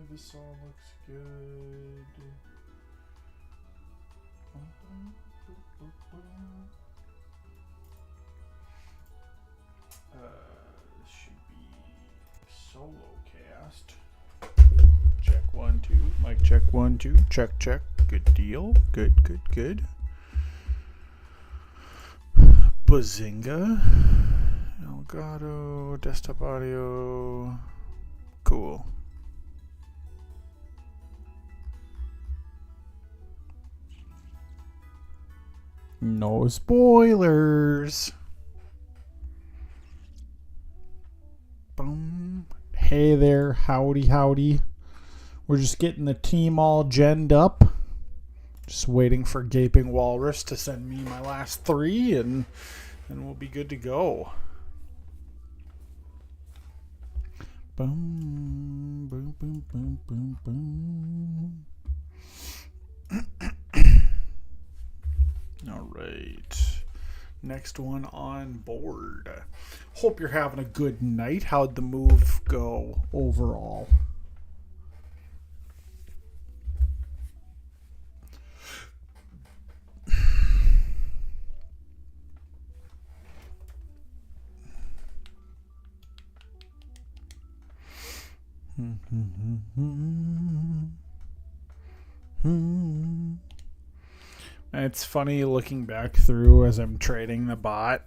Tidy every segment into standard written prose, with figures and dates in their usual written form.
This all looks good. This should be solo cast. Check 1 2. Mic check 1 2. Check check. Good deal. Good good good. Bazinga. Elgato. Desktop audio. Cool. No spoilers. Boom. Hey there, howdy, howdy. We're just getting the team all genned up. Just waiting for Gaping Walrus to send me my last 3, and we'll be good to go. Boom, boom, boom, boom, boom, boom. All right. Next one on board. Hope you're having a good night. How'd the move go overall? It's funny looking back through as I'm trading the bot,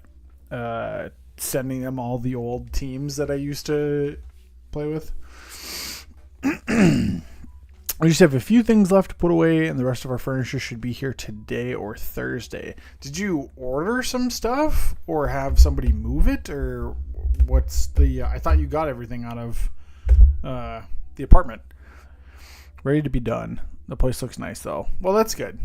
sending them all the old teams that I used to play with. We just have a few things left to put away, and the rest of our furniture should be here today or Thursday. Did you order some stuff or have somebody move it, or what's the... I thought you got everything out of the apartment. Ready to be done. The place looks nice, though. Well, that's good.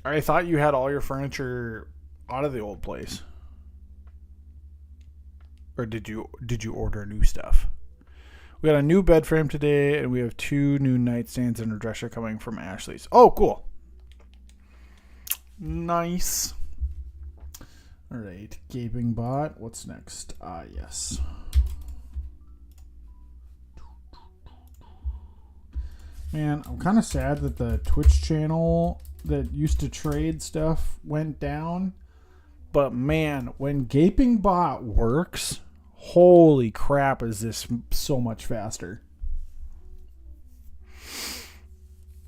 I thought you had all your furniture out of the old place. Or did you order new stuff? We got a new bed frame today, and we have 2 new nightstands and a dresser coming from Ashley's. Oh, cool. Nice. All right, Gaping Bot. What's next? Yes. Man, I'm kind of sad that the Twitch channel that used to trade stuff went down. But man, when Gaping Bot works, holy crap, is this so much faster.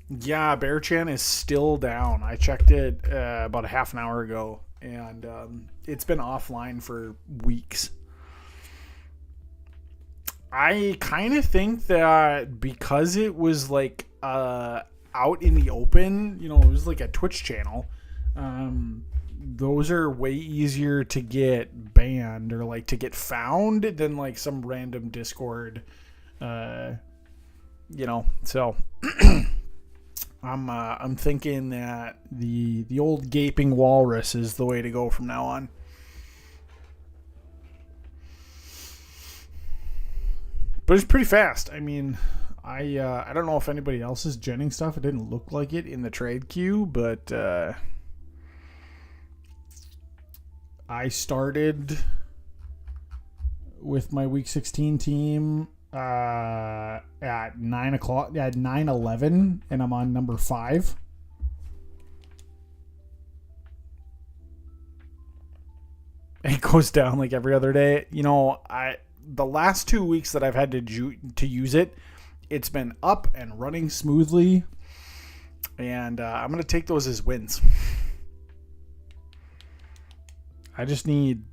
Yeah, Bearchan is still down. I checked it about a half an hour ago, and it's been offline for weeks. I kind of think that because it was like out in the open, you know, it was like a Twitch channel, those are way easier to get banned or like to get found than like some random Discord, you know. So I'm thinking that the old Gaping Walrus is the way to go from now on. But it's pretty fast. I mean, I don't know if anybody else is genning stuff. It didn't look like it in the trade queue, but I started with my week 16 team at 9 o'clock, at 9:11, and I'm on number 5. It goes down like every other day. You know, the last 2 weeks that I've had to use it, it's been up and running smoothly, and I'm going to take those as wins. I just need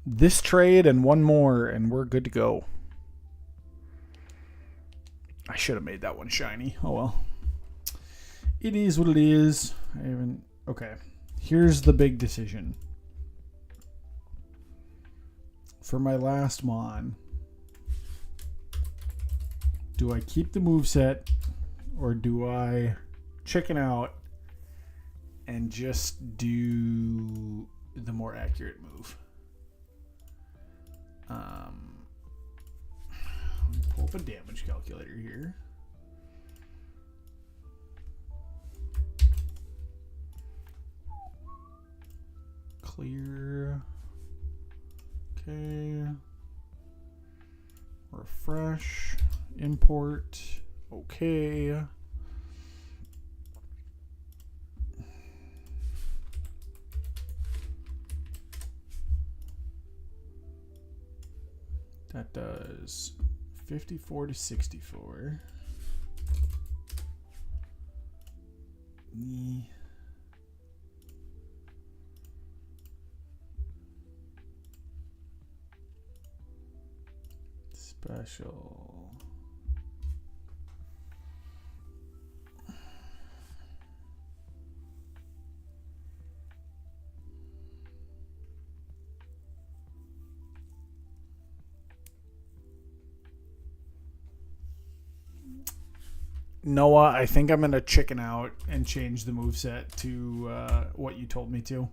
this trade and one more, and we're good to go. I should have made that one shiny. Oh well. It is what it is. Okay. Here's the big decision. For my last Mon, do I keep the moveset or do I chicken out and just do the more accurate move? Let me pull up a damage calculator here. Clear. Okay. Refresh. Import. Okay. That does 54 to 64. Special. Noah, I think I'm going to chicken out and change the moveset to what you told me to.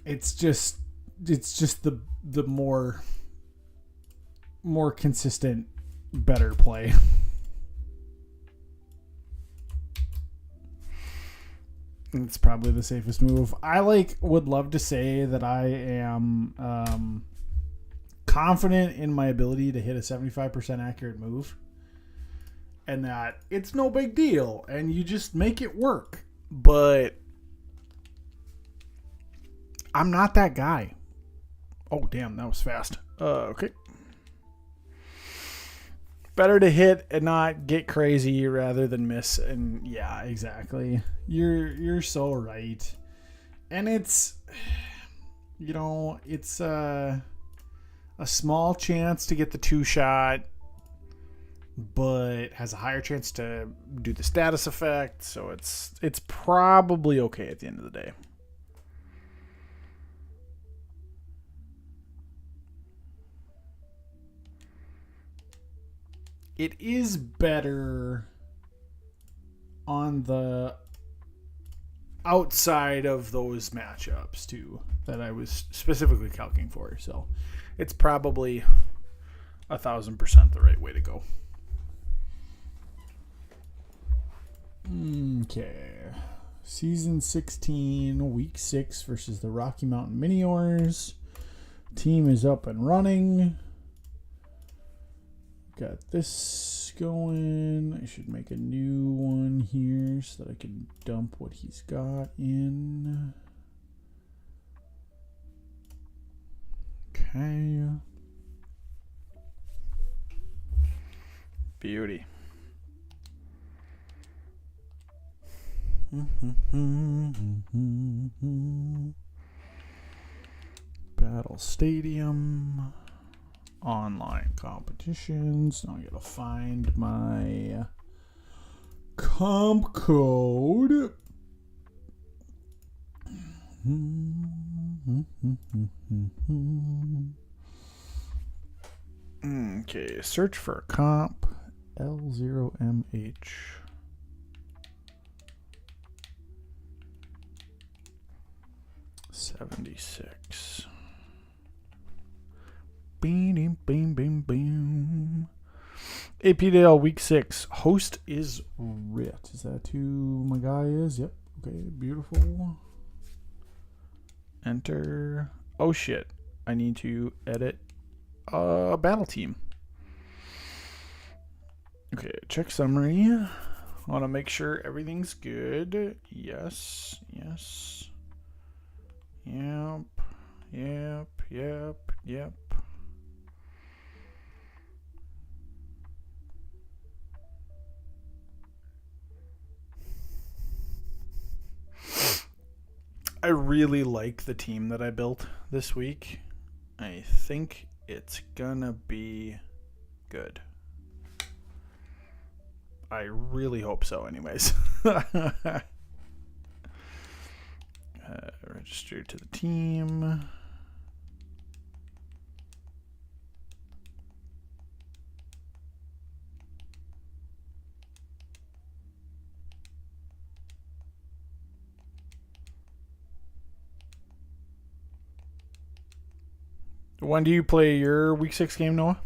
It's just the more consistent, better play. It's probably the safest move. I would love to say that I am confident in my ability to hit a 75% accurate move and that it's no big deal and you just make it work. But I'm not that guy. Oh, damn, that was fast. Okay. Better to hit and not get crazy rather than miss. And yeah, exactly. You're so right. And it's, it's a small chance to get the 2-shot, but has a higher chance to do the status effect. So it's probably okay at the end of the day. It is better on the outside of those matchups too that I was specifically calculating for. So it's probably 1,000% the right way to go. Okay. Season 16, week 6 versus the Rocky Mountain Miniors. Team is up and running. Got this going. I should make a new one here so that I can dump what he's got in. Okay. Beauty. Battle Stadium. Online competitions. Now I gotta find my comp code. Okay, search for a comp. L0MH. $76. Beam, beam, beam, beam. APDL week 6. Host is Rit. Is that who my guy is? Yep. Okay, beautiful. Enter. Oh shit. I need to edit a battle team. Okay, check summary. I want to make sure everything's good. Yes, yes. Yep, yep, yep, yep. I really like the team that I built this week. I think it's gonna be good. I really hope so, anyways. Register to the team. When do you play your week 6 game, Noah?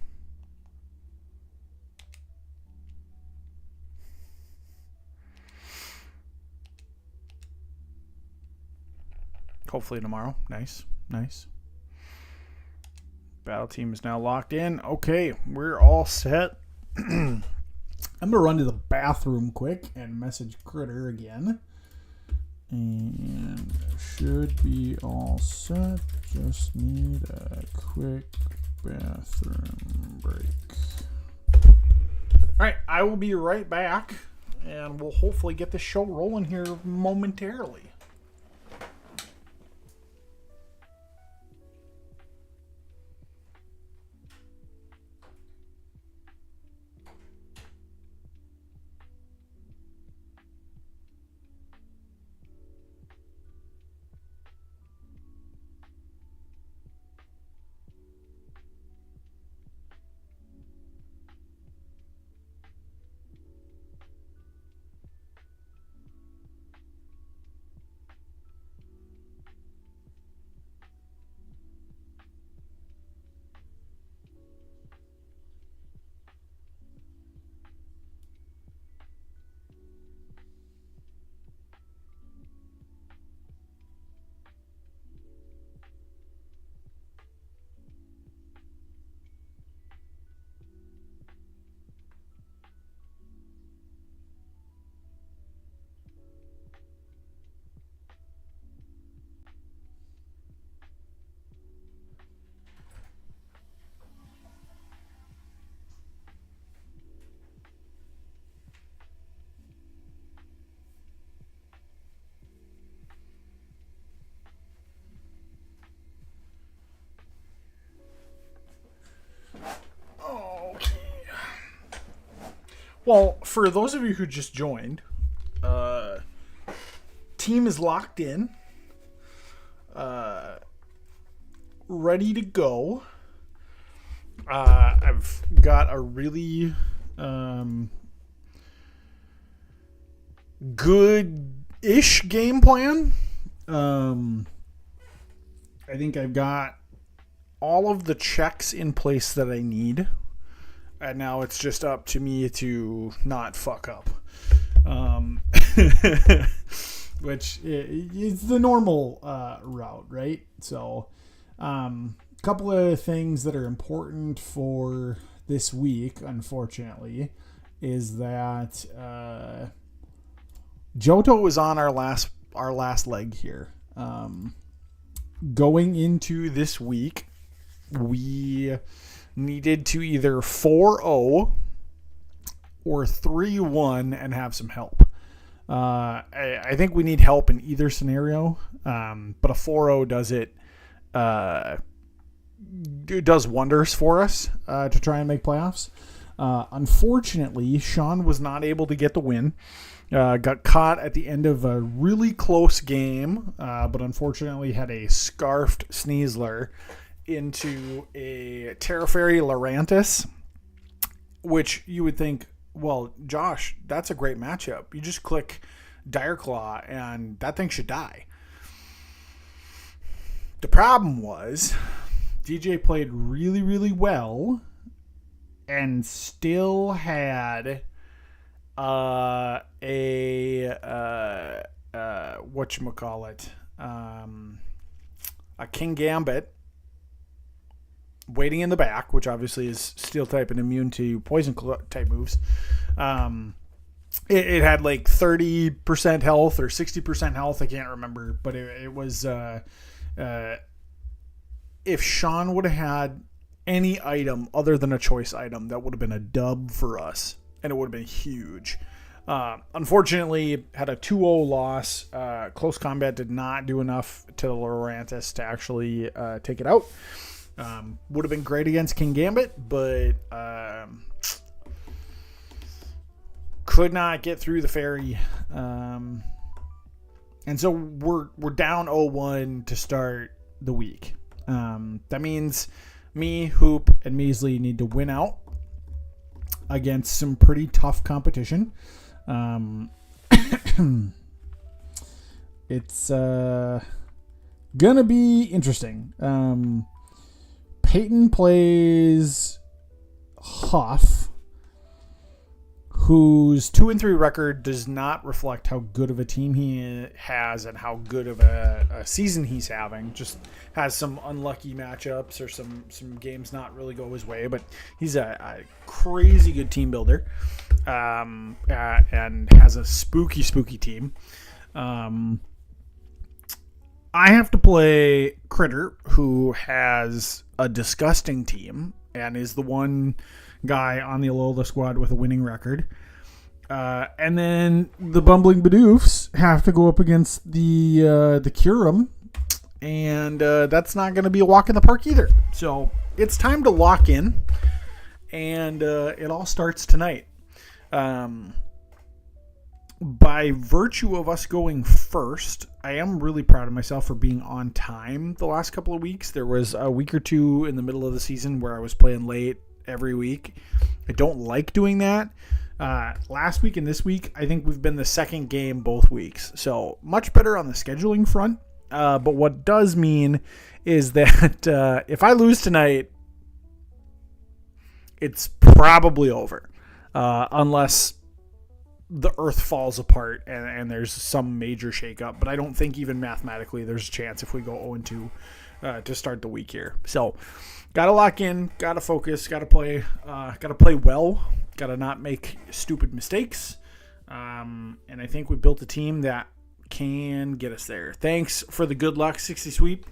Hopefully tomorrow. Nice. Battle team is now locked in. Okay, we're all set. I'm going to run to the bathroom quick and message Critter again. And should be all set. Just need a quick bathroom break. All right, I will be right back, and we'll hopefully get the show rolling here momentarily. Well, for those of you who just joined, team is locked in, ready to go. I've got a really good-ish game plan. I think I've got all of the checks in place that I need. And now it's just up to me to not fuck up. Which is the normal route, right? So, a couple of things that are important for this week, unfortunately, is that Johto is on our last leg here. Going into this week, we needed to either 4-0 or 3-1 and have some help. I think we need help in either scenario, but a 4-0 does it. It does wonders for us to try and make playoffs. Unfortunately, Sean was not able to get the win. Got caught at the end of a really close game, but unfortunately had a scarfed Sneasler into a Terra Fairy Lurantis, which you would think, well, Josh, that's a great matchup. You just click Dire Claw and that thing should die. The problem was DJ played really, really well and still had whatchamacallit, a King Gambit waiting in the back, which obviously is steel type and immune to poison type moves. It had like 30% health or 60% health. I can't remember, but it was, if Sean would have had any item other than a choice item, that would have been a dub for us, and it would have been huge. Unfortunately, had a 2-0 loss. Close combat did not do enough to the Lurantis to actually take it out. Would have been great against King Gambit, but could not get through the ferry. And so we're down 0-1 to start the week. That means me, Hoop, and Measley need to win out against some pretty tough competition. It's gonna be interesting. Peyton plays Huff, whose 2-3 record does not reflect how good of a team he has and how good of a season he's having. Just has some unlucky matchups or some games not really go his way, but he's a crazy good team builder, and has a spooky team. I have to play Critter, who has a disgusting team and is the one guy on the Alola squad with a winning record. And then the Bumbling Bidoofs have to go up against the Curum, and that's not going to be a walk in the park either. So it's time to lock in, and it all starts tonight. By virtue of us going first, I am really proud of myself for being on time the last couple of weeks. There was a week or two in the middle of the season where I was playing late every week. I don't like doing that. Last week and this week, I think we've been the second game both weeks. So much better on the scheduling front. But what does mean is that if I lose tonight, it's probably over. Unless the earth falls apart and there's some major shakeup. But I don't think even mathematically there's a chance if we go 0-2 to start the week here. So got to lock in, got to focus, got to play well, got to not make stupid mistakes. And I think we built a team that can get us there. Thanks for the good luck 60 sweep.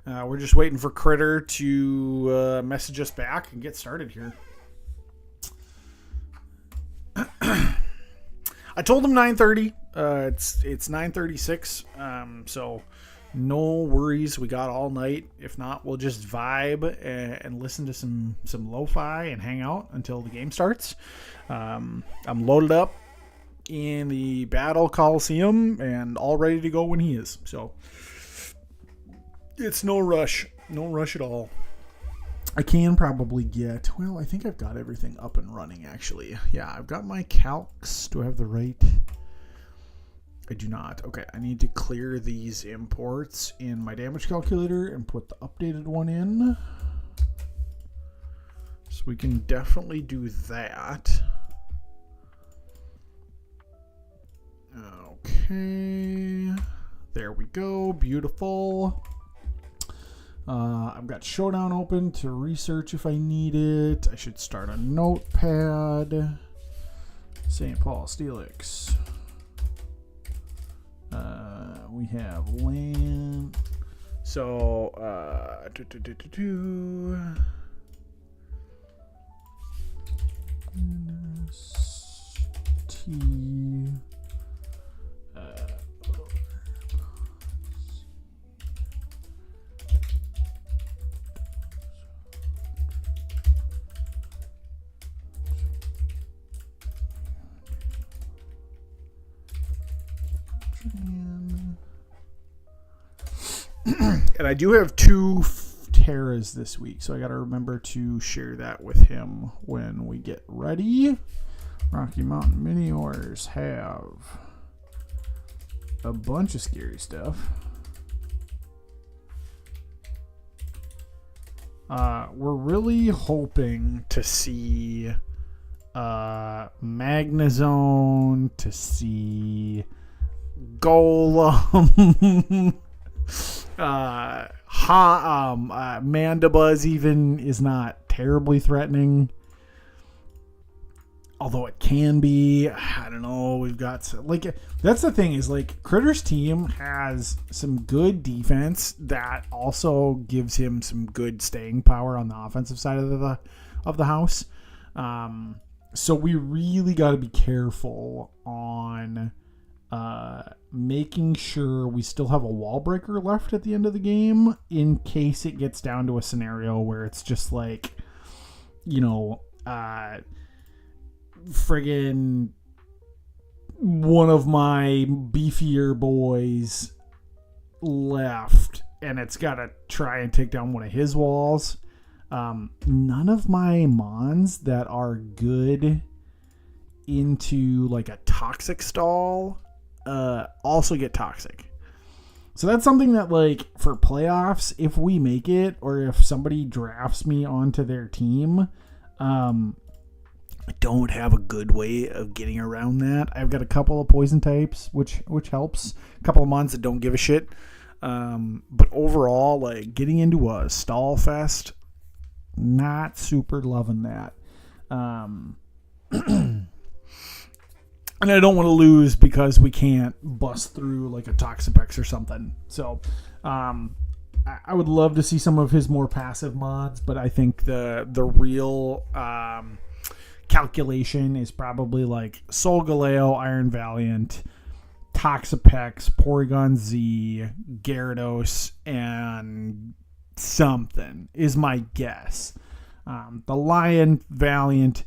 We're just waiting for Critter to message us back and get started here. I told him 9:30. It's 9:36. So no worries. We got all night. If not, we'll just vibe and listen to some lo-fi and hang out until the game starts. I'm loaded up in the Battle Coliseum and all ready to go when he is. So it's no rush at all. I can probably get, I think I've got everything up and running, actually. Yeah, I've got my calcs. Do I have the right? I do not. Okay, I need to clear these imports in my damage calculator and put the updated one in. So we can definitely do that. Okay. There we go. Beautiful. I've got Showdown open to research if I need it. I should start a notepad. St. Paul Steelix. We have land. So, T. And I do have 2 Terras this week, so I got to remember to share that with him when we get ready. Rocky Mountain Miniors have a bunch of scary stuff. We're really hoping to see Magnezone, to see Golem. Mandibuzz even is not terribly threatening, although it can be. I don't know. We've got that's the thing is Critter's team has some good defense that also gives him some good staying power on the offensive side of the house. So we really got to be careful on making sure we still have a wall breaker left at the end of the game in case it gets down to a scenario where it's just like, friggin' one of my beefier boys left and it's got to try and take down one of his walls. None of my mons that are good into like a toxic stall also get toxic. So that's something that, like, for playoffs, if we make it or if somebody drafts me onto their team, I don't have a good way of getting around that. I've got a couple of poison types, which helps. A couple of mons that don't give a shit. But overall, like, getting into a stall fest, not super loving that. And I don't want to lose because we can't bust through like a Toxapex or something. So I would love to see some of his more passive mods, but I think the real calculation is probably like Sol Galeo, Iron Valiant, Toxapex, Porygon Z, Gyarados, and something is my guess. The Lion, Valiant,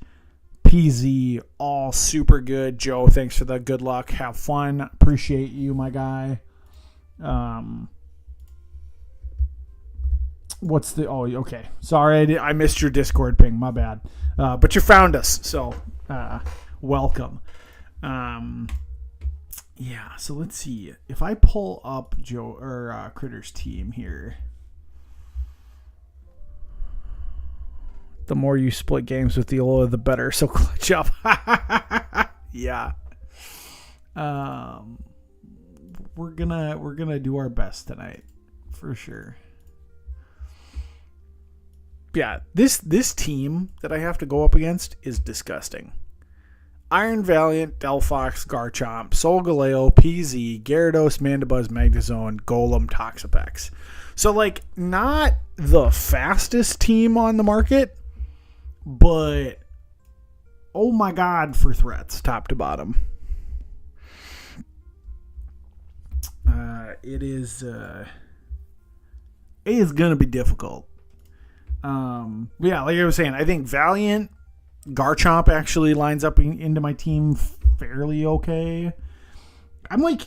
PZ, all super good. Joe, thanks for the good luck. Have fun. Appreciate you, my guy. What's the... Oh, okay. Sorry, I missed your Discord ping. My bad. But you found us, so welcome. Yeah, so let's see. If I pull up Joe or Critter's team here... The more you split games with the Ola, the better. So clutch up. Yeah. We're gonna do our best tonight, for sure. Yeah, this team that I have to go up against is disgusting. Iron Valiant, Delphox, Garchomp, Solgaleo, PZ, Gyarados, Mandibuzz, Magnezone, Golem, Toxapex. So, like, not the fastest team on the market, but oh my god for threats top to bottom. It is gonna be difficult. Yeah, like I was saying, I think Valiant, Garchomp actually lines up into my team fairly okay. I'm like,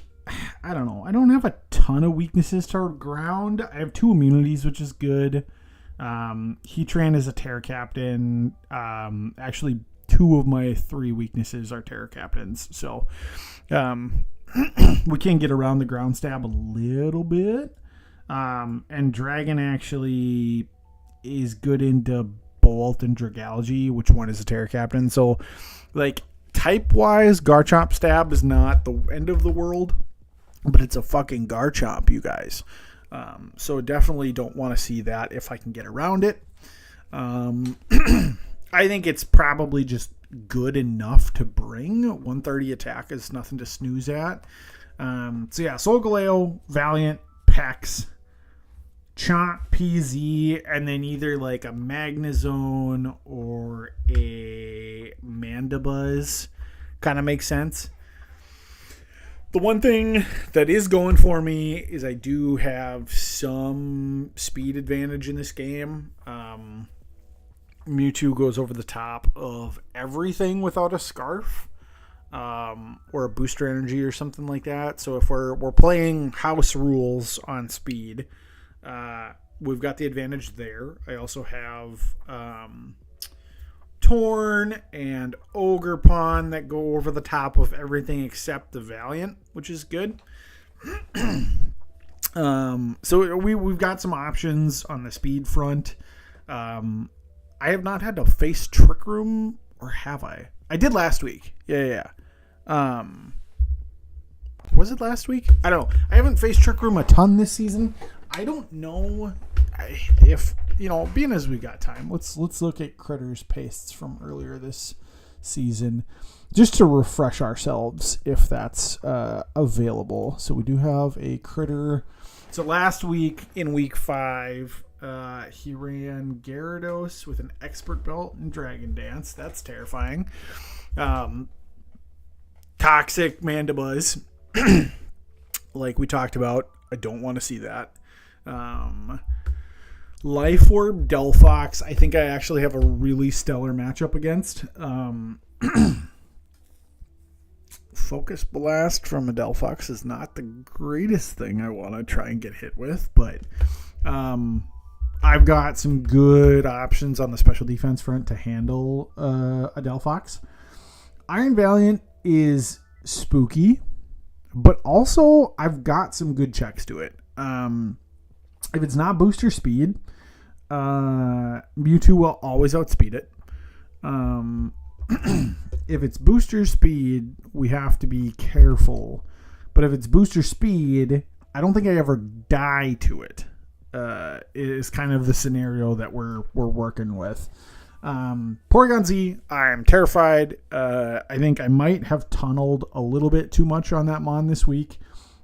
I don't know, I don't have a ton of weaknesses toward ground. I have 2 immunities, which is good. Heatran is a Terra Captain. Actually, 2 of my 3 weaknesses are Terra Captains. So, we can get around the ground stab a little bit. And Dragon actually is good into Bolt and Dragalge, which one is a Terra Captain. So, like, type-wise, Garchomp stab is not the end of the world, but it's a fucking Garchomp, you guys. So definitely don't want to see that if I can get around it. I think it's probably just good enough to bring. 130 attack is nothing to snooze at. So yeah, Solgaleo, Valiant, Pex, Chomp, PZ, and then either like a Magnezone or a Mandibuzz kind of makes sense. The one thing that is going for me is I do have some speed advantage in this game. Mewtwo goes over the top of everything without a Scarf or a Booster Energy or something like that. So if we're playing house rules on speed, we've got the advantage there. I also have Torn and Ogerpon that go over the top of everything except the Valiant, which is good. So we've got some options on the speed front. I have not had to face Trick Room, or have I? I did last week. Yeah. Was it last week? I don't know. I haven't faced Trick Room a ton this season. I don't know if, being as we got time, let's look at Critter's pastes from earlier this season just to refresh ourselves if that's available. So we do have a Critter. So last week in week 5, he ran Gyarados with an Expert Belt and Dragon Dance. That's terrifying. Toxic Mandibuzz. Like we talked about, I don't want to see that. Life Orb Delphox, I think I actually have a really stellar matchup against. Focus Blast from a Delphox is not the greatest thing I want to try and get hit with, but I've got some good options on the special defense front to handle a Delphox. Iron Valiant is spooky, but also I've got some good checks to it. If it's not booster speed, Mewtwo will always outspeed it. If it's booster speed, we have to be careful. But if it's booster speed, I don't think I ever die to it. Is kind of the scenario that we're working with. Porygon Z, I'm terrified. I think I might have tunneled a little bit too much on that Mon this week.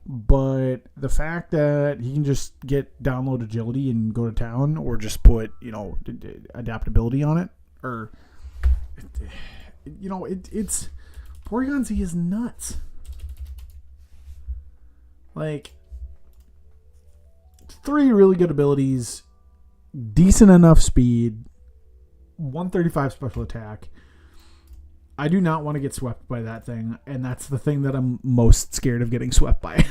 But the fact that he can just get download agility and go to town, or just put, adaptability on it, or, it's Porygon Z is nuts. Like, 3 really good abilities, decent enough speed, 135 special attack. I do not want to get swept by that thing, and that's the thing that I'm most scared of getting swept by.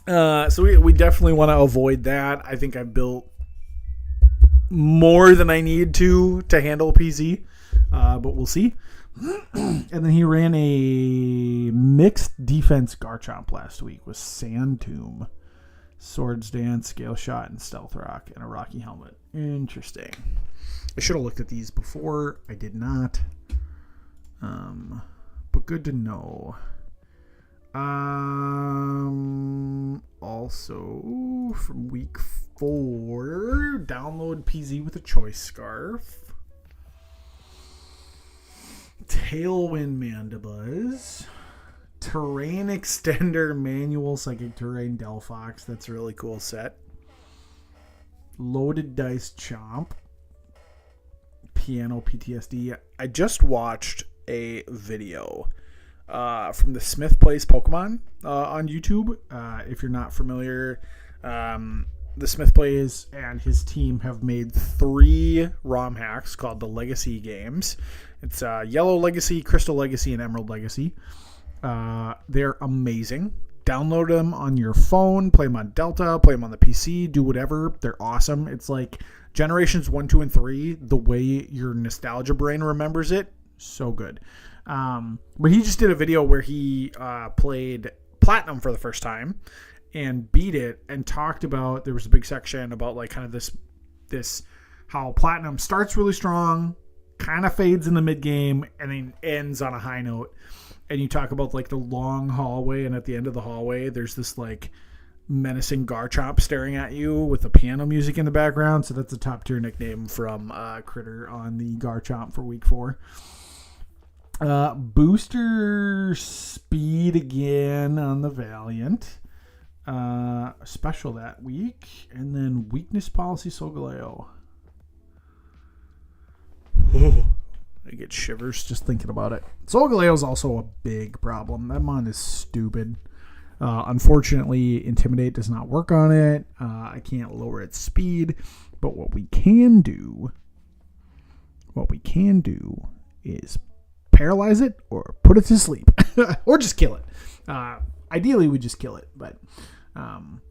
So we definitely want to avoid that. I think I've built more than I need to handle PZ, but we'll see. And then he ran a mixed defense Garchomp last week with Sand Tomb, Swords Dance, Scale Shot, and Stealth Rock, and a Rocky Helmet. Interesting. I should have looked at these before. I did not. But good to know. Also, from week 4, download PZ with a Choice Scarf. Tailwind Mandibuzz. Terrain Extender Manual Psychic Terrain Delphox. That's a really cool set. Loaded Dice Chomp. Piano PTSD. I just watched a video from the Smith Plays Pokemon on YouTube. If you're not familiar, the Smith Plays and his team have made 3 ROM hacks called the Legacy games. It's Yellow Legacy, Crystal Legacy, and Emerald Legacy. They're amazing. Download them on your phone, play them on Delta, play them on the PC, do whatever. They're awesome. It's like Generations 1, 2, and 3, the way your nostalgia brain remembers it, so good. But he just did a video where he played Platinum for the first time and beat it, and talked about, there was a big section about like kind of this how Platinum starts really strong, kind of fades in the mid game, and then ends on a high note. And you talk about like the long hallway, and at the end of the hallway, there's this like menacing Garchomp staring at you with the piano music in the background. So that's a top tier nickname from Critter on the Garchomp for week 4. Booster speed again on the Valiant. Special that week. And then weakness policy Solgaleo. I get shivers just thinking about it. Solgaleo is also a big problem. That mon is stupid. Unfortunately, Intimidate does not work on it. I can't lower its speed. But what we can do is paralyze it or put it to sleep. Or just kill it. Ideally, we just kill it. But I'm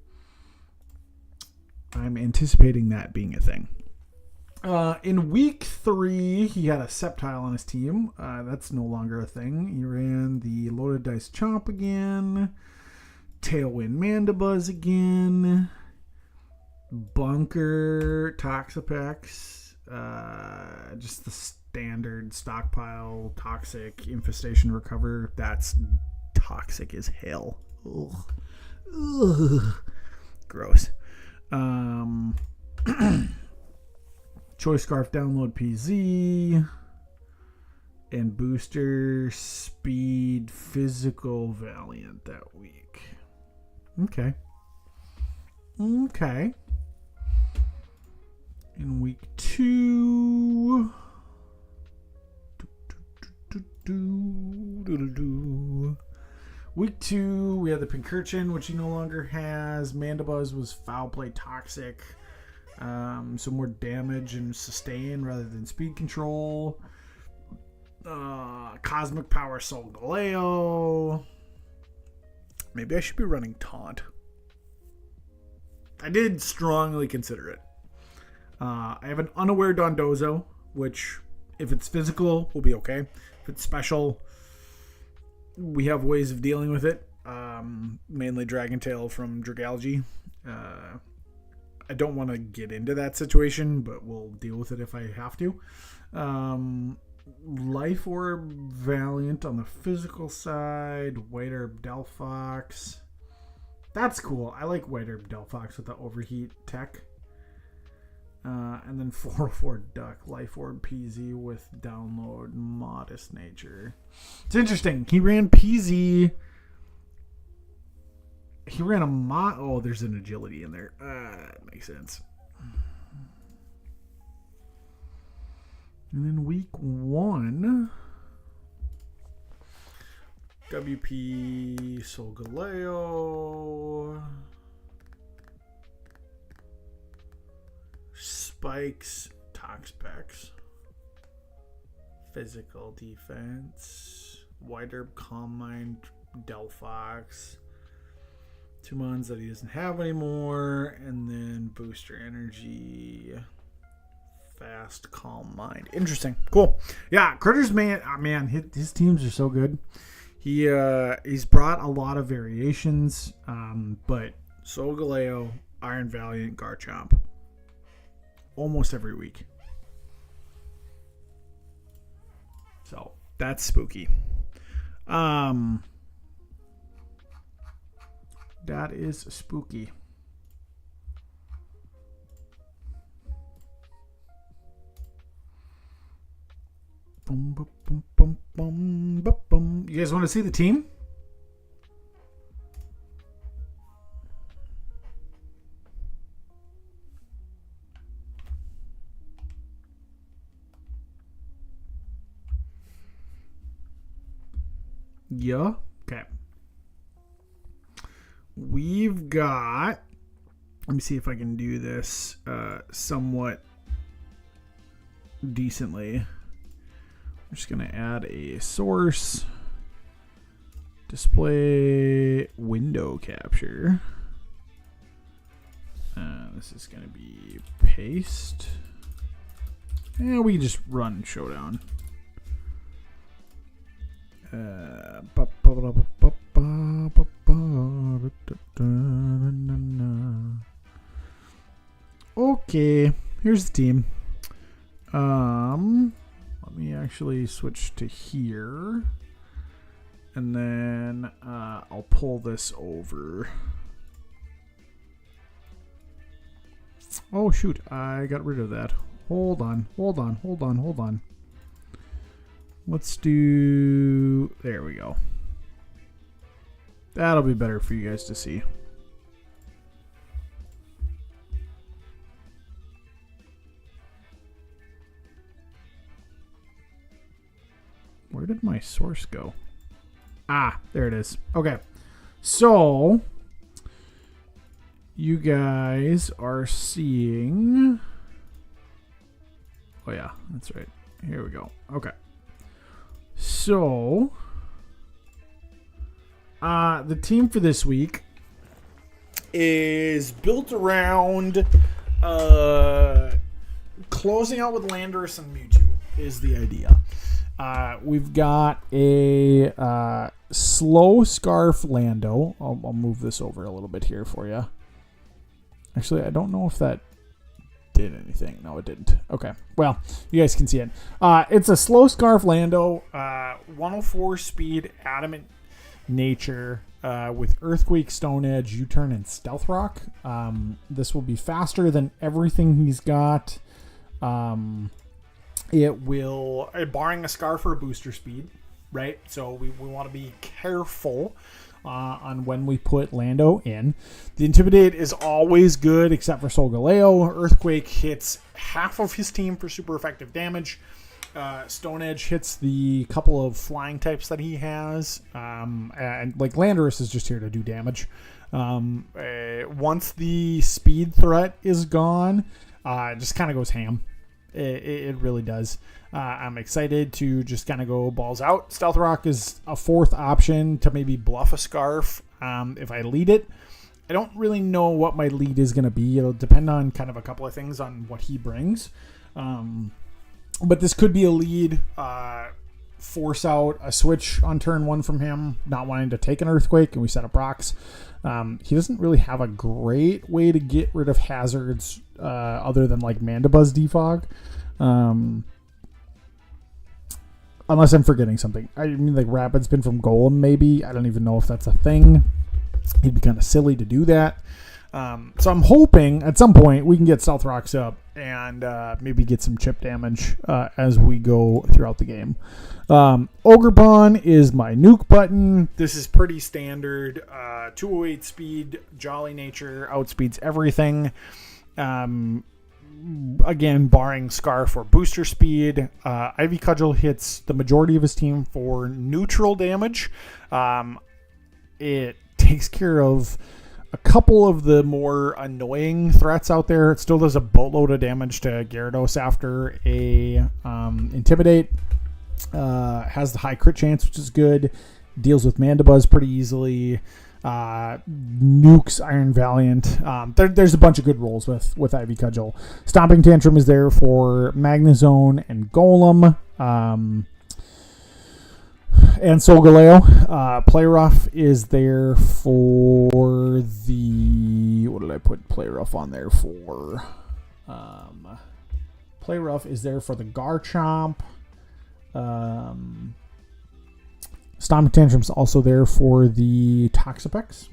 anticipating that being a thing. In week 3, he had a Sceptile on his team. That's no longer a thing. He ran the Loaded Dice Chomp again. Tailwind Mandibuzz again. Bunker Toxapex. Just the standard stockpile Toxic Infestation Recover. That's toxic as hell. Ugh. Ugh. Gross. Choice Scarf download PZ. And booster speed physical Valiant that week. Okay. In week 2. Week 2, we had the Pincurchin, which he no longer has. Mandibuzz was Foul Play Toxic. So more damage and sustain rather than speed control. Cosmic Power Solgaleo. Maybe I should be running Taunt. I did strongly consider it. I have an Unaware Dondozo, which, if it's physical, will be okay. If it's special, we have ways of dealing with it. Mainly Dragon Tail from Dragalge. I don't want to get into that situation, but we'll deal with it if I have to. Life Orb Valiant on the physical side. White Herb Delphox. That's cool. I like White Herb Delphox with the overheat tech. And then 404 Duck. Life Orb PZ with download Modest Nature. It's interesting. He ran PZ. He ran a oh, there's an agility in there. That makes sense. And then week 1, WP Solgaleo, Spikes, Toxpex, Physical Defense, White Herb Calm Mind, Delphox, 2 mons that he doesn't have anymore, and then Booster Energy, Fast Calm Mind. Interesting. Cool. Yeah, Critters, man, his teams are so good. He's brought a lot of variations, but Solgaleo, Iron Valiant, Garchomp. Almost every week. So, that's spooky. That is spooky. You guys want to see the team? Yeah. Okay. We've got, let me see if I can do this somewhat decently. I'm just going to add a source, display window capture. This is going to be paste. And we can just run Showdown. Okay, here's the team. Let me actually switch to here, and then I'll pull this over. Oh shoot, I got rid of that. Hold on. Let's do, there we go. That'll be better for you guys to see. Where did my source go? Ah, there it is. Okay. So, you guys are seeing... Oh yeah, that's right. Here we go. Okay. So, the team for this week is built around closing out with Landorus and Mewtwo is the idea. We've got a slow Scarf Lando. I'll move this over a little bit here for you. Actually, I don't know if that did anything. No, it didn't. Okay. Well, you guys can see it. It's a slow Scarf Lando, 104 speed, Adamant Nature, with Earthquake, Stone Edge, U-Turn, and Stealth Rock. This will be faster than everything he's got. It will, barring a Scarf or a booster speed, right? So we want to be careful on when we put Lando in. The Intimidate is always good except for Solgaleo. Earthquake hits half of his team for super effective damage. Stone Edge hits the couple of flying types that he has. And like Landorus is just here to do damage. Once the speed threat is gone, it just kind of goes ham. It really does. I'm excited to just kind of go balls out. Stealth Rock is a fourth option to maybe bluff a Scarf if I lead it. I don't really know what my lead is going to be. It'll depend on kind of a couple of things on what he brings. But this could be a lead. Force out a switch on turn 1 from him, not wanting to take an Earthquake, and we set up rocks. He doesn't really have a great way to get rid of hazards other than like Mandibuzz Defog. Unless I'm forgetting something. I mean, like Rapid Spin from Golem, maybe. I don't even know if that's a thing. He'd be kind of silly to do that. So I'm hoping at some point we can get Stealth Rocks up and maybe get some chip damage as we go throughout the game. Ogerpon is my nuke button. This is pretty standard. 208 speed, jolly nature, outspeeds everything. Again, barring Scarf or booster speed. Ivy Cudgel hits the majority of his team for neutral damage. It takes care of a couple of the more annoying threats out there. It still does a boatload of damage to Gyarados after a Intimidate. Has the high crit chance, which is good. Deals with Mandibuzz pretty easily. Nukes Iron Valiant. There's a bunch of good rolls with Ivy Cudgel. Stomping Tantrum is there for Magnezone and Golem. And Solgaleo. Play Rough is there for the... What did I put Play Rough on there for? Play Rough is there for the Garchomp. Stomping Tantrum's also there for the Toxapex.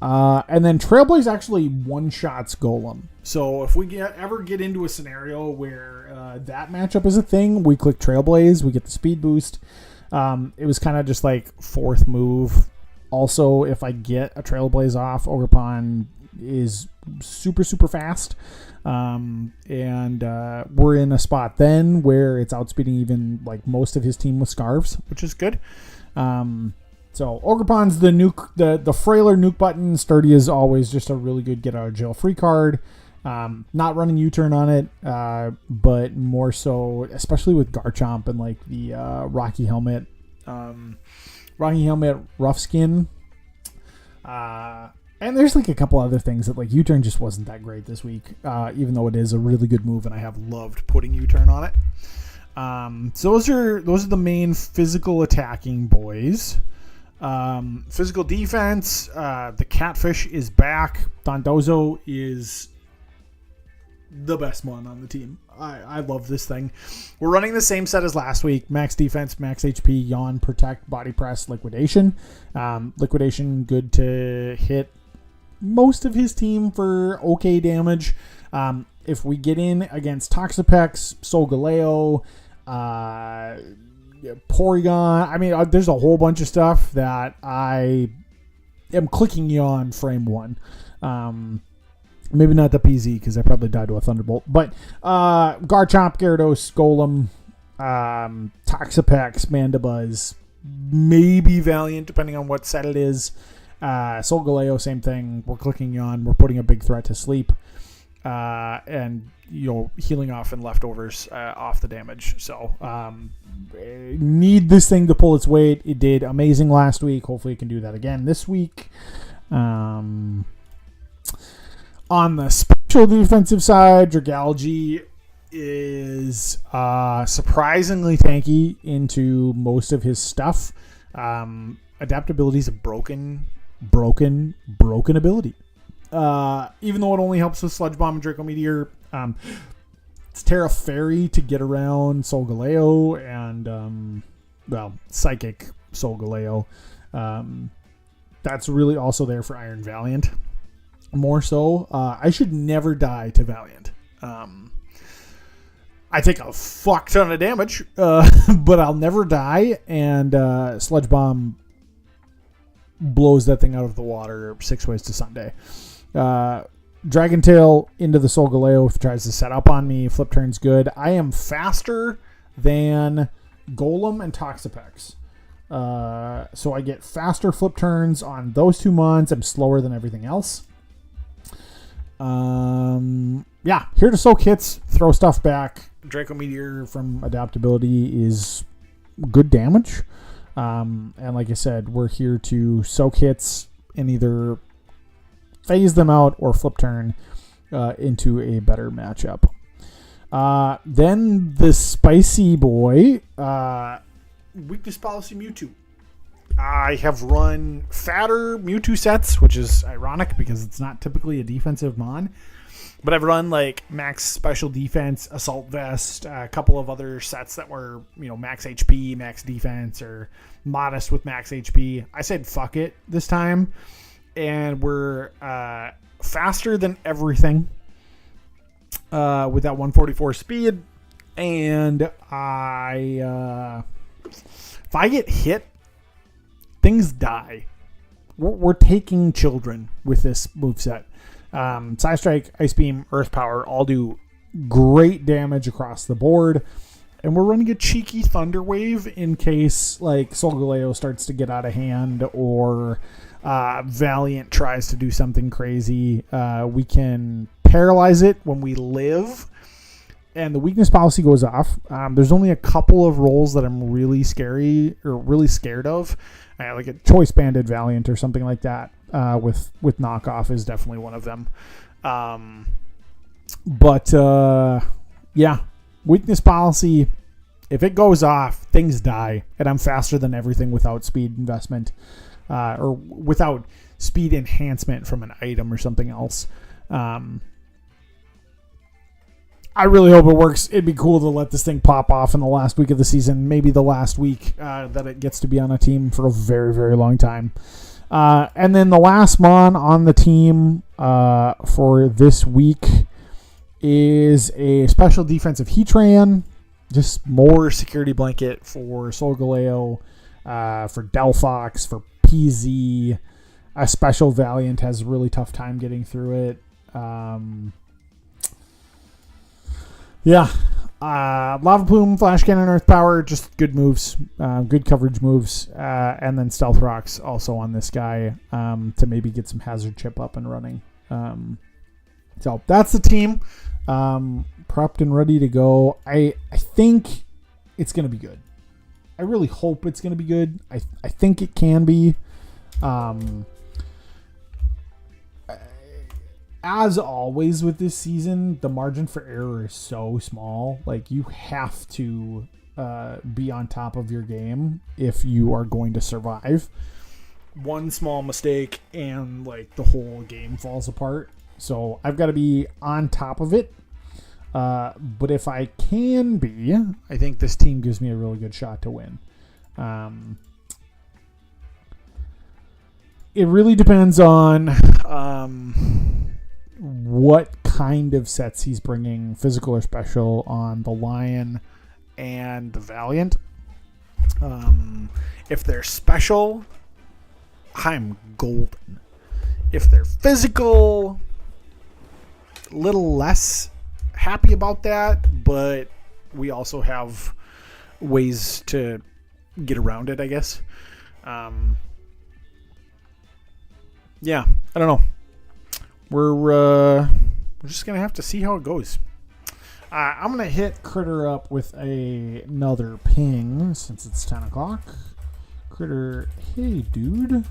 And then Trailblaze actually one-shots Golem. So if we ever get into a scenario where that matchup is a thing, we click Trailblaze, we get the speed boost. It was kind of just like fourth move. Also, if I get a Trailblaze off, Ogerpon is super, super fast. And we're in a spot then where it's outspeeding even like most of his team with Scarves, which is good. So Ogerpon's the nuke, the frailer nuke button. Sturdy is always just a really good get out of jail free card. Not running U-turn on it, but more so, especially with Garchomp and like the Rocky Helmet Rough Skin. And there's like a couple other things that like U-turn just wasn't that great this week, even though it is a really good move and I have loved putting U-turn on it. So those are the main physical attacking boys. Physical defense, the Catfish is back. Dondozo is the best one on the team. I love this thing. We're running the same set as last week. Max defense, max HP, yawn, protect, body press, liquidation. Liquidation good to hit most of his team for okay damage. If we get in against Toxapex, Solgaleo, Porygon, I mean, there's a whole bunch of stuff that I am clicking yawn frame 1. Maybe not the PZ because I probably died to a Thunderbolt. But Garchomp, Gyarados, Golem, Toxapex, Mandibuzz, maybe Valiant, depending on what set it is. Solgaleo, same thing. We're clicking on. We're putting a big threat to sleep. And, healing off and leftovers off the damage. So, need this thing to pull its weight. It did amazing last week. Hopefully it can do that again this week. On the special defensive side, Dragalge is surprisingly tanky into most of his stuff. Adaptability is a broken ability. Even though it only helps with Sludge Bomb and Draco Meteor, it's Terra Fairy to get around Solgaleo and, Psychic Solgaleo. That's really also there for Iron Valiant. More so, I should never die to Valiant. I take a fuck ton of damage, but I'll never die, and Sludge Bomb blows that thing out of the water 6 ways to Sunday. Dragon Tail into the Solgaleo if it tries to set up on me. Flip turn's good. I am faster than Golem and Toxapex. So I get faster flip turns on those 2 mons. I'm slower than everything else. Yeah, here to soak hits, throw stuff back. Draco Meteor from adaptability is good damage. And like I said, we're here to soak hits and either phase them out or flip turn into a better matchup. Then the spicy boy, weakness policy Mewtwo. I have run fatter Mewtwo sets, which is ironic because it's not typically a defensive mon. But I've run like max special defense, assault vest, a couple of other sets that were, max HP, max defense, or modest with max HP. I said fuck it this time. And we're faster than everything with that 144 speed. And if I get hit, things die. We're taking children with this moveset. Psy Strike, Ice Beam, Earth Power all do great damage across the board. And we're running a cheeky Thunder Wave in case like Solgaleo starts to get out of hand or Valiant tries to do something crazy. We can paralyze it when we live. And the weakness policy goes off. There's only a couple of rolls that I'm really scared of. Like a Choice Banded Valiant or something like that. With knockoff is definitely one of them. Yeah, weakness policy. If it goes off, things die, and I'm faster than everything without speed investment, or without speed enhancement from an item or something else. I really hope it works. It'd be cool to let this thing pop off in the last week of the season, maybe the last week that it gets to be on a team for a very, very long time. And then the last mon on the team for this week is a special defensive Heatran. Just more security blanket for Solgaleo, for Delphox, for PZ. A special Valiant has a really tough time getting through it. Lava Plume, Flash Cannon, Earth Power, just good moves, good coverage moves, and then Stealth Rocks also on this guy to maybe get some Hazard Chip up and running. So that's the team, prepped and ready to go. I think it's going to be good. I really hope it's going to be good. I think it can be. As always with this season, the margin for error is so small. Like, you have to be on top of your game if you are going to survive. One small mistake and, like, the whole game falls apart. So I've got to be on top of it. But if I can be, I think this team gives me a really good shot to win. It really depends on what kind of sets he's bringing, physical or special, on the Lion and the Valiant. If they're special, I'm golden. If they're physical, a little less happy about that, but we also have ways to get around it, I guess. Yeah, I don't know. We're just going to have to see how it goes. I'm going to hit Critter up with another ping since it's 10 o'clock. Critter, hey dude,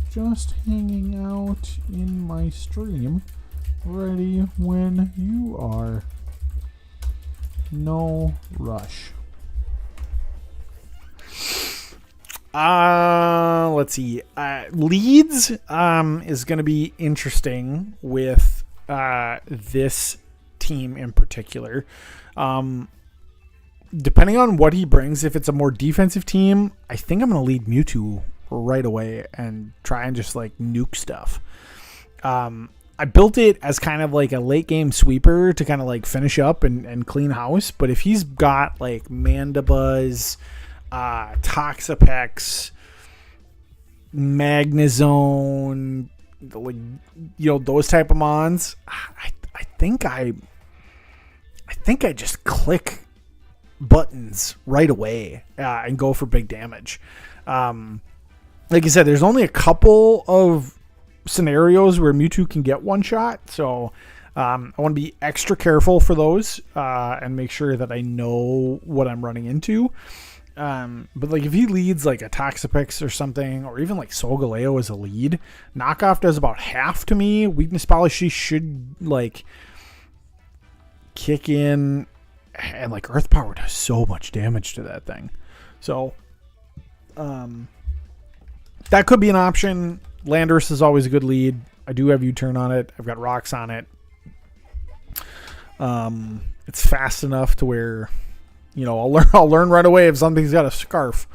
just hanging out in my stream, ready when you are. No rush. Let's see. Leads is going to be interesting with this team in particular. Depending on what he brings, if it's a more defensive team, I think I'm going to lead Mewtwo right away and try and just like nuke stuff. I built it as kind of like a late game sweeper to kind of like finish up and clean house. But if he's got like Mandibuzz, Toxapex, Magnezone, like, those type of mons, I think I just click buttons right away and go for big damage. Like I said, there's only a couple of scenarios where Mewtwo can get one shot, so I want to be extra careful for those and make sure that I know what I'm running into. But like if he leads like a Toxapex or something, or even like Solgaleo as a lead, knockoff does about half to me. Weakness policy should like kick in, and like Earth Power does so much damage to that thing. So that could be an option. Landorus is always a good lead. I do have U-turn on it. I've got rocks on it. It's fast enough to where, I'll learn right away if something's got a scarf.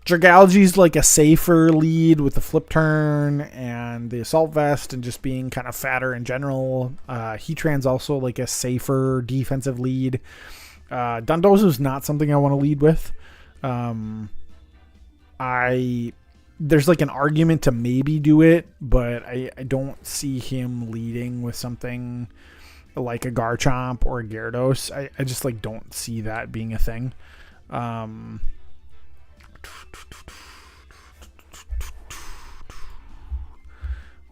Dragalge's like a safer lead with the flip turn and the assault vest and just being kind of fatter in general. Heatran's also like a safer defensive lead. Dondozo's not something I want to lead with. There's like an argument to maybe do it, but I don't see him leading with something like a Garchomp or a Gyarados. I just like don't see that being a thing.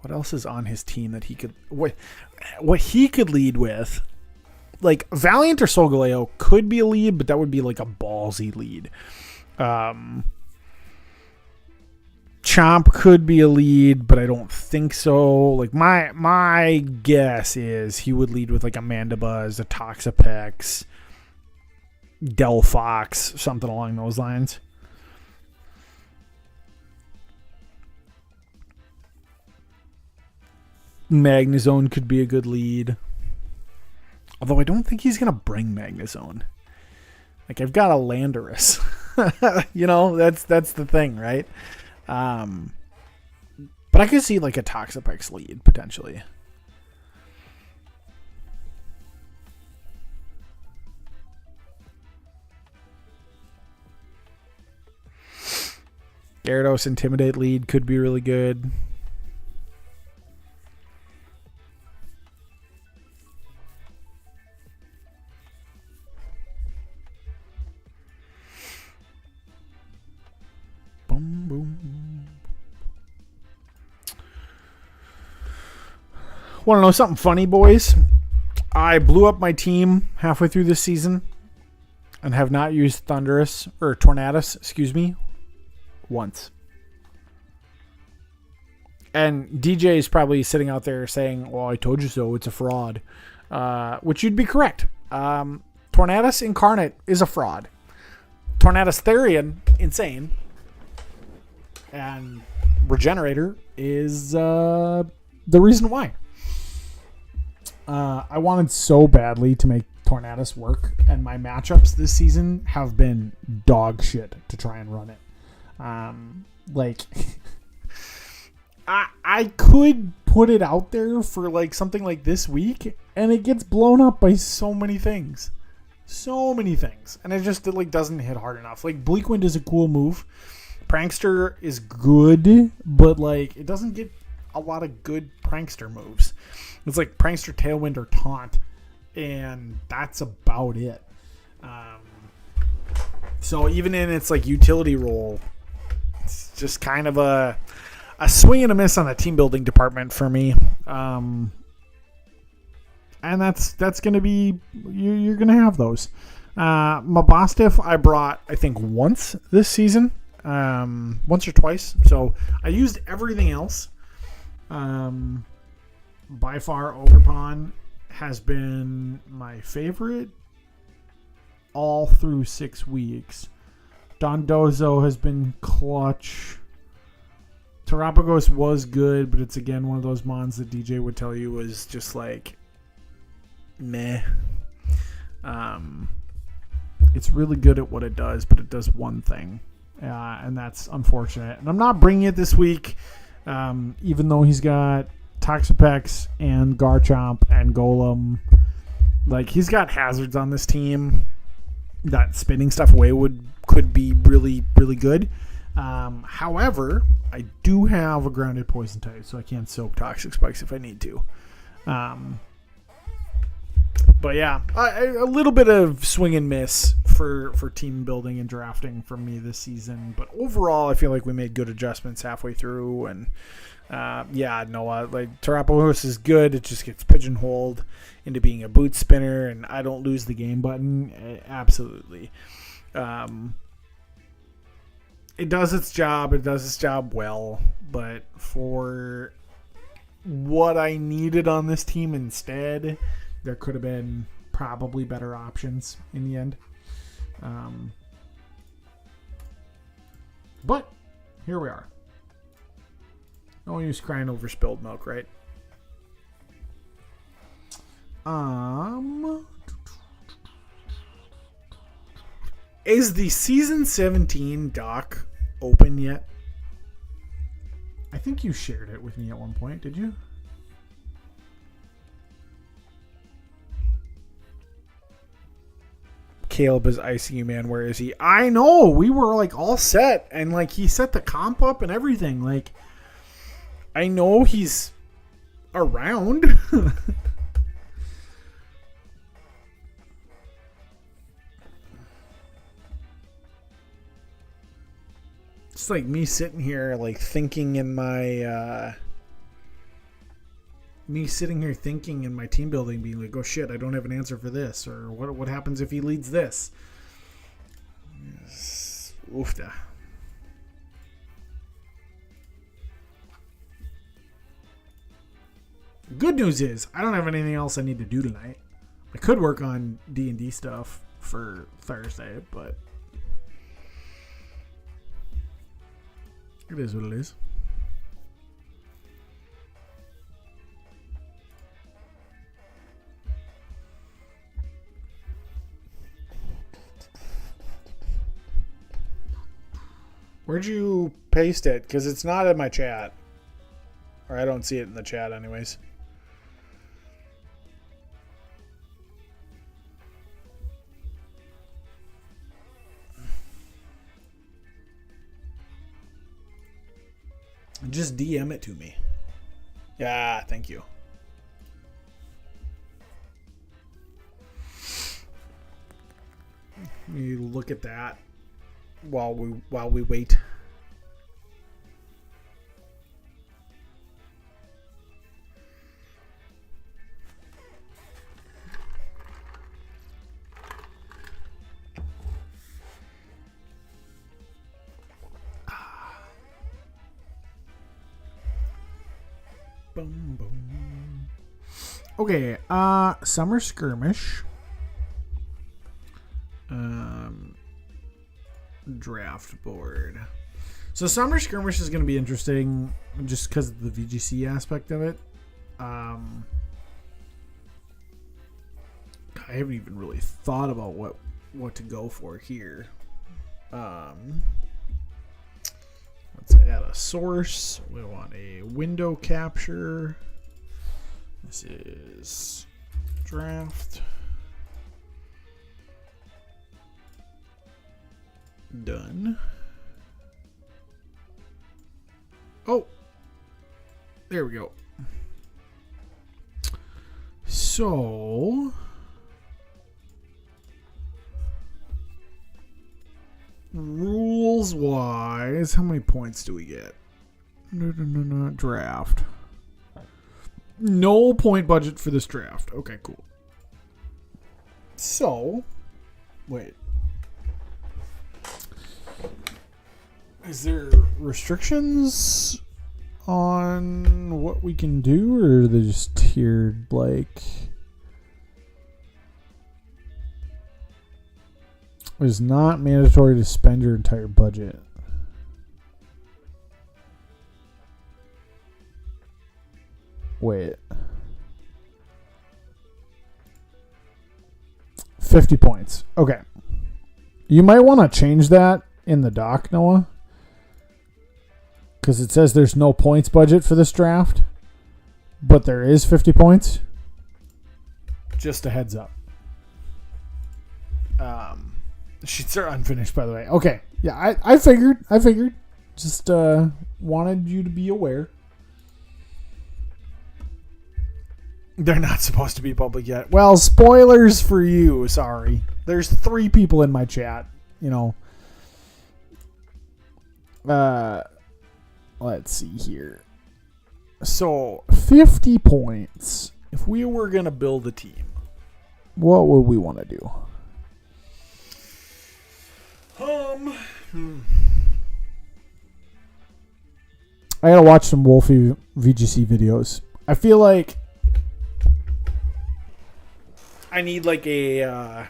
What else is on his team that he could what he could lead with? Like Valiant or Solgaleo could be a lead, but that would be like a ballsy lead. Chomp could be a lead, but I don't think so. Like my guess is he would lead with like a Mandibuzz, a Toxapex, Delphox, something along those lines. Magnezone could be a good lead. Although I don't think he's going to bring Magnezone. Like I've got a Landorus. That's the thing, right? But I could see like a Toxapex lead potentially. Gyarados Intimidate lead could be really good. Boom, boom. Want to know something funny, boys? I blew up my team halfway through this season and have not used Tornadus, once. And DJ is probably sitting out there saying, well, I told you so, it's a fraud. Which you'd be correct. Tornadus Incarnate is a fraud. Tornadus Therian, insane. And Regenerator is the reason why. I wanted so badly to make Tornadus work, and my matchups this season have been dog shit to try and run it. I could put it out there for like something like this week, and it gets blown up by so many things. And it just doesn't hit hard enough. Like Bleak Wind is a cool move. Prankster is good, but like it doesn't get a lot of good Prankster moves. It's like Prankster, Tailwind, or Taunt, and that's about it. So even in its like utility role, it's just kind of a swing and a miss on the team building department for me. And that's going to be, you're going to have those. Mabostiff I brought, I think, once this season. Once or twice. So I used everything else. By far, Ogerpon has been my favorite all through 6 weeks. Dondozo has been clutch. Terapagos was good, but it's again one of those mons that DJ would tell you was just like meh. It's really good at what it does, but it does one thing. And that's unfortunate. And I'm not bringing it this week, even though he's got Toxapex and Garchomp and Golem. Like, he's got hazards on this team that spinning stuff away could be really, really good. However, I do have a grounded poison type, so I can soak toxic spikes if I need to. But yeah, a little bit of swing and miss for team building and drafting from me this season. But overall, I feel like we made good adjustments halfway through. And Noah, like Terapos is good. It just gets pigeonholed into being a boot spinner, and I don't lose the game button. Absolutely. It does its job. It does its job well. But for what I needed on this team instead, there could have been probably better options in the end. But here we are. No use crying over spilled milk, right? Is the season 17 doc open yet? I think you shared it with me at one point, did you? Caleb is ICU man. Where is he? I know. We were like all set, and like he set the comp up and everything. Like, I know he's around. It's like me sitting here, like thinking in my. Me sitting here thinking in my team building, being like, oh shit, I don't have an answer for this, or what happens if he leads this? Yes. Oofda. Good news is I don't have anything else I need to do tonight. I could work on D&D stuff for Thursday, but it is what it is. Where'd you paste it? Because it's not in my chat. Or I don't see it in the chat anyways. Just DM it to me. Yeah, thank you. You look at that while we wait. Boom, boom. Okay, summer skirmish. Draft board. So summer skirmish is going to be interesting just because of the VGC aspect of it. I haven't even really thought about what to go for here. Let's add a source. We want a window capture. This is draft. Done. Oh, there we go. So rules wise, how many points do we get? Draft. No point budget for this draft. Okay, cool. So, wait. Is there restrictions on what we can do, or are they just tiered like? It is not mandatory to spend your entire budget. Wait. 50 points. Okay. You might want to change that in the doc, Noah. Because it says there's no points budget for this draft. But there is 50 points. Just a heads up. Sheets are unfinished, by the way. Okay. Yeah, I figured. Just wanted you to be aware. They're not supposed to be public yet. Well, spoilers for you. Sorry. There's 3 people in my chat. Let's see here. So, 50 points. If we were going to build a team, what would we want to do? I gotta watch some Wolfie VGC videos. I feel like I need like a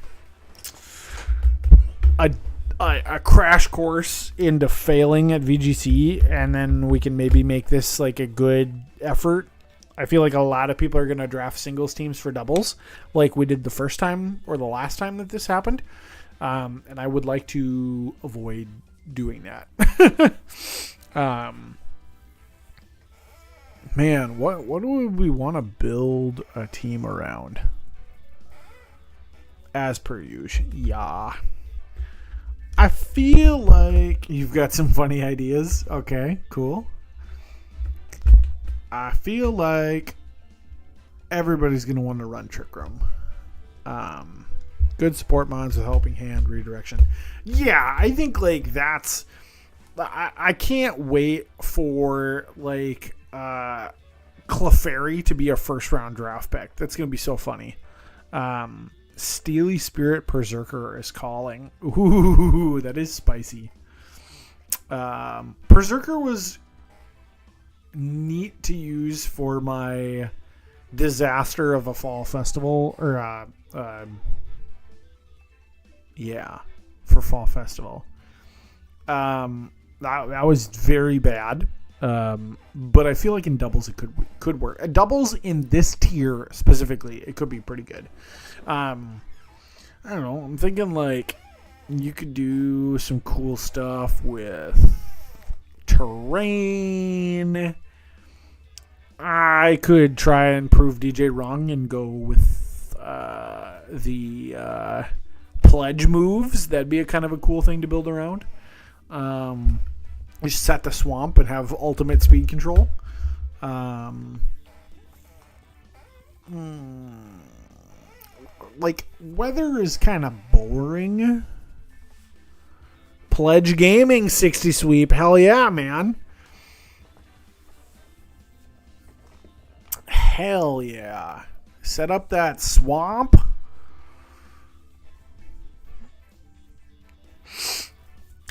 crash course into failing at VGC, and then we can maybe make this like a good effort. I feel like a lot of people are going to draft singles teams for doubles like we did the first time or the last time that this happened. And I would like to avoid doing that. Man, what do we want to build a team around? As per usual. Yeah. I feel like you've got some funny ideas. Okay, cool. I feel like everybody's going to want to run Trick Room. Good support mods with Helping Hand, Redirection. Yeah, I think like that's... I can't wait for like Clefairy to be a first round draft pick. That's going to be so funny. Steely Spirit Berserker is calling. Ooh, that is spicy. Berserker was neat to use for my disaster of a fall festival, or for fall festival. That was very bad. But I feel like in doubles it could work. Doubles in this tier specifically, it could be pretty good. I don't know. I'm thinking like you could do some cool stuff with terrain. I could try and prove DJ wrong and go with the pledge moves. That'd be a kind of a cool thing to build around. Just set the swamp and have ultimate speed control. Like, weather is kind of boring. Pledge Gaming 60 sweep. Hell yeah, man. Hell yeah. Set up that swamp.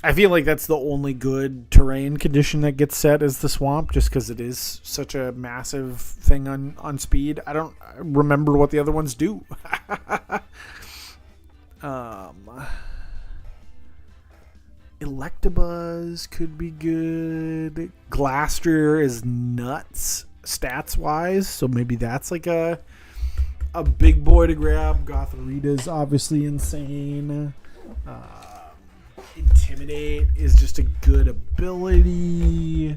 I feel like that's the only good terrain condition that gets set is the swamp, just because it is such a massive thing on speed. I don't remember what the other ones do. Electabuzz could be good. Glastrier is nuts stats wise, so maybe that's like a big boy to grab. Gothorita is obviously insane. Intimidate is just a good ability.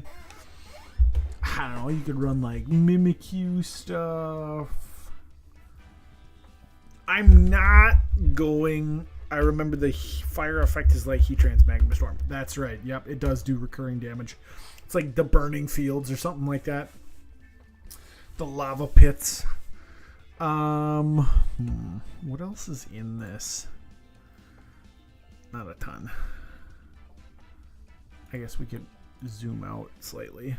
I don't know, you could run like Mimikyu stuff. I'm not going... I remember the fire effect is like Heat Trans Magma Storm. That's right. Yep, it does do recurring damage. It's like the Burning Fields or something like that. The Lava Pits. What else is in this? Not a ton. I guess we could zoom out slightly.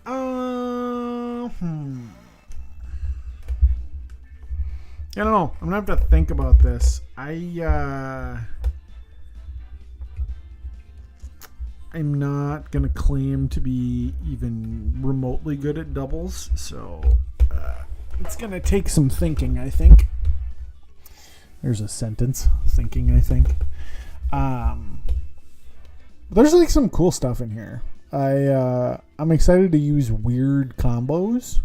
I don't know. I'm gonna have to think about this. I'm not gonna claim to be even remotely good at doubles, so it's gonna take some thinking, I think. There's a sentence. Thinking, I think. There's like some cool stuff in here. I'm excited to use weird combos.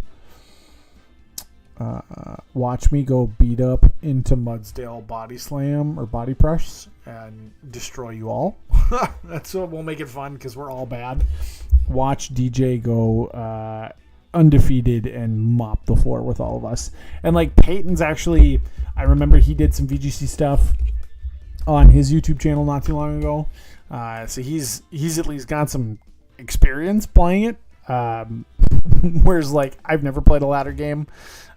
Watch me go beat up into Mudsdale Body Slam or Body Press and destroy you all. That's what will make it fun because we're all bad. Watch DJ go undefeated and mop the floor with all of us. And like Peyton's actually, I remember he did some VGC stuff on his YouTube channel not too long ago. So he's at least got some experience playing it. Whereas like I've never played a ladder game,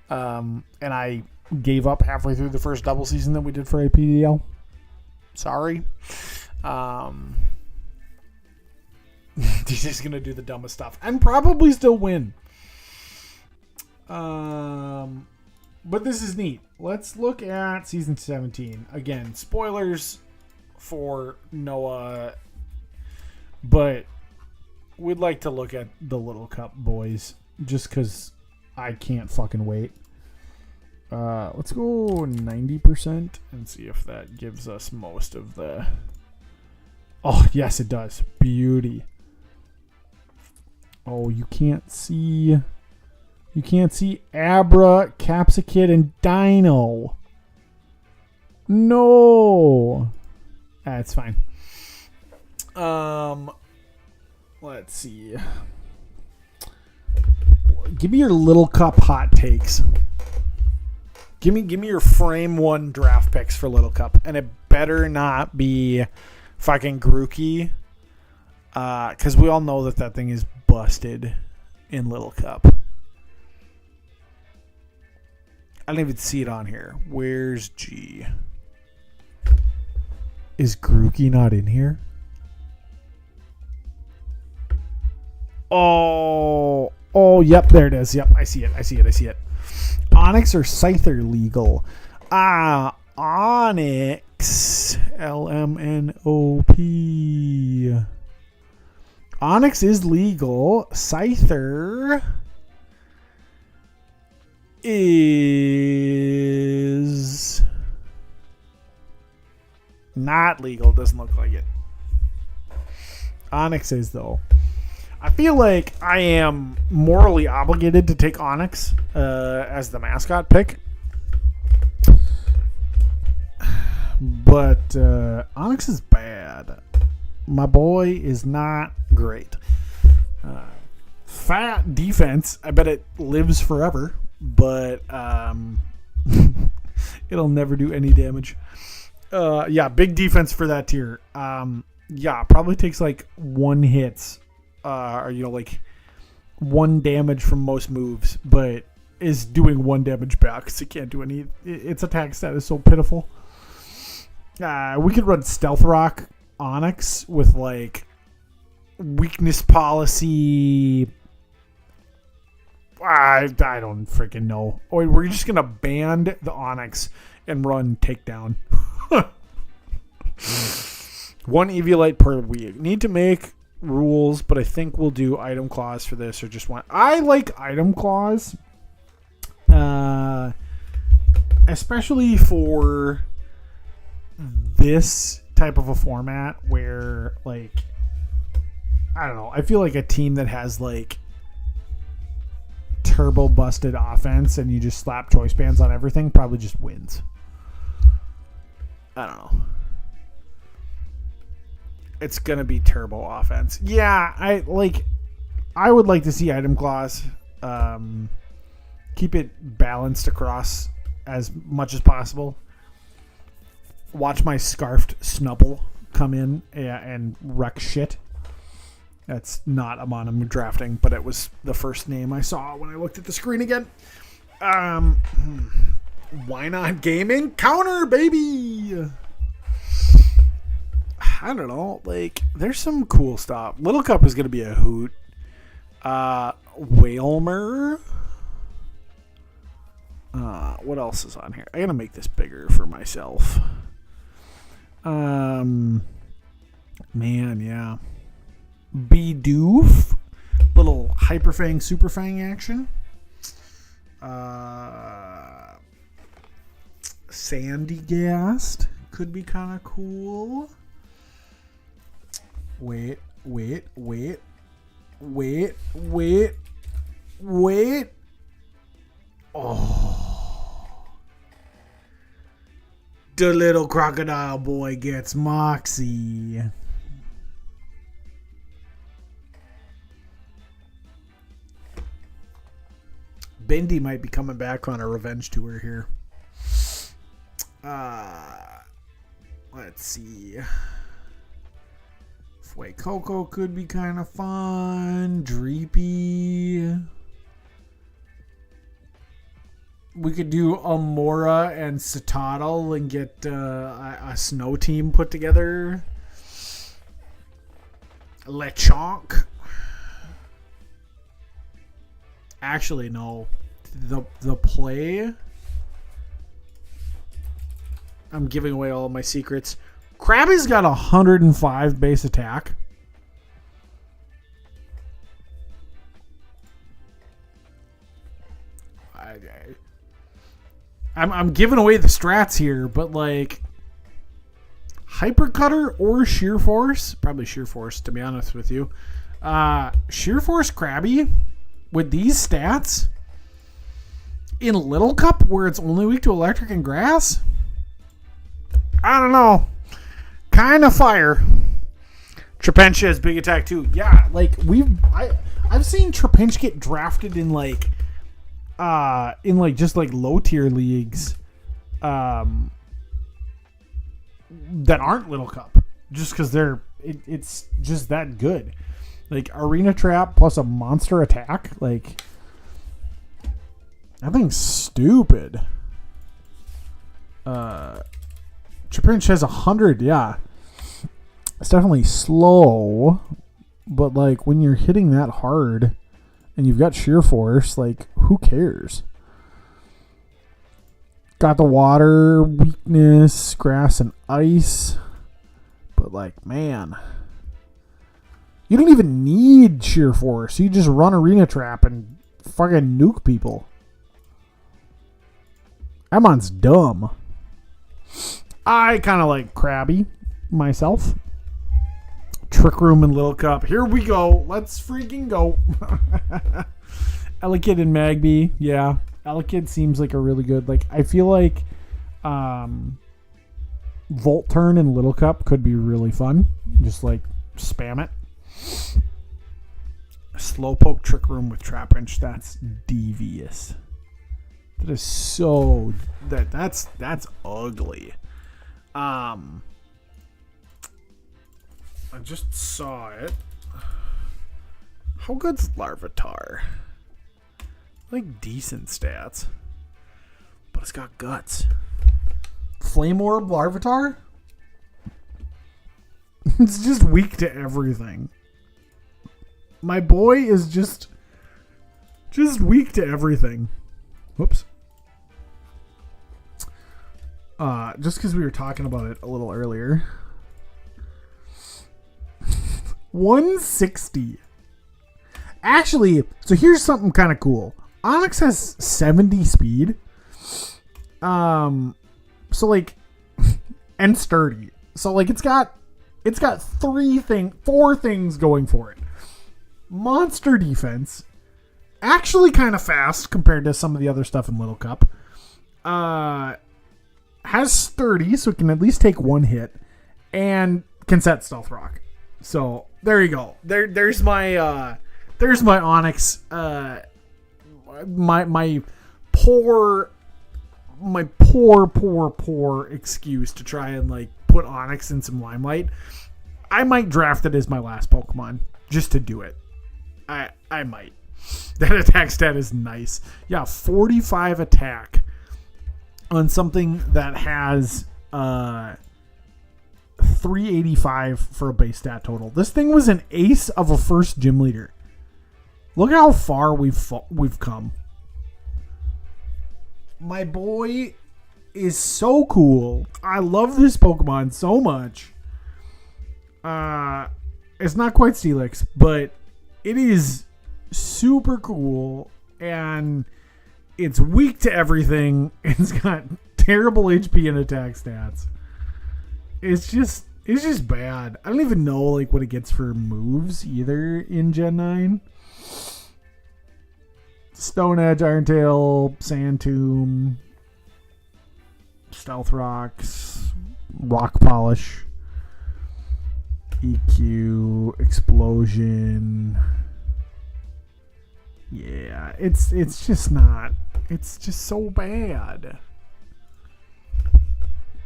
and I gave up halfway through the first double season that we did for APDL. Sorry. He's just gonna do the dumbest stuff and probably still win. But this is neat. Let's look at season 17 again. Spoilers for Noah, but we'd like to look at the Little Cup boys just because I can't fucking wait. Let's go 90% and see if that gives us most of the... Oh, yes, it does. Beauty. Oh, you can't see... You can't see Abra, Capsicid, and Dino. No. That's fine. Let's see. Give me your Little Cup hot takes. Give me your frame 1 draft picks for Little Cup. And it better not be fucking Grookey. Because we all know that thing is busted in Little Cup. I don't even see it on here. Where's G? Is Grookey not in here? Oh, yep, there it is. Yep, I see it. Onyx or Scyther legal? Onyx. LMNOP. Onyx is legal. Scyther is not legal. Doesn't look like it. Onyx is, though. I feel like I am morally obligated to take Onyx as the mascot pick. But Onyx is bad. My boy is not great. Fat defense. I bet it lives forever. But it'll never do any damage. Yeah, big defense for that tier. Yeah, probably takes like 1 hit. Or, like 1 damage from most moves, but is doing 1 damage back because it can't do any. Its attack stat is so pitiful. We could run Stealth Rock Onyx with like weakness policy. I don't freaking know. Or we're just gonna ban the Onyx and run Takedown. 1 Eviolite per week. Need to make rules, but I think we'll do item clause for this, or just one. I like item clause, especially for this type of a format where, like, I don't know. I feel like a team that has like turbo busted offense and you just slap choice bands on everything probably just wins. I don't know. It's going to be turbo offense. Yeah, I would like to see item clause. Keep it balanced across as much as possible. Watch my scarfed Snubble come in and wreck shit. That's not a mon I'm drafting, but it was the first name I saw when I looked at the screen again. Why not gaming? Counter, baby! I don't know. Like, there's some cool stuff. Little Cup is going to be a hoot. Whalmer. What else is on here? I got to make this bigger for myself. Man, yeah. Bidoof. Little Hyperfang, Superfang action. Sandy Gast. Could be kind of cool. Wait. Oh. The little crocodile boy gets Moxie. Bendy might be coming back on a revenge tour here. Let's see. Fuecoco could be kind of fun. Dreepy. We could do Amora and Citadel and get a snow team put together. Lechonk. Actually, no. The play. I'm giving away all of my secrets. Krabby's got 105 base attack. I'm giving away the strats here, but like Hyper Cutter or Sheer Force, probably Sheer Force to be honest with you. Sheer Force Krabby with these stats in Little Cup where it's only weak to electric and grass. I don't know. Kind of fire. Trapinch has big attack too. Yeah, like I've seen Trapinch get drafted in like just like low tier leagues that aren't Little Cup just because it's just that good. Like Arena Trap plus a monster attack, like that thing's stupid. Trapinch has 100, yeah. It's definitely slow, but like when you're hitting that hard and you've got Sheer Force, like who cares? Got the water, weakness, grass, and ice. But like, man, you don't even need Sheer Force. You just run Arena Trap and fucking nuke people. Emon's dumb. I kind of like Krabby myself. Trick Room and Little Cup. Here we go. Let's freaking go. Elekid and Magby. Yeah. Elekid seems like a really good, like, I feel like Volt Turn and Little Cup could be really fun. Just like spam it. Slowpoke Trick Room with Trapinch. That's devious. That is so that's ugly. I just saw it. How good's Larvitar? Like decent stats, but it's got guts. Flame Orb Larvitar? It's just weak to everything. My boy is just weak to everything. Whoops. Just because we were talking about it a little earlier. 160. Actually, so here's something kind of cool. Onix has 70 speed. So like, and sturdy. So like, it's got four things going for it. Monster defense. Actually kind of fast compared to some of the other stuff in Little Cup. Has sturdy, so it can at least take one hit. And can set Stealth Rock. So there you go. There's my Onix. My poor excuse to try and like put Onix in some limelight. I might draft it as my last Pokemon just to do it. I might. That attack stat is nice. Yeah, 45 attack on something that has 385 for a base stat total. This thing was an ace of a first gym leader. Look how far we've come. My boy is so cool. I love this Pokemon so much. It's not quite Steelix, but it is super cool, and it's weak to everything. It's got terrible HP and attack stats. It's just bad. I don't even know like what it gets for moves either in Gen 9. Stone Edge, Iron Tail, Sand Tomb, Stealth Rocks, Rock Polish, EQ, Explosion. Yeah, it's just not. It's just so bad.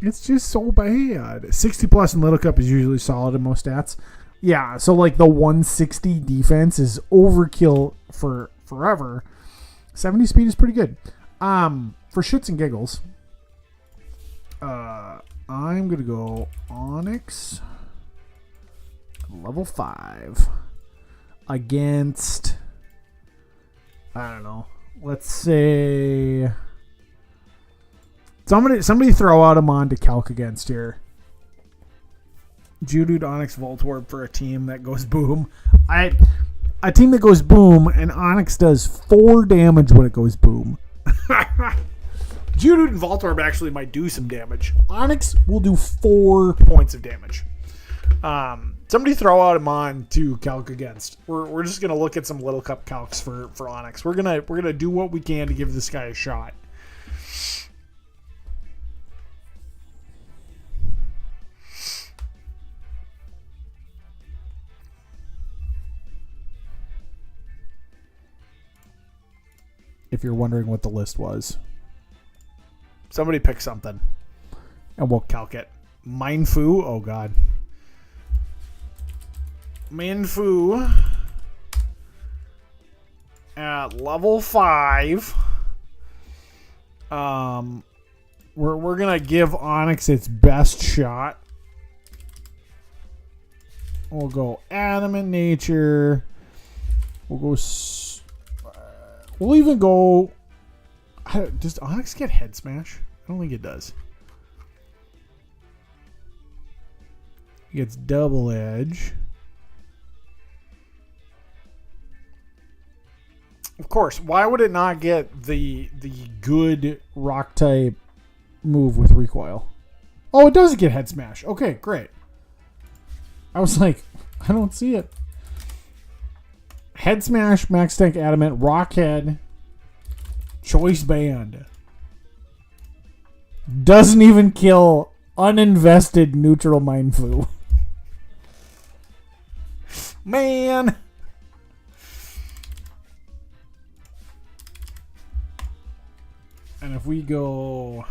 It's just so bad. 60 plus in Little Cup is usually solid in most stats. Yeah, so like the 160 defense is overkill for forever. 70 speed is pretty good. For shits and giggles, I'm gonna go Onyx level 5 against, I don't know, let's say somebody throw out a mon to calc against here. Judude, Onyx, Voltorb for a team that goes boom. A team that goes boom, and Onyx does 4 damage when it goes boom. Judude and Voltorb actually might do some damage. Onyx will do 4 points of damage. Somebody throw out a mon to calc against. We're just gonna look at some Little Cup calcs for Onyx. We're gonna do what we can to give this guy a shot. If you're wondering what the list was, somebody pick something, and we'll calc it. Mindfu, oh god. Mindfu at level 5. We're gonna give Onyx its best shot. We'll go Adamant Nature. We'll go. We'll even go. Does Onyx get Head Smash? I don't think it does. It gets Double Edge. Of course, why would it not get the good rock type move with recoil? Oh, it does get Head Smash. Okay, great. I was like, I don't see it. Head Smash, Max Tank Adamant, Rockhead, Choice Band. Doesn't even kill uninvested neutral Mindfu. Man. And if we go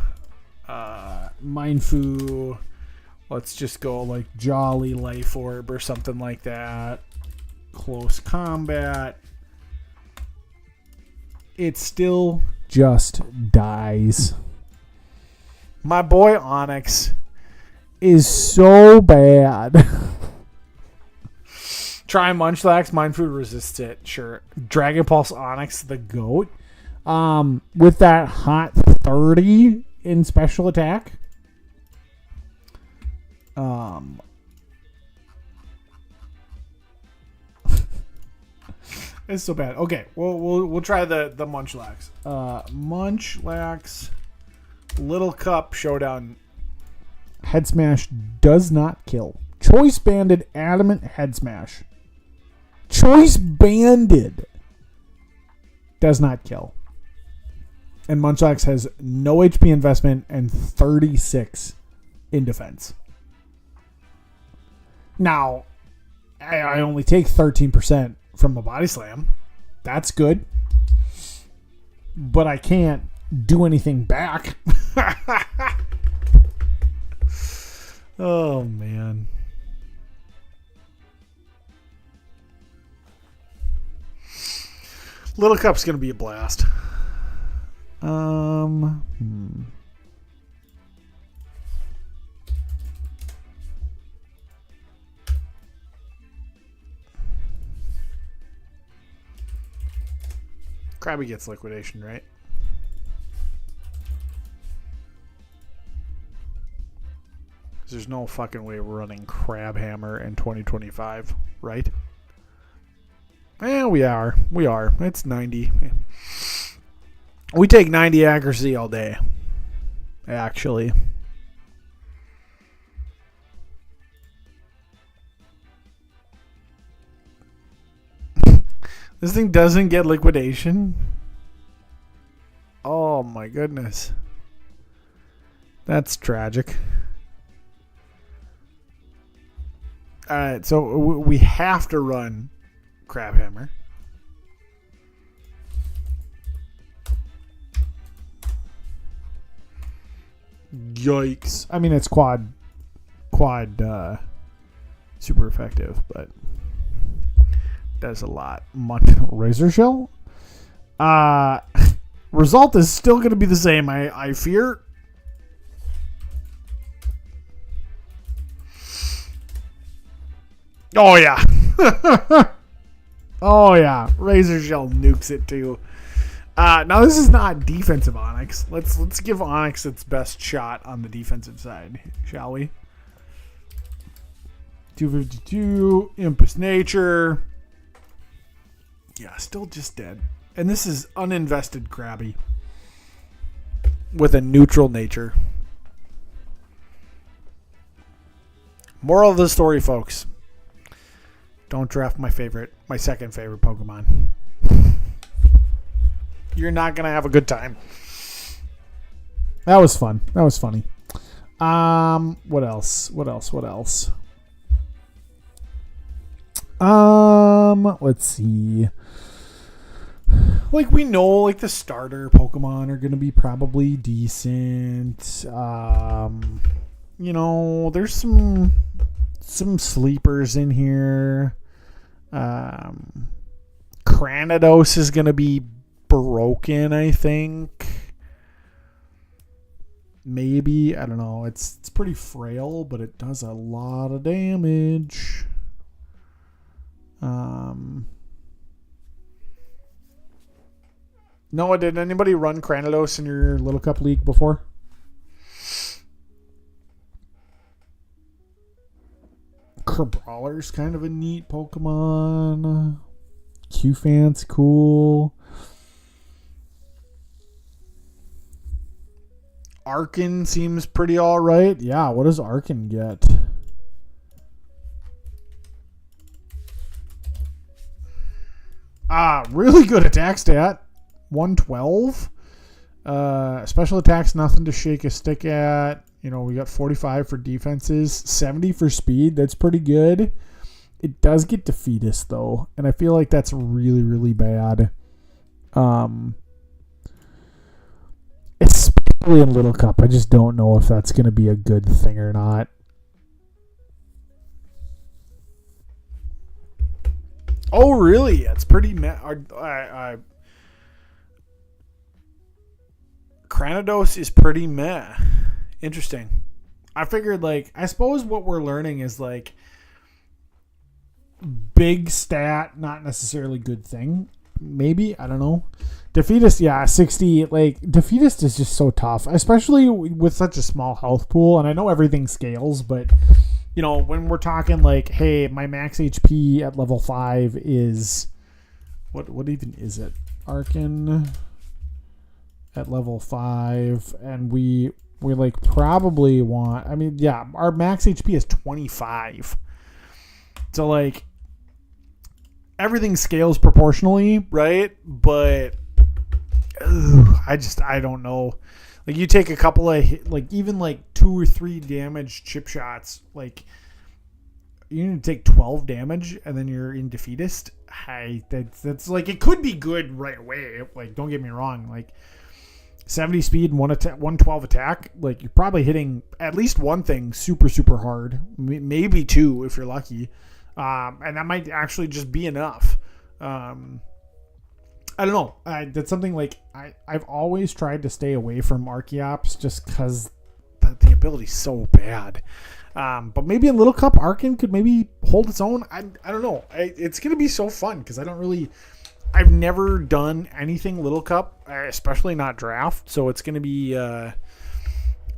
Mindfu, let's just go like Jolly Life Orb or something like that. Close combat. It still just dies. My boy Onyx is so bad. Try Munchlax. Mindfood resists it. Sure. Dragon Pulse Onyx, the GOAT. With that hot 30 in special attack. It's so bad. Okay, we'll try the Munchlax. Munchlax Little Cup Showdown. Head Smash does not kill. Choice Banded Adamant Head Smash. Choice Banded does not kill. And Munchlax has no HP investment and 36 in defense. Now, I only take 13% from a body slam. That's good. But I can't do anything back. Oh, man. Little Cup's going to be a blast. Krabby gets liquidation, right? There's no fucking way we're running Crabhammer in 2025, right? Yeah, we are. We are. It's 90. We take 90 accuracy all day, actually. This thing doesn't get liquidation. Oh my goodness. That's tragic. Alright, so we have to run Crabhammer. Yikes. I mean, it's quad super effective, but does a lot. Razor Shell? Result is still going to be the same, I fear. Oh, yeah. Oh, yeah. Razor Shell nukes it, too. Now, this is not defensive Onyx. Let's give Onyx its best shot on the defensive side, shall we? 252, Impus Nature. Yeah, still just dead. And this is uninvested Krabby with a neutral nature. Moral of the story, folks. Don't draft my second favorite Pokemon. You're not going to have a good time. That was fun. That was funny. What else? Let's see. Like, we know, like, the starter Pokemon are going to be probably decent. You know, there's some sleepers in here. Cranidos is going to be broken, I think. Maybe. I don't know. It's pretty frail, but it does a lot of damage. Noah, did anybody run Cranidos in your Little Cup League before? Crabrawler's kind of a neat Pokemon. Q-Fan's cool. Arkin seems pretty alright. Yeah, what does Arkin get? Really good attack stat. 112. Special attacks, nothing to shake a stick at. You know, we got 45 for defenses, 70 for speed. That's pretty good. It does get defeatist, though, and I feel like that's really, really bad. Especially in Little Cup. I just don't know if that's going to be a good thing or not. Oh, really? That's pretty... Cranidos is pretty meh. Interesting. I figured, like, I suppose what we're learning is, like, big stat, not necessarily good thing. Maybe, I don't know. Defeatist, yeah, 60. Like, Defeatist is just so tough, especially with such a small health pool. And I know everything scales, but, you know, when we're talking, like, hey, my max HP at level 5 is... What even is it? Arkin... at level 5, and we like probably want, I mean, yeah, our max HP is 25, so like everything scales proportionally, right? But I don't know, like you take a couple of, like, even like 2 or 3 damage chip shots, like you need to take 12 damage and then you're in defeatist. That's like, it could be good right away, like, don't get me wrong, like 70 speed and 112 attack, like you're probably hitting at least one thing super, super hard, maybe 2 if you're lucky, and that might actually just be enough. I don't know. That's something, like, I've always tried to stay away from Archeops just because the ability's so bad. But maybe in Little Cup, Arkin could maybe hold its own. I don't know. It's going to be so fun because I've never done anything Little Cup, especially not draft. So it's gonna be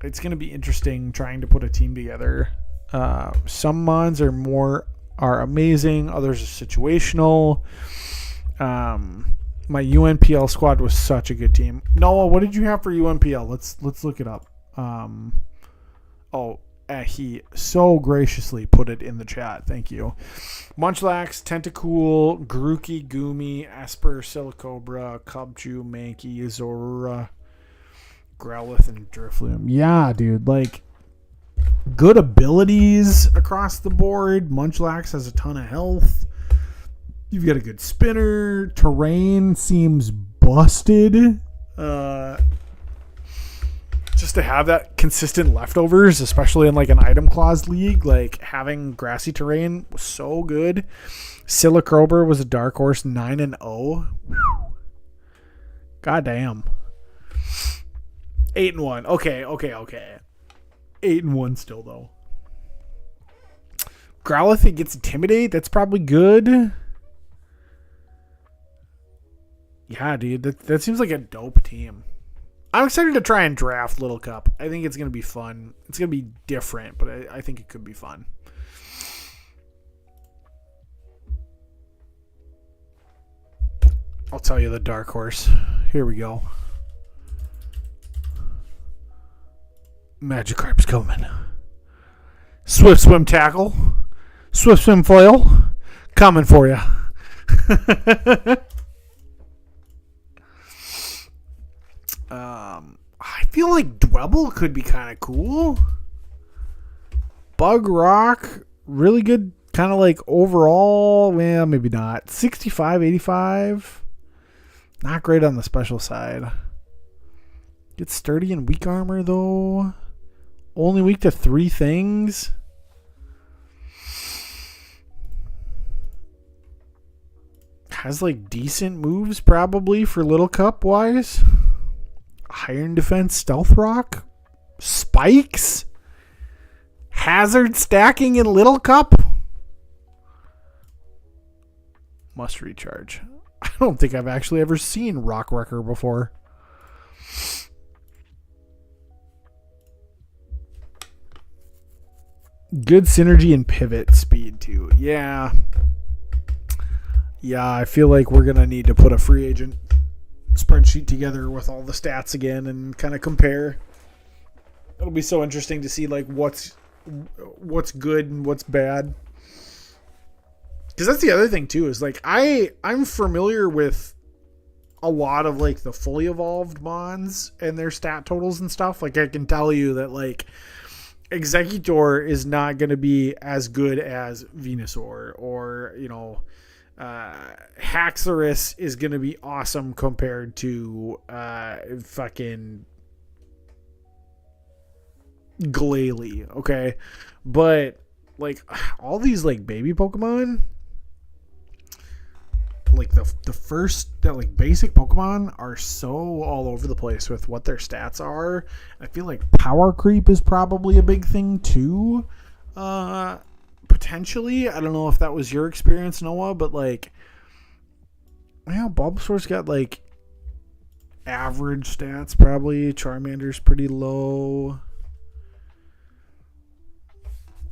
interesting trying to put a team together. Some mons are amazing, others are situational. My UNPL squad was such a good team. Noah, what did you have for UNPL? Let's look it up. He so graciously put it in the chat. Thank you. Munchlax, Tentacool, Grookey, Goomy, Esper, Silicobra, Cubchoo, Mankey, Zorora, Growlithe, and Drifloon. Yeah, dude. Like, good abilities across the board. Munchlax has a ton of health. You've got a good spinner. Terrain seems busted. just to have that consistent leftovers, especially in like an item clause league, like having grassy terrain was so good. Silicrober was a dark horse, 9-0. God damn. 8-1. Okay. 8-1 still though. Growlithe, it gets Intimidate. That's probably good. Yeah, dude. That seems like a dope team. I'm excited to try and draft Little Cup. I think it's going to be fun. It's going to be different, but I think it could be fun. I'll tell you the dark horse. Here we go. Magikarp's coming. Swift Swim Tackle. Swift Swim Foil. Coming for you. I feel like Dwebble could be kind of cool. Bug Rock, really good, kind of like overall. Well, maybe not. 65, 85. Not great on the special side. Gets sturdy and weak armor, though. Only weak to 3 things. Has like decent moves, probably, for Little Cup wise. Iron Defense, Stealth Rock, Spikes, Hazard stacking in Little Cup. Must recharge. I don't think I've actually ever seen Rock Wrecker before. Good synergy and pivot speed too. Yeah, I feel like we're going to need to put a free agent spreadsheet together with all the stats again and kind of compare. It'll be so interesting to see like what's good and what's bad. Because that's the other thing too, is like I'm familiar with a lot of like the fully evolved mons and their stat totals and stuff. Like I can tell you that like Executor is not going to be as good as Venusaur, or Haxorus is going to be awesome compared to fucking Glalie, okay? But like all these like baby Pokemon, like the first like basic Pokemon are so all over the place with what their stats are. I feel like power creep is probably a big thing too. Potentially, I don't know if that was your experience, Noah, but like, well, Bulbasaur's got like average stats probably. Charmander's pretty low.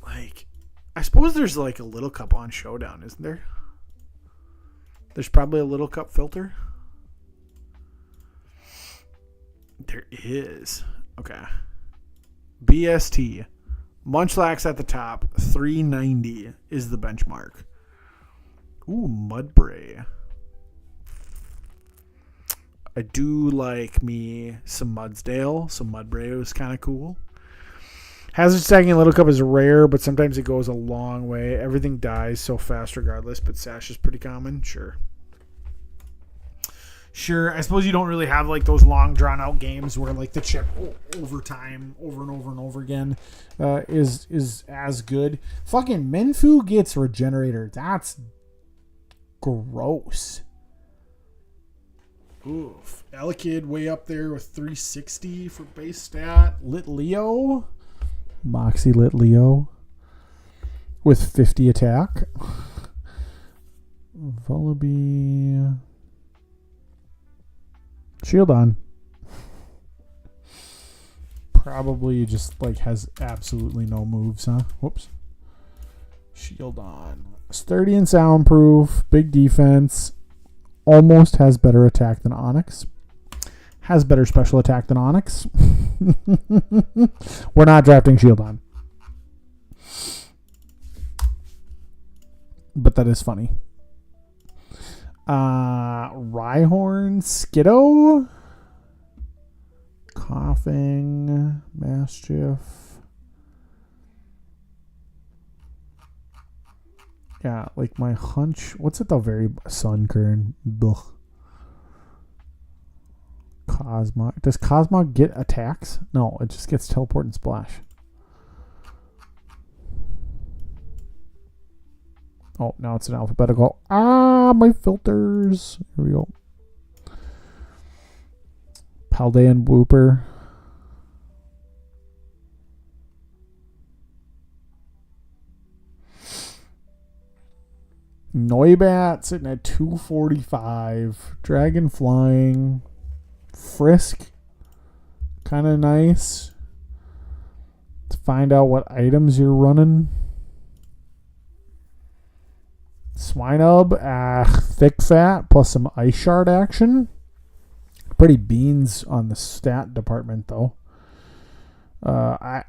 Like, I suppose there's like a Little Cup on Showdown, isn't there? There's probably a Little Cup filter. There is. Okay. BST. Munchlax at the top, 390 is the benchmark. Ooh, Mudbray. I do like me some Mudsdale, so Mudbray was kind of cool. Hazard stacking in Little Cup is rare, but sometimes it goes a long way. Everything dies so fast regardless, but Sash is pretty common. Sure, I suppose you don't really have like those long drawn out games where like the chip over time, over and over and over again, is as good. Fucking Minfu gets Regenerator. That's gross. Oof. Elekid way up there with 360 for base stat. Litleo. Moxie Litleo with 50 attack. Vullaby. Shield on. Probably just like has absolutely no moves, huh? Whoops. Shield on. Sturdy and soundproof. Big defense. Almost has better attack than Onix. Has better special attack than Onix. We're not drafting Shield on. But that is funny. Rhyhorn, Skiddo, Coughing, Mastiff. Yeah, like my hunch. What's at the very Sunkern? Ugh. Cosmog. Does Cosmog get attacks? No, it just gets teleport and splash. Oh, now it's an alphabetical. Ah, my filters. Here we go. Paldean Whooper. Noibat sitting at 245. Dragon Flying. Frisk. Kind of nice. Let's find out what items you're running. Swinub, thick fat, plus some ice shard action. Pretty beans on the stat department, though.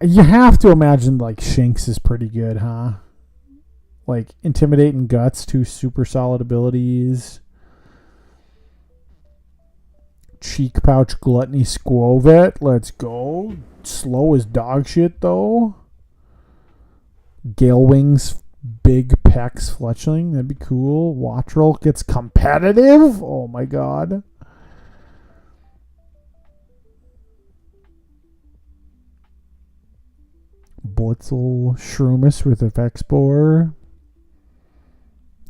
You have to imagine, like, Shinx is pretty good, huh? Like, Intimidate and Guts, 2 super solid abilities. Cheek Pouch, Gluttony, Squovet. Let's go. Slow as dog shit, though. Gale Wings, Big Pecs, Fletchling. That'd be cool. Wattrel gets competitive. Oh, my God. Blitzel, Shroomis with Effect Spore.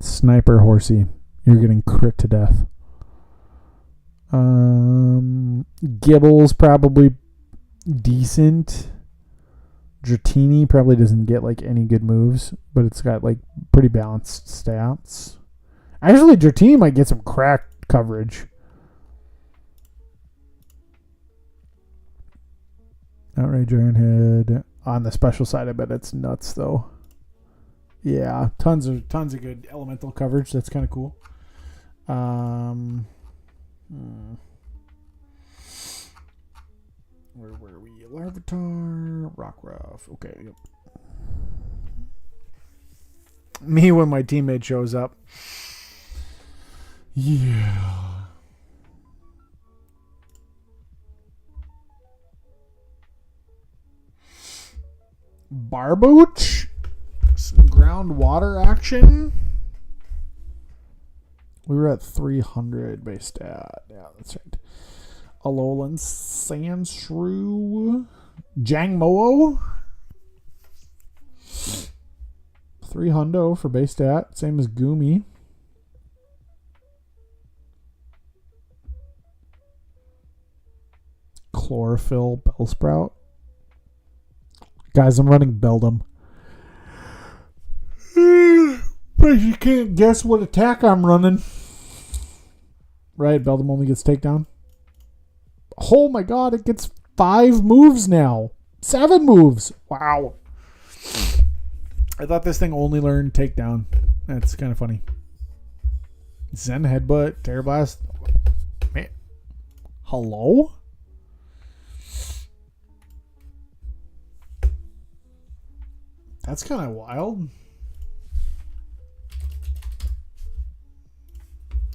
Sniper Horsey. You're getting crit to death. Gibble's probably decent. Dratini probably doesn't get like any good moves, but it's got like pretty balanced stats. Actually, Dratini might get some crack coverage. Outrage Ironhead. On the special side, I bet it's nuts though. Yeah, tons of good elemental coverage. That's kind of cool. Where were we? Larvitar, Rockruff. Okay, yep. Me when my teammate shows up. Yeah. Barbooch. Some groundwater action. We were at 300 base stat. Yeah, that's right. Alolan Sandshrew. Jangmo-o. 300 for base stat. Same as Goomy. Chlorophyll Bellsprout. Guys, I'm running Beldum. But you can't guess what attack I'm running. Right, Beldum only gets takedown. Oh my god, it gets 5 moves now. 7 moves. Wow. I thought this thing only learned takedown. That's kind of funny. Zen Headbutt, Terror Blast. Man. Hello? That's kind of wild.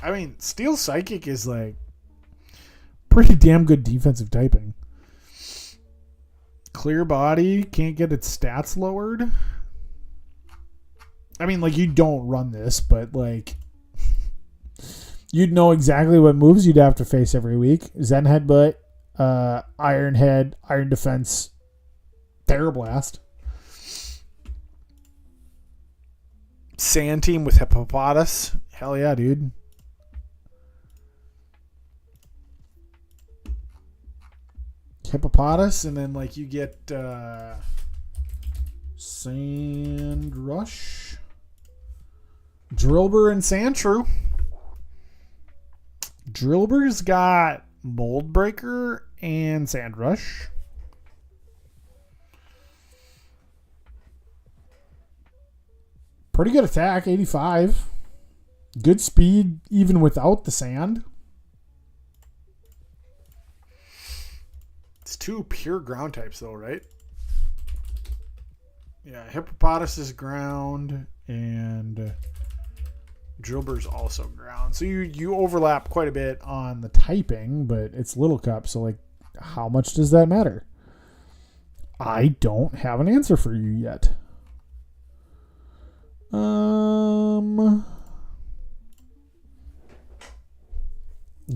I mean, Steel Psychic is like pretty damn good defensive typing. Clear Body, can't get its stats lowered. I mean, like, you don't run this, but like you'd know exactly what moves you'd have to face every week. Zen Headbutt, Iron Head, Iron Defense, Terror Blast. Sand Team with Hippopotas. Hell yeah, dude. Hippopotas, and then like you get Sand Rush, Drillbur, and Sandshrew. Drillbur's got Mold Breaker and Sand Rush. Pretty good attack, 85. Good speed, even without the sand. It's 2 pure ground types, though, right? Yeah, Hippopotas is ground, and Drillbur's also ground. So you overlap quite a bit on the typing, but it's Little Cup, so, like, how much does that matter? I don't have an answer for you yet.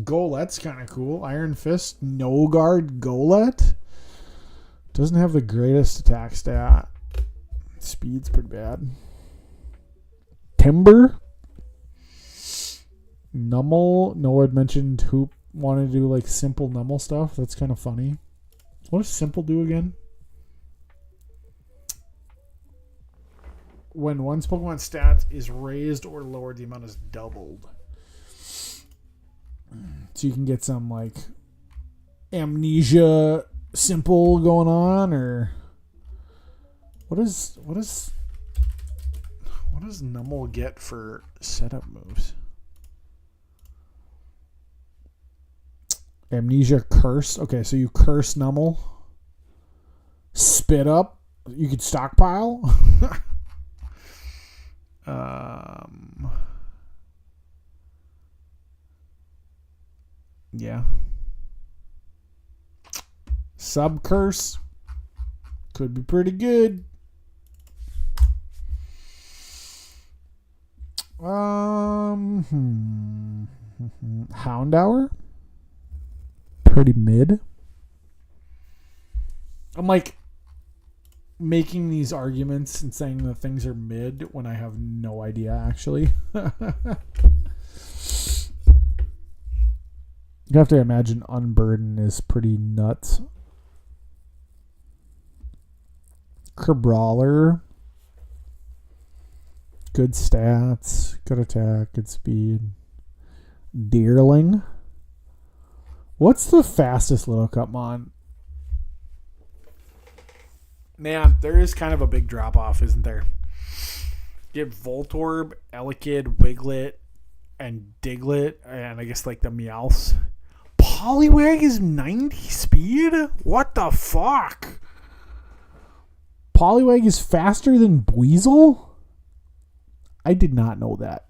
Golet's kind of cool. Iron Fist, no guard Golet. Doesn't have the greatest attack stat. Speed's pretty bad. Timber. Nummel. Noah had mentioned who wanted to do like simple Nummel stuff. That's kind of funny. What does simple do again? When one's Pokemon stat is raised or lowered, the amount is doubled. So you can get some like amnesia simple going on, or what does Nummel get for setup moves? Amnesia curse. Okay, so you curse Nummel. Spit up. You could stockpile. Yeah. Sub curse. Could be pretty good. Houndour. Pretty mid. I'm like making these arguments and saying that things are mid when I have no idea actually. You have to imagine Unburden is pretty nuts. Kerbrawler. Good stats. Good attack. Good speed. Deerling. What's the fastest little Cupmon? Man, there is kind of a big drop off, isn't there? Get Voltorb, Elekid, Wiglet, and Diglett, and I guess like the Meowths. Poliwag is 90 speed? What the fuck? Poliwag is faster than Buizel? I did not know that.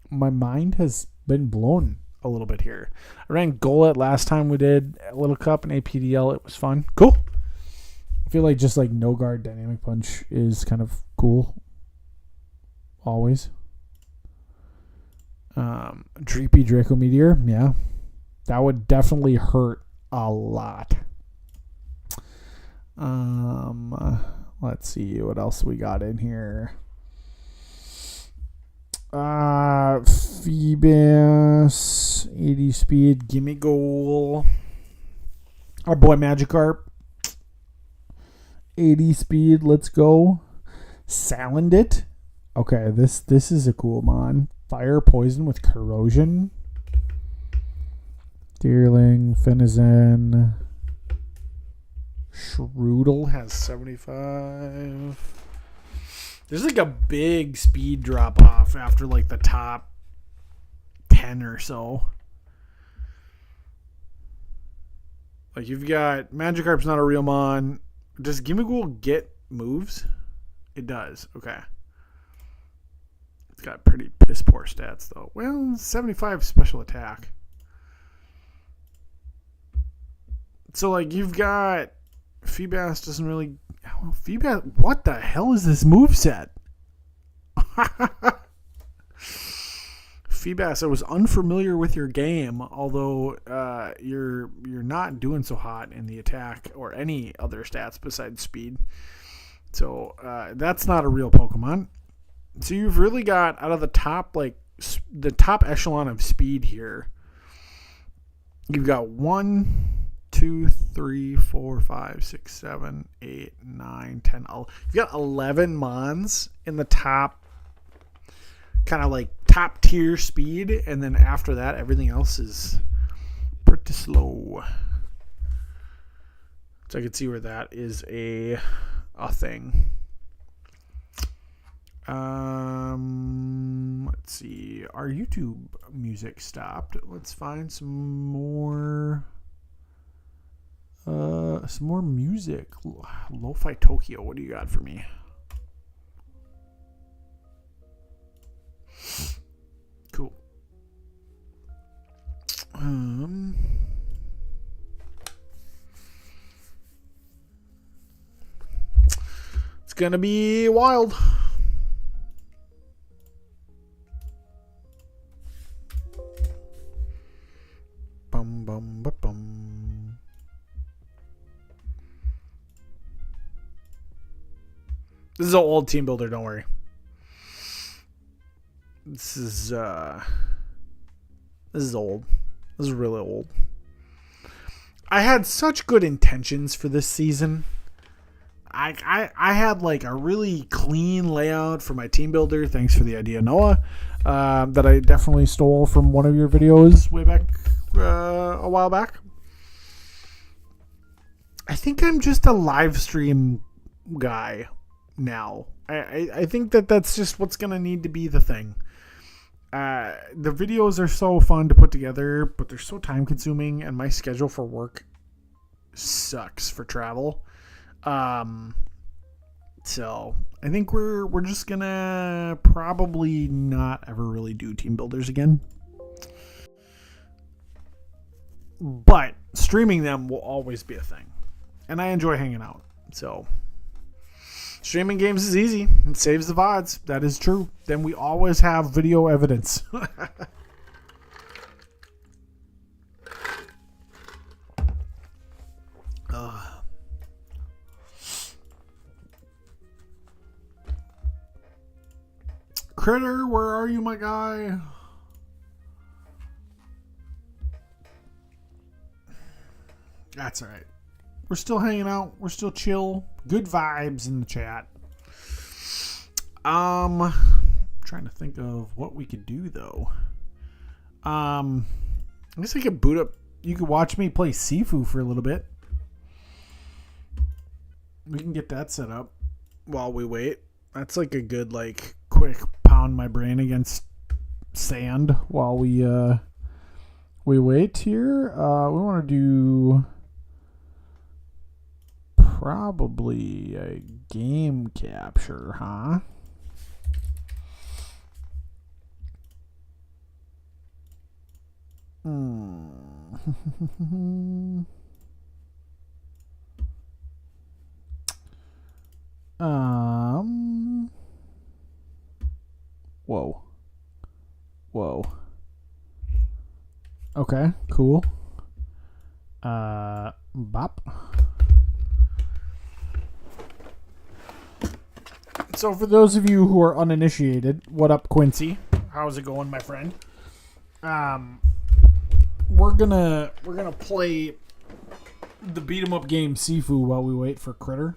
My mind has been blown a little bit here. I ran Golett last time we did a Little Cup and APDL. It was fun. Cool. I feel like just like no guard Dynamic Punch is kind of cool. Always. Dreepy Draco Meteor, yeah. That would definitely hurt a lot. Let's see what else we got in here. Phoebus, 80 speed, gimme goal. Our boy Magikarp, 80 speed, let's go. Salandit. Okay, this is a cool mon. Fire poison with corrosion. Deerling, Finizen. Shroodle has 75. There's like a big speed drop off after like the top 10 or so. Like you've got Magikarp's not a real mon. Does Gimmighoul get moves? It does. Okay. It's got pretty piss poor stats though. Well, 75 special attack. So like you've got Feebas doesn't really. Well, Feebas, what the hell is this moveset? Feebas, I was unfamiliar with your game, although you're not doing so hot in the attack or any other stats besides speed. So that's not a real Pokemon. So you've really got out of the top, like the top echelon of speed here. You've got 1, 2, 3, 4, 5, 6, 7, 8, 9, 10. You've got 11 mons in the top, kind of like top tier speed, and then after that, everything else is pretty slow. So I can see where that is a thing. Let's see. Our YouTube music stopped. Let's find some more music. Lo-Fi Tokyo, what do you got for me? Cool. It's gonna be wild. This is an old team builder, don't worry. This is old. This is really old. I had such good intentions for this season. I had like a really clean layout for my team builder. Thanks for the idea, Noah. That I definitely stole from one of your videos way back a while back. I think I'm just a live stream guy now. I think that's just what's going to need to be the thing. The videos are so fun to put together, but they're so time consuming, and my schedule for work sucks for travel. So I think we're just gonna probably not ever really do team builders again. But streaming them will always be a thing. And I enjoy hanging out. So streaming games is easy. It saves the VODs. That is true. Then we always have video evidence. Critter, where are you, my guy? That's all right. We're still hanging out. We're still chill. Good vibes in the chat. Trying to think of what we could do though. I guess I could boot up. You could watch me play Sifu for a little bit. We can get that set up while we wait. That's like a good like quick pound my brain against sand while we wait here. We want to do probably a game capture, huh? Whoa. Okay, cool. Bop. So for those of you who are uninitiated, what up, Quincy? How's it going, my friend? We're gonna play the beat 'em up game Sifu while we wait for Critter.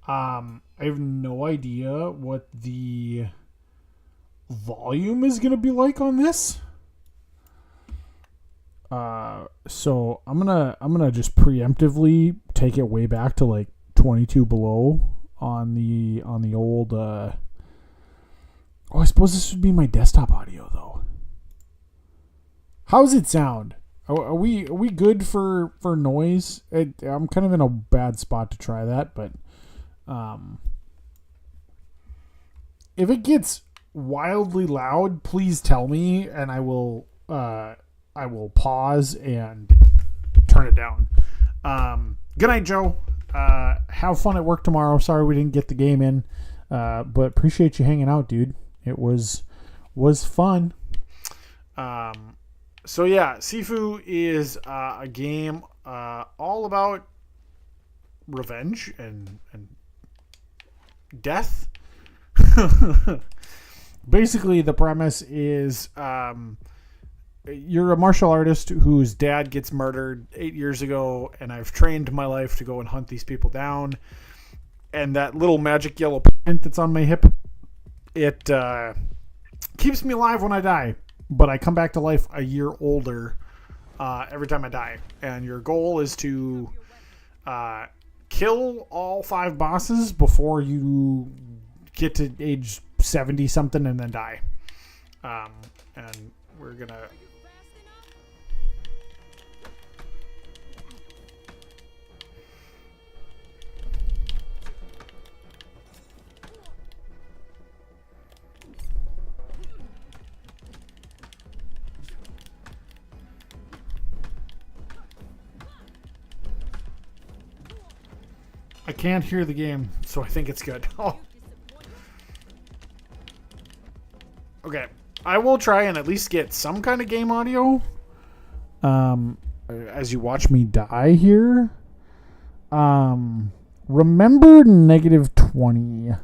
I have no idea what the volume is gonna be like on this. So I'm gonna just preemptively take it way back to like 22 below on the old. I suppose this would be my desktop audio though. How's it sound? Are we good for noise? I'm kind of in a bad spot to try that, but if it gets wildly loud, please tell me, and I will pause and turn it down. Good night, Joe. Have fun at work tomorrow. Sorry we didn't get the game in, but appreciate you hanging out, dude. It was fun. So yeah, Sifu is a game all about revenge and death. Basically, the premise is you're a martial artist whose dad gets murdered 8 years ago, and I've trained my life to go and hunt these people down. And that little magic yellow print that's on my hip, it keeps me alive when I die. But I come back to life a year older every time I die. And your goal is to kill all 5 bosses before you get to age 70 something and then die. And we're gonna. I can't hear the game, so I think it's good. Oh. Okay, I will try and at least get some kind of game audio. As you watch me die here. Remember -20.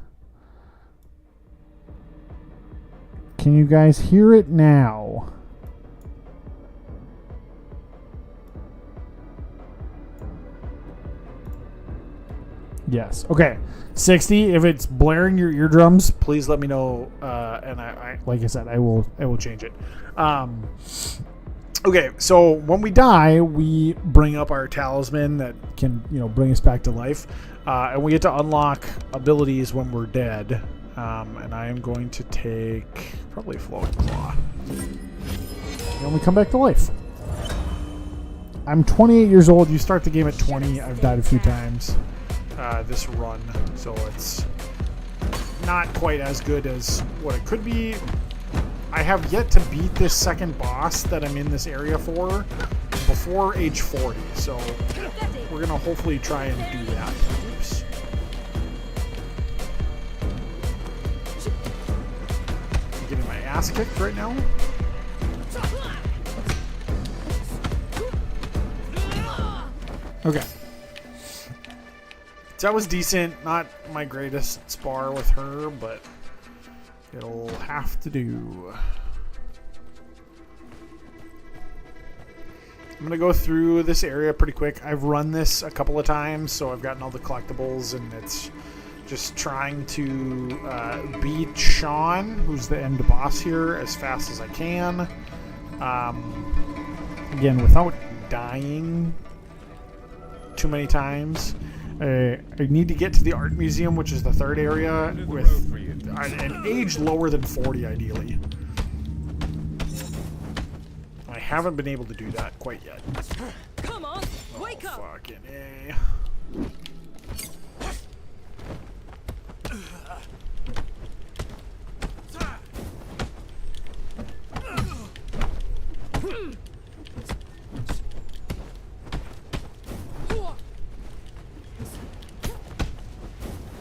Can you guys hear it now? Yes. Okay. 60. If it's blaring your eardrums, please let me know. And I like I said, I will change it. Okay. So when we die, we bring up our talisman that can, bring us back to life, and we get to unlock abilities when we're dead. And I am going to take probably a Flowing Claw. And we come back to life. I'm 28 years old. You start the game at 20. I've died a few times. This run, so it's not quite as good as what it could be. I have yet to beat this second boss that I'm in this area for before age 40, so we're gonna hopefully try and do that. Oops. I'm getting my ass kicked right now. Okay. So that was decent. Not my greatest spar with her, but it'll have to do. I'm going to go through this area pretty quick. I've run this a couple of times, so I've gotten all the collectibles, and it's just trying to beat Sean, who's the end boss here, as fast as I can. Again, without dying too many times. I need to get to the art museum, which is the third area, with an age lower than 40, ideally. I haven't been able to do that quite yet. Come on, wake up! Fucking A.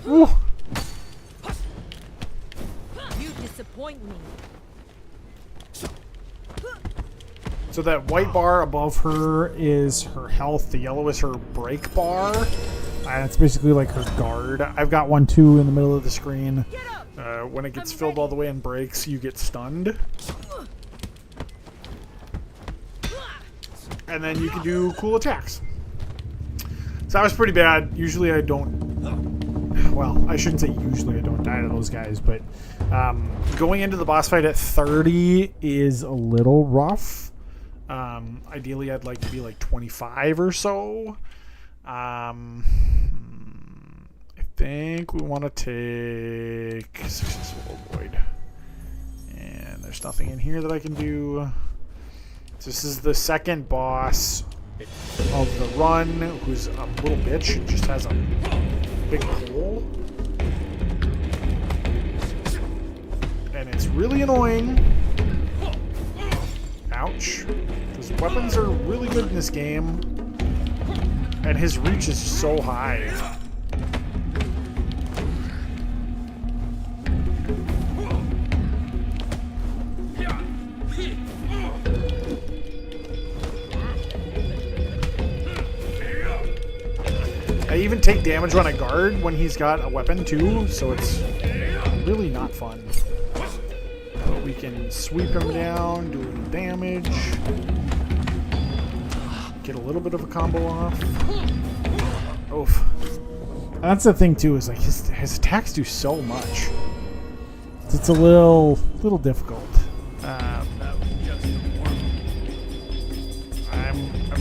Ooh. You disappoint me. So that white bar above her is her health. The yellow is her break bar. And it's basically like her guard. I've got one too in the middle of the screen. When it gets filled all the way and breaks, you get stunned. And then you can do cool attacks. So that was pretty bad. Usually I don't... Well, I shouldn't say usually I don't die to those guys, but going into the boss fight at 30 is a little rough. Ideally, I'd like to be like 25 or so. I think we want to take Successful Avoid. And there's nothing in here that I can do. So this is the second boss of the run, who's a little bitch. Just has a big pole. And it's really annoying. Ouch. His weapons are really good in this game. And his reach is so high. I even take damage on a guard when he's got a weapon too, so it's really not fun. But we can sweep him down, do a little damage, get a little bit of a combo off. Oof. That's the thing too, is like his attacks do so much. It's a little difficult. I'm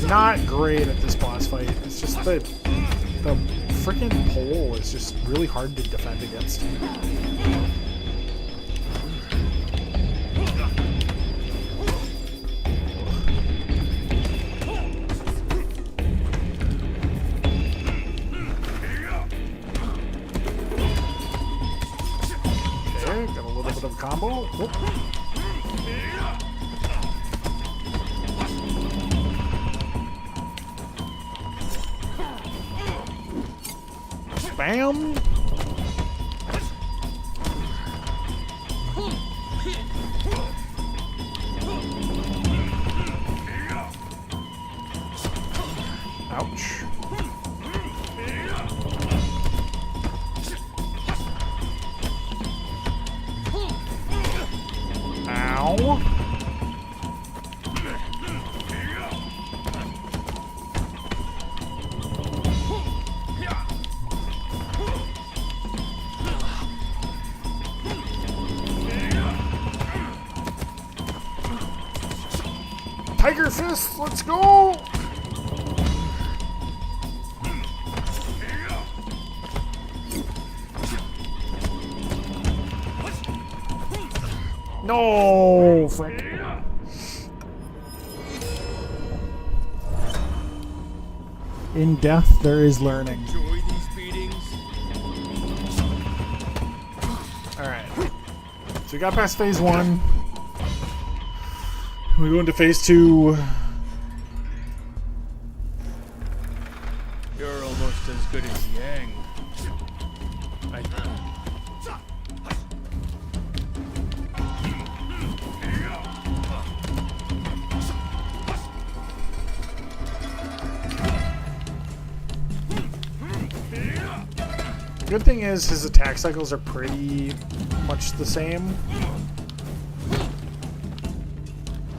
not great at this boss fight. It's just the freaking pole is just really hard to defend against. Okay, got a little bit of a combo. Whoop. Bam! Ouch. Ow. Tiger Fist, let's go! No, frick. In death, there is learning. Enjoy these beatings. Alright. So we got past phase 1. We go into phase 2. You're almost as good as Yang. Good thing is his attack cycles are pretty much the same.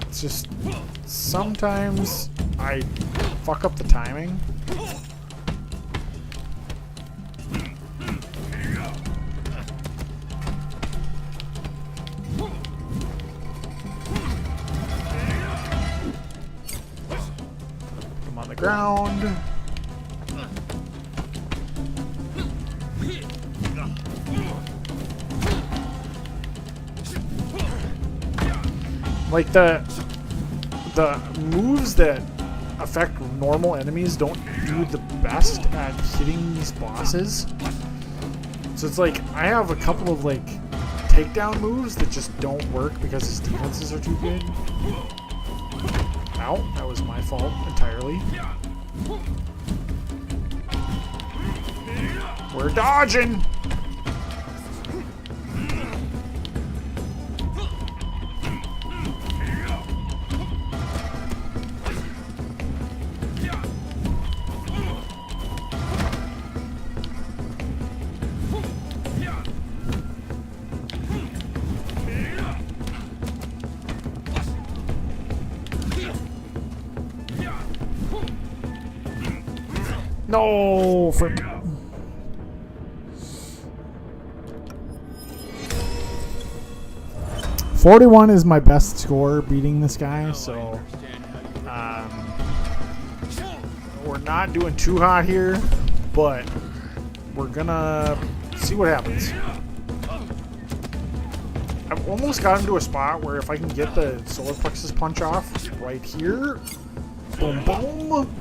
It's just sometimes I fuck up the timing. I'm on the ground. Like the moves that affect normal enemies don't do the best at hitting these bosses. So it's like I have a couple of like takedown moves that just don't work because his defenses are too good. Ow, that was my fault entirely. We're dodging! No, for 41 is my best score beating this guy, so we're not doing too hot here, but we're gonna see what happens. I've almost got him to a spot where if I can get the solar plexus punch off right here, boom, boom.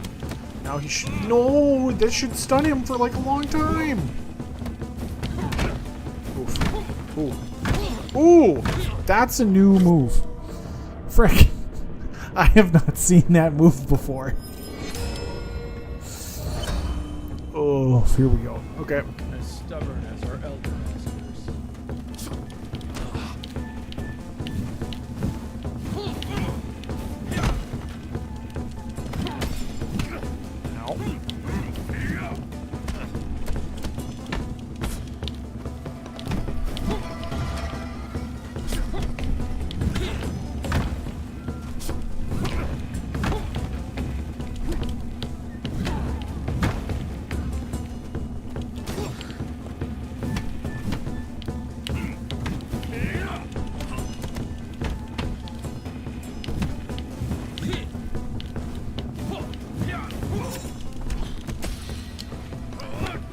Now he should. No, that should stun him for like a long time. Oof. Ooh. Ooh, that's a new move. Frick. I have not seen that move before. Oh, here we go. Okay. As stubborn as our elder masters.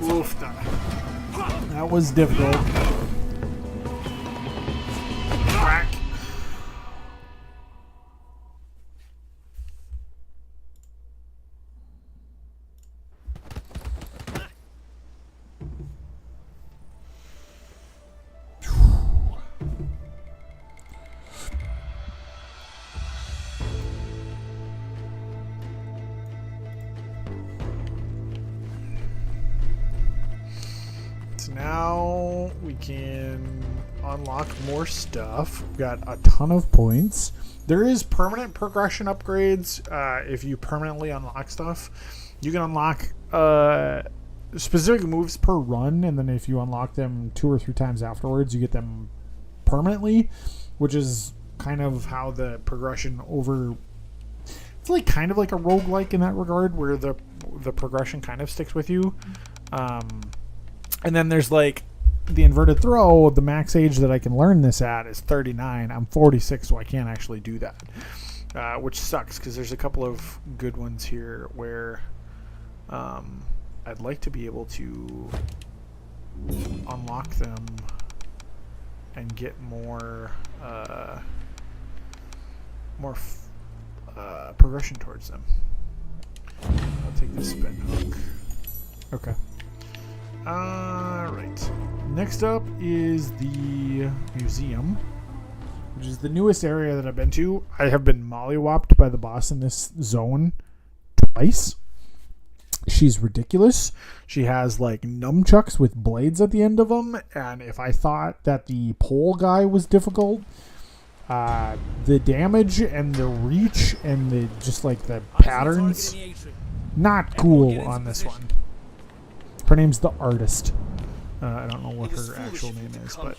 Oof, that was difficult. Crack. Now we can unlock more stuff. We've got a ton of points. There is permanent progression upgrades. If you permanently unlock stuff, you can unlock specific moves per run, and then if you unlock them 2 or 3 times afterwards, you get them permanently, which is kind of how the progression over. It's like kind of like a roguelike in that regard, where the progression kind of sticks with you. And then there's like the inverted throw. The max age that I can learn this at is 39. I'm 46, so I can't actually do that, which sucks because there's a couple of good ones here where I'd like to be able to unlock them and get more progression towards them. I'll take the spin hook. Okay. Alright. Next up is the museum, which is the newest area that I've been to. I have been mollywopped by the boss in this zone twice. She's ridiculous. She has like nunchucks with blades at the end of them, and if I thought that the pole guy was difficult, the damage and the reach and the just like the patterns, not cool on this one. Her name's the Artist. I don't know what her actual name is, but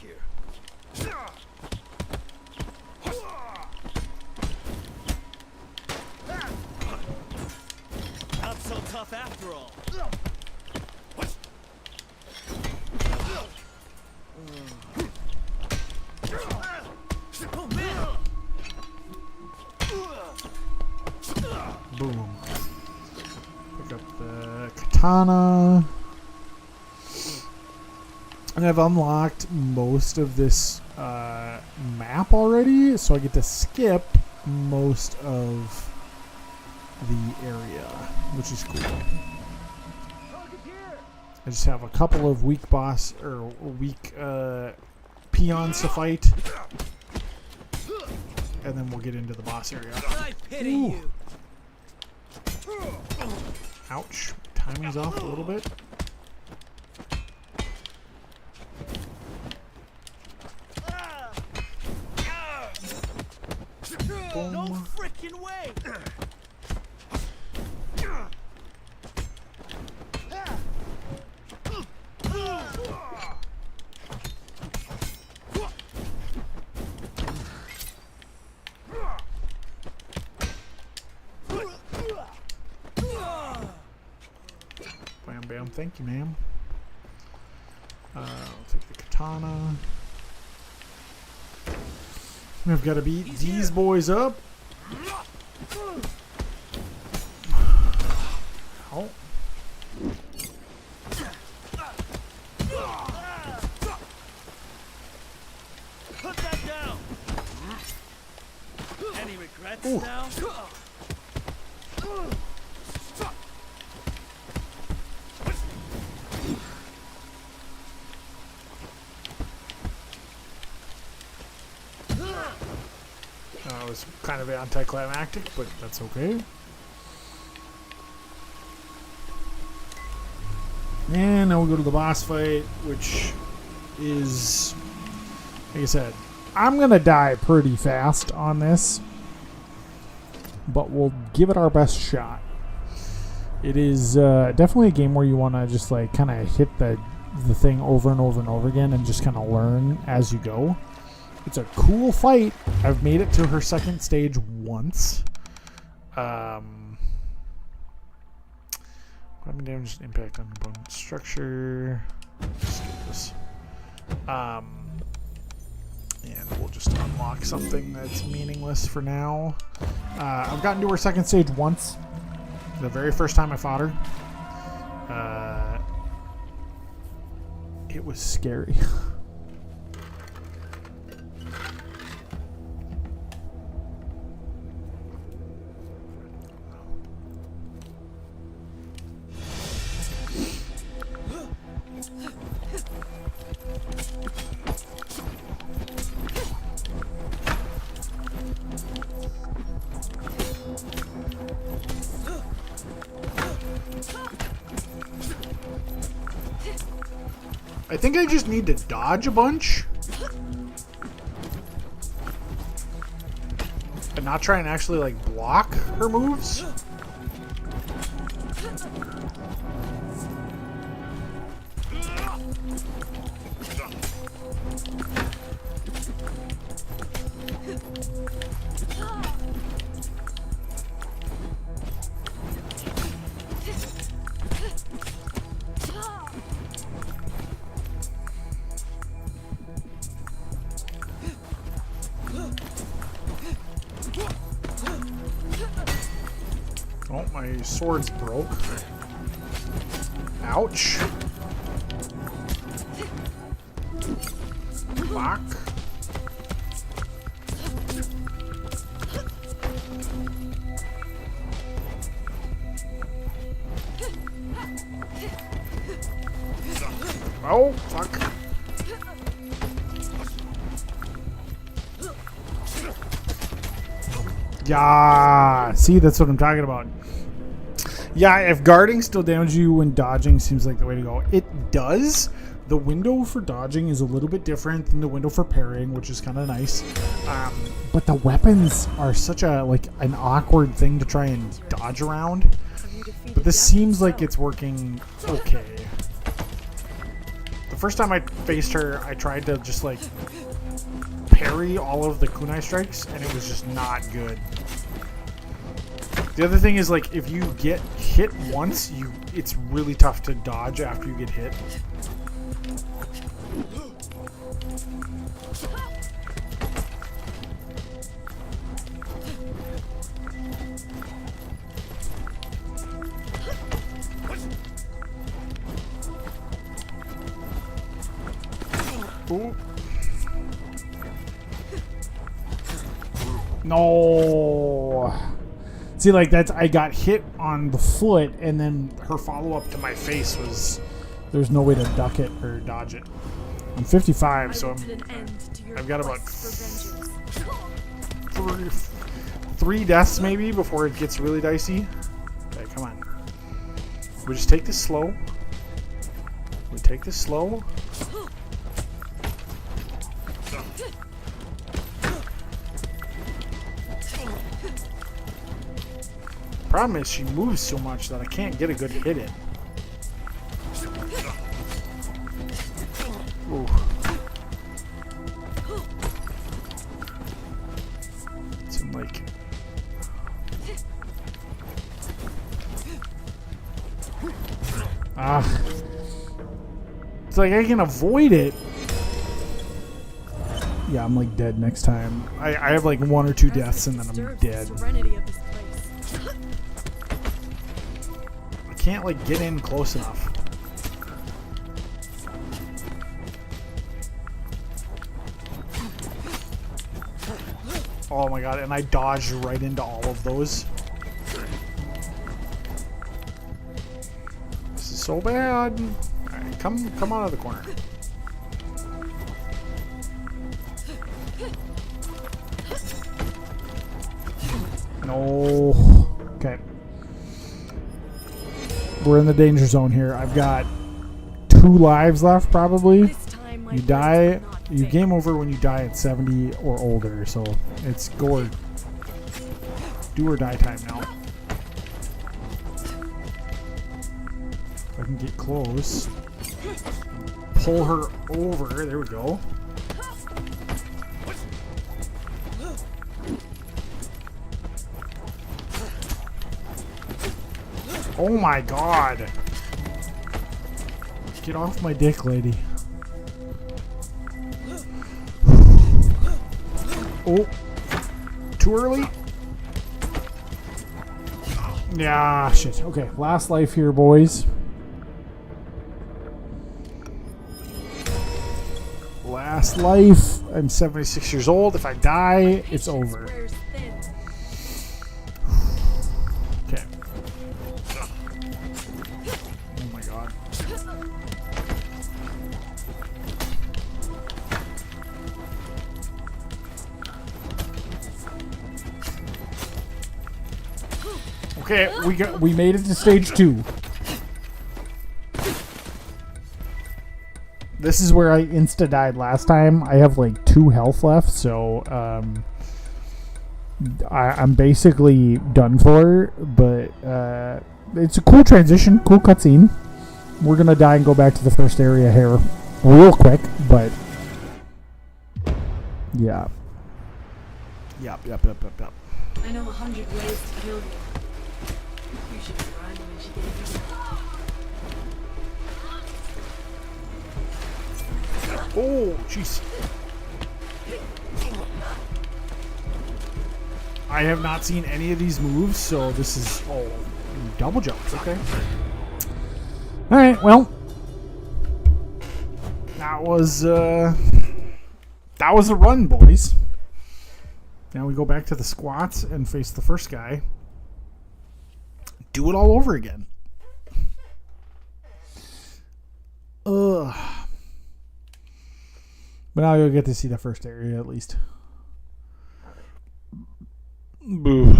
not so tough after all. boom. Pick up the katana. And I've unlocked most of this map already, so I get to skip most of the area, which is cool. I just have a couple of weak peons to fight, and then we'll get into the boss area. Ooh. Ouch. Timing's off a little bit. No freaking way! Bam, bam. Thank you, ma'am. I'll take the katana. We've got to beat these boys up. Oh. Put that down. Any regrets now? It was kind of anticlimactic, but that's okay. And now we'll go to the boss fight, which is, like I said, I'm going to die pretty fast on this, but we'll give it our best shot. It is definitely a game where you want to just like kind of hit the thing over and over and over again and just kind of learn as you go. It's a cool fight. I've made it to her second stage once. Weapon damage impact on component structure. Skip this. And we'll just unlock something that's meaningless for now. I've gotten to her second stage once. The very first time I fought her. It was scary. I think I just need to dodge a bunch and not try and actually like block her moves. Oh, my sword's broke. Ouch. Fuck. Oh, fuck. Yeah, see, that's what I'm talking about. Yeah, if guarding still damages you when dodging seems like the way to go. It does. The window for dodging is a little bit different than the window for parrying, which is kind of nice. But the weapons are such an awkward thing to try and dodge around. But this seems like it's working okay. The first time I faced her, I tried to just like parry all of the kunai strikes, and it was just not good. The other thing is, like, if you get hit once, it's really tough to dodge after you get hit. Ooh. No. See, like, that's, I got hit on the foot, and then her follow-up to my face was, there's no way to duck it or dodge it. I'm 55, so I've got about three deaths maybe before it gets really dicey. Okay, come on. We just take this slow. We take this slow. Problem is, she moves so much that I can't get a good hit in. Ooh. Seem like it's like I can avoid it. Yeah, I'm like dead next time. I have like 1 or 2 deaths and then I'm dead. Can't like get in close enough. Oh my god, and I dodged right into all of those. This is so bad. Alright, come out of the corner. No. Okay. We're in the danger zone here. I've got 2 lives left, probably. You die, you game over when you die at 70 or older, so it's do or die time now. If I can get close. Pull her over. There we go. Oh my god! Get off my dick, lady. Oh. Too early? Yeah, shit. Okay, last life here, boys. Last life. I'm 76 years old. If I die, it's over. Okay. Oh my god. Okay, we made it to stage 2. This is where I insta-died last time. I have like 2 health left, so I'm basically done for. But it's a cool transition, cool cutscene. We're gonna die and go back to the first area here real quick, but yeah. Yep. I know 100 ways to kill you. You should try when she gave you. Oh, jeez. I have not seen any of these moves, so this is double jumps. Okay. All right. Well, that was a run, boys. Now we go back to the squats and face the first guy. Do it all over again. Ugh. But now you'll get to see the first area at least. Boo.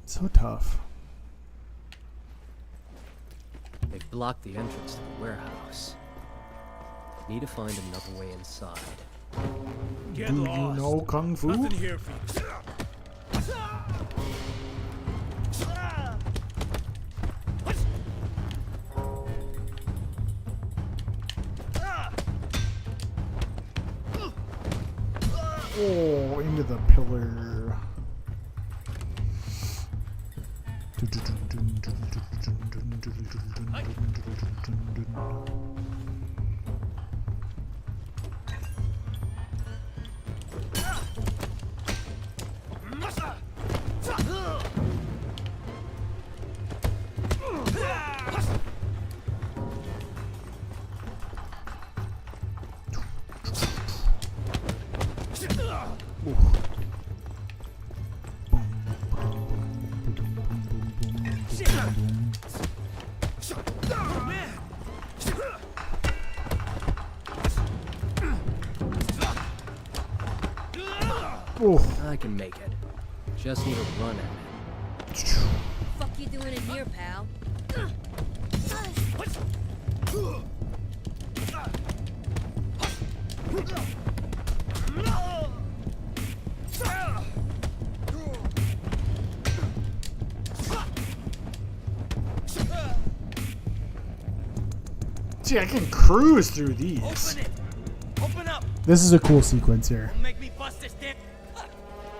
So tough. They've blocked the entrance to the warehouse. Need to find another way inside. Get Do you lost. know Kung Fu? Nothing here for you. Oh, into the pillar. Oh. I can make it. Just need to run at it. Fuck you doing in here, pal? See, I can cruise through these. Open it. Open up. This is a cool sequence here. Don't make me bust this damn.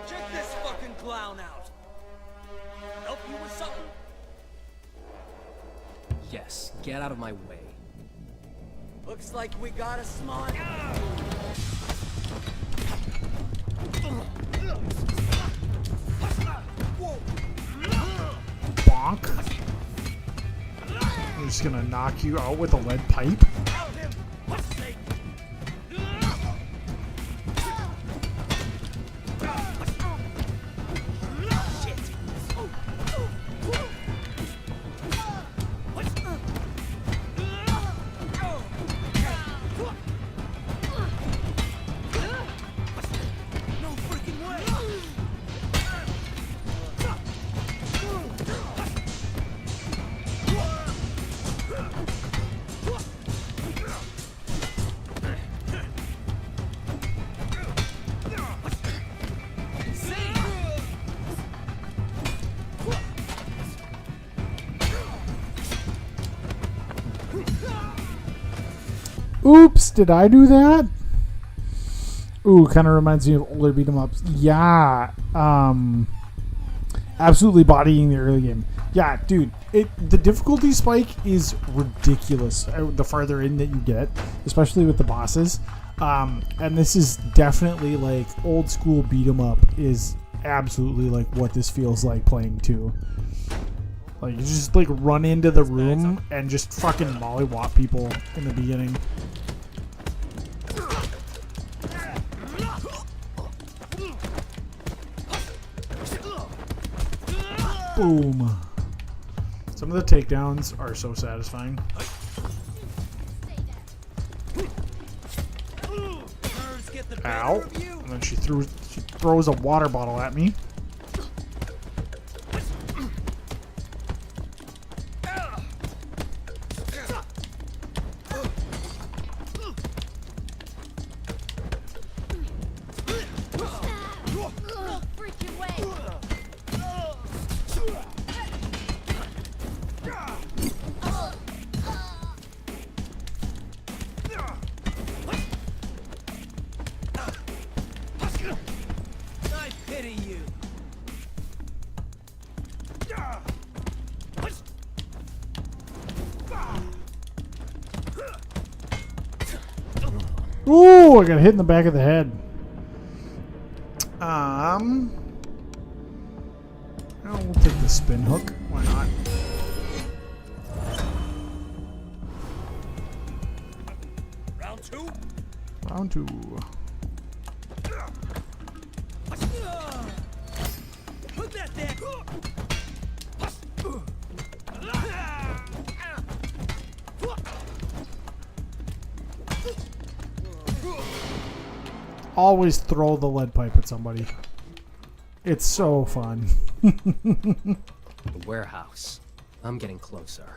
Check this fucking clown out. Help you with something? Yes, get out of my way. Looks like we got a smart. Bonk. I'm just gonna knock you out with a lead pipe. Out him. What's sake? No freaking way. Oops, did I do that? Ooh, kind of reminds me of older beat 'em ups. Yeah, absolutely bodying the early game. Yeah, dude, the difficulty spike is ridiculous the farther in that you get, especially with the bosses. And this is definitely like old school beat 'em up is absolutely like what this feels like playing too. Like you just like run into the room and just fucking mollywop people in the beginning. Boom. Some of the takedowns are so satisfying. Nerves get the better Ow. of you. And then she throws a water bottle at me. No freaking way! Ooh, I got hit in the back of the head. We'll take the spin hook. Why not? Round two. Round 2. Put that there. Always throw the lead pipe at somebody. It's so fun. The warehouse. I'm getting closer.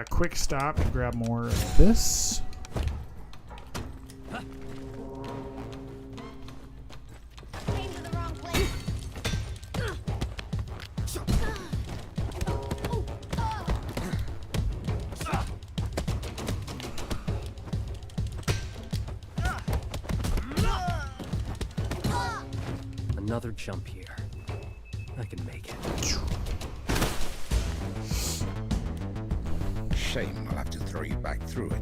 Quick stop to grab more of this. Came to the wrong place. Another jump here. I can make it. Shame I'll have to throw you back through it.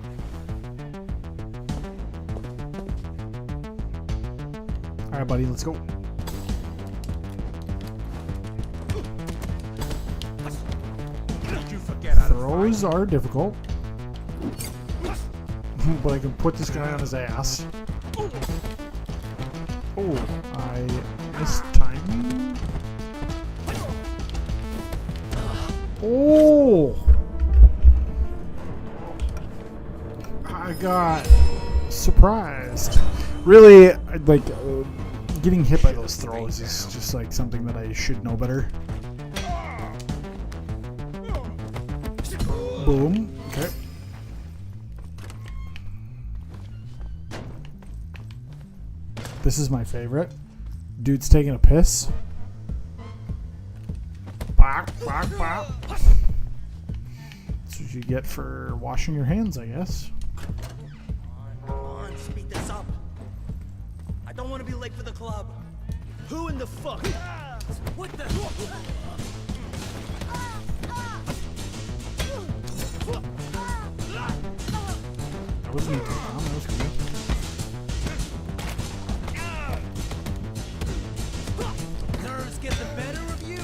All right, buddy, let's go. Did you forget how to Throws are difficult, but I can put this guy on his ass. Oh, I missed timing. Oh, I got surprised. Really, like getting hit by those throws is just like something that I should know better. Boom. Okay. This is my favorite. Dude's taking a piss. Bop, bop, bop. That's what you get for washing your hands, I guess. Come on, speed this up. I don't want to be late for the club. Who in the fuck? What the? That wasn't even wrong. That was cool. Nerves get the better of you.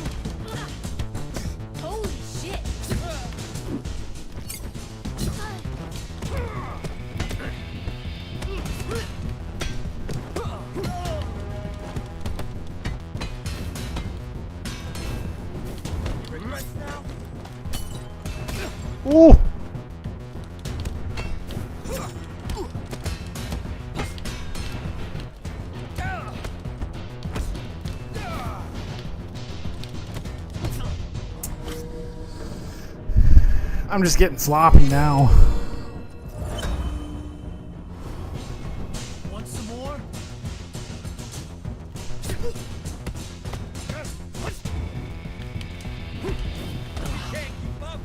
Holy shit! Regrets now? Oh! I'm just getting sloppy now. Want some more? Can't keep up.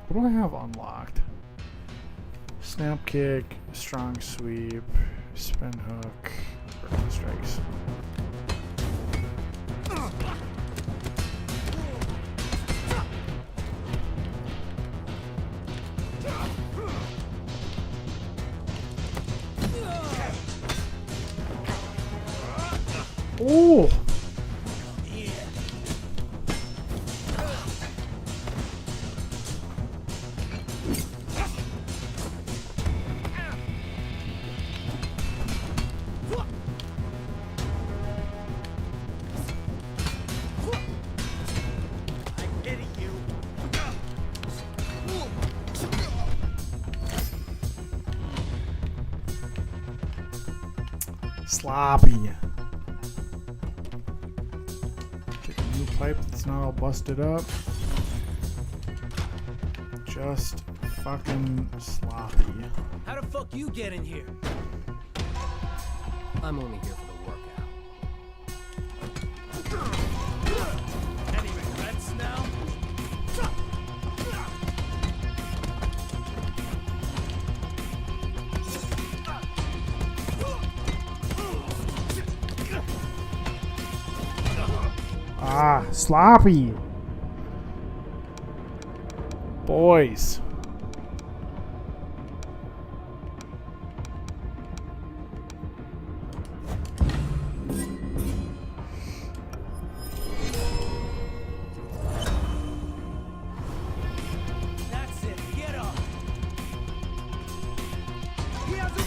What do I have unlocked? Snap kick, strong sweep, spin hook, vertical strikes. Oh! I pity you. Sloppy. Take a new pipe that's not all busted up. Just fucking sloppy. How the fuck you get in here? I'm only here for the workout. Any regrets now? Ah, sloppy. Boys. That's it. Get up. He has a...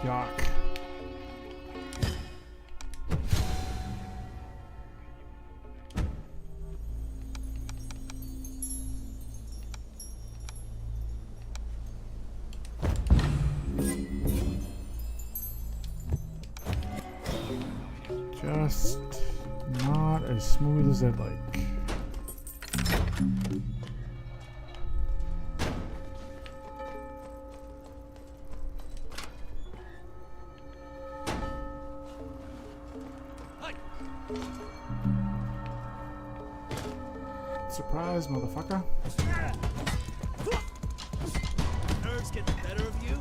Yuck. Just not as smooth as I'd like. Surprise, motherfucker. Nerves get the better of you?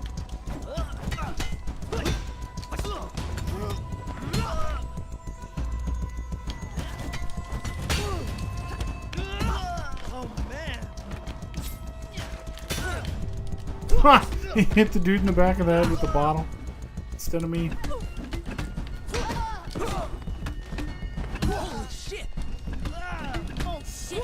Oh, man. Ha! He hit the dude in the back of the head with the bottle instead of me. Holy shit. Oh, shit.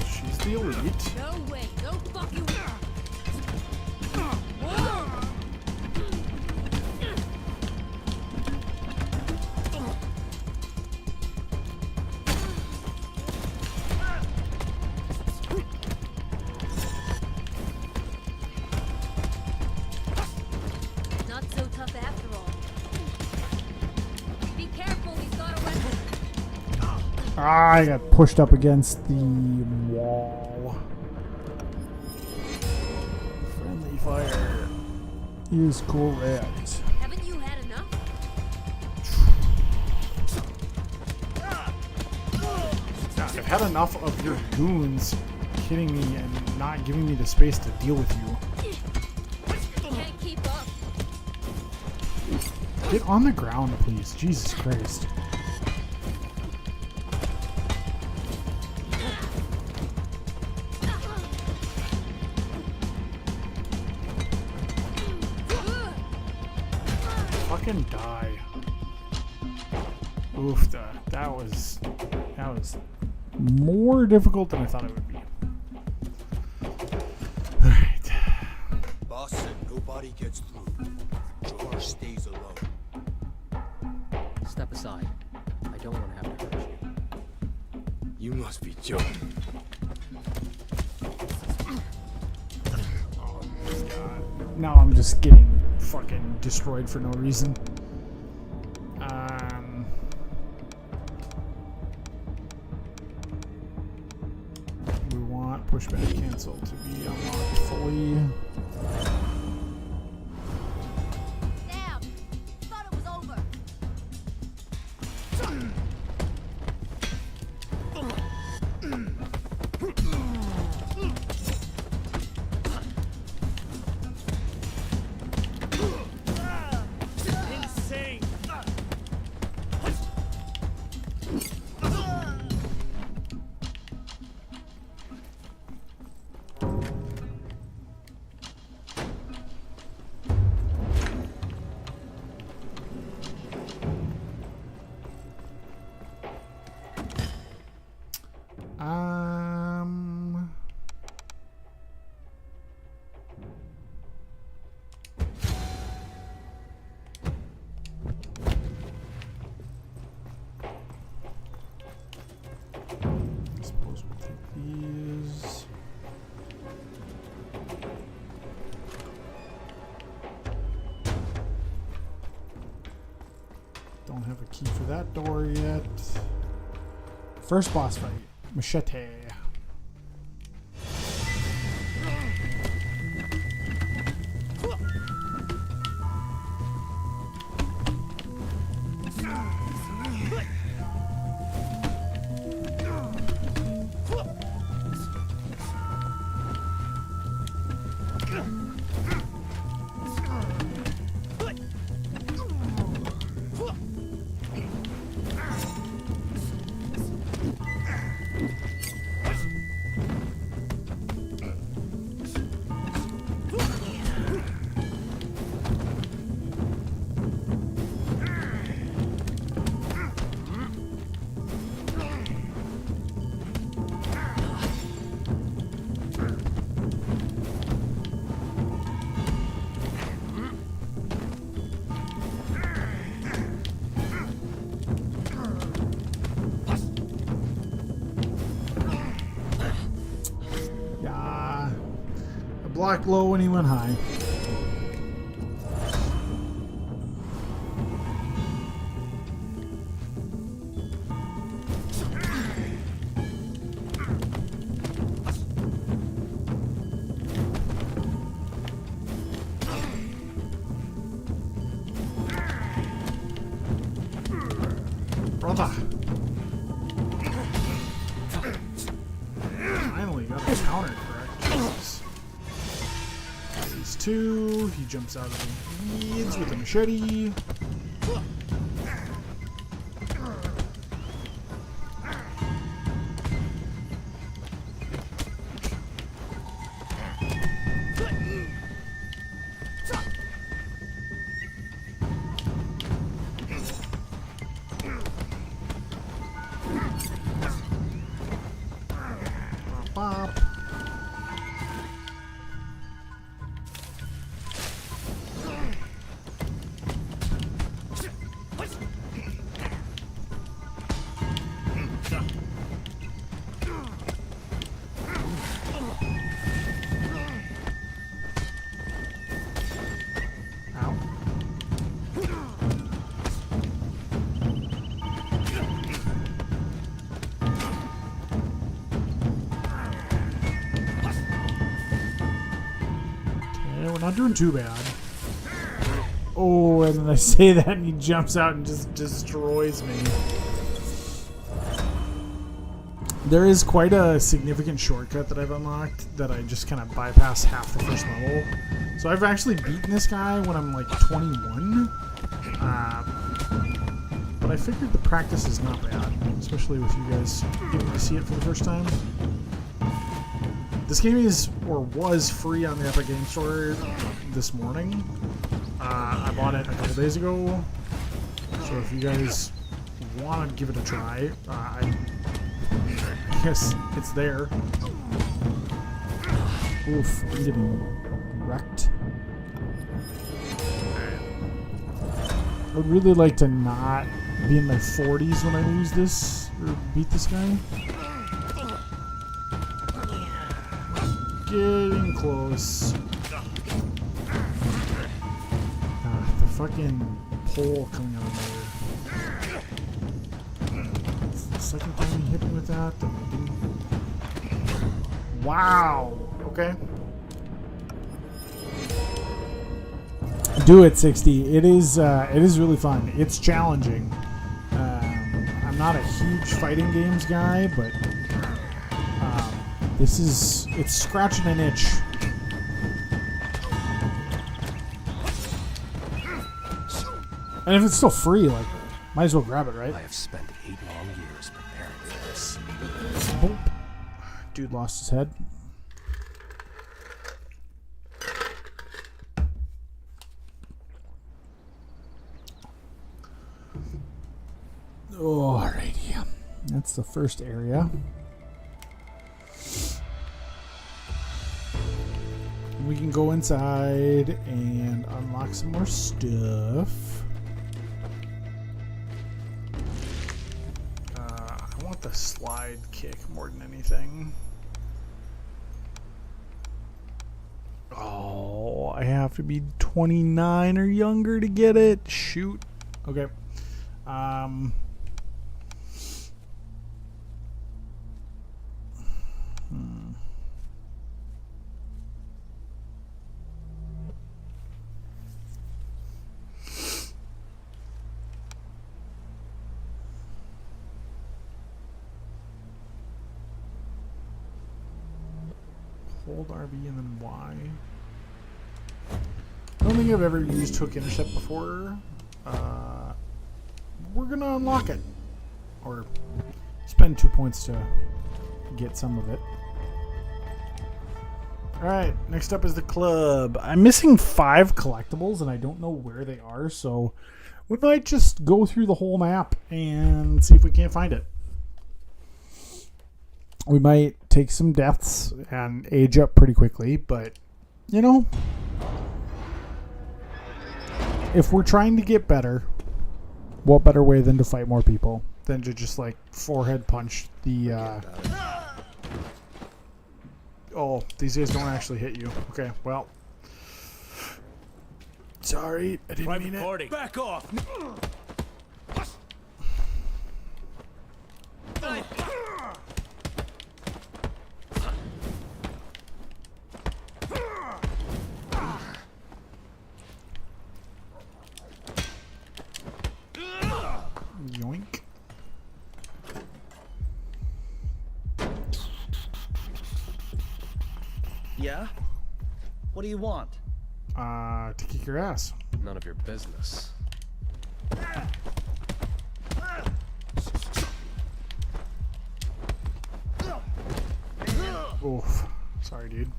She's the elite. No way. No fucking way. Not so tough after all. Be careful, he's got a weapon. Ah, I got pushed up against the wall. Friendly fire is correct. Haven't you had enough? Yeah, I've had enough of your goons hitting me and not giving me the space to deal with you. Can't keep up. Get on the ground, please. Jesus Christ. Fucking die. Oof, that was more difficult than I thought it would be. Alright. Boss said nobody gets through. George stays alone. Step aside. I don't want to have to hurt you. You must be joking. Now I'm just getting fucking destroyed for no reason. We want pushback cancel to be unlocked fully. Damn. Thought it was over. Insane. don't have a key for that door yet. First boss fight. Machete. Blocked low when he went high. Brother. Finally got a counter correct. Jesus. Phase 2. He jumps out of the weeds with a machete. Bop. We're not doing too bad. Oh, and then I say that and he jumps out and just destroys me. There is quite a significant shortcut that I've unlocked that I just kind of bypass half the first level. So I've actually beaten this guy when I'm like 21. But I figured the practice is not bad, especially with you guys getting to see it for the first time. This game is, or was, free on the Epic Game Store this morning. I bought it a couple days ago, so if you guys want to give it a try, I guess it's there. Oof, I'm getting wrecked. I would really like to not be in my 40s when I lose this, or beat this guy. Getting close. The fucking pole coming out of nowhere. It's the second time he hit me with that. Wow. Okay. Do it, 60. It is really fun. It's challenging. I'm not a huge fighting games guy, but it's scratching an itch. And if it's still free, like, might as well grab it, right? I have spent 8 long years preparing for this. Boop. Dude lost his head. Alrighty. That's the first area. We can go inside and unlock some more stuff. I want the slide kick more than anything. Oh, I have to be 29 or younger to get it. Shoot. Okay. Um, Hold RB and then Y. I don't think I've ever used hook intercept before. We're gonna unlock it, or spend 2 points to get some of it. Alright, next up is the club. I'm missing 5 collectibles and I don't know where they are, so we might just go through the whole map and see if we can't find it. We might take some deaths and age up pretty quickly, but you know, if we're trying to get better, what better way than to fight more people than to just like forehead punch the oh, these guys don't actually hit you. Okay, well, sorry, I didn't mean it. Back off! Yoink. Yeah? What do you want? To kick your ass. None of your business. Oof. Sorry, dude.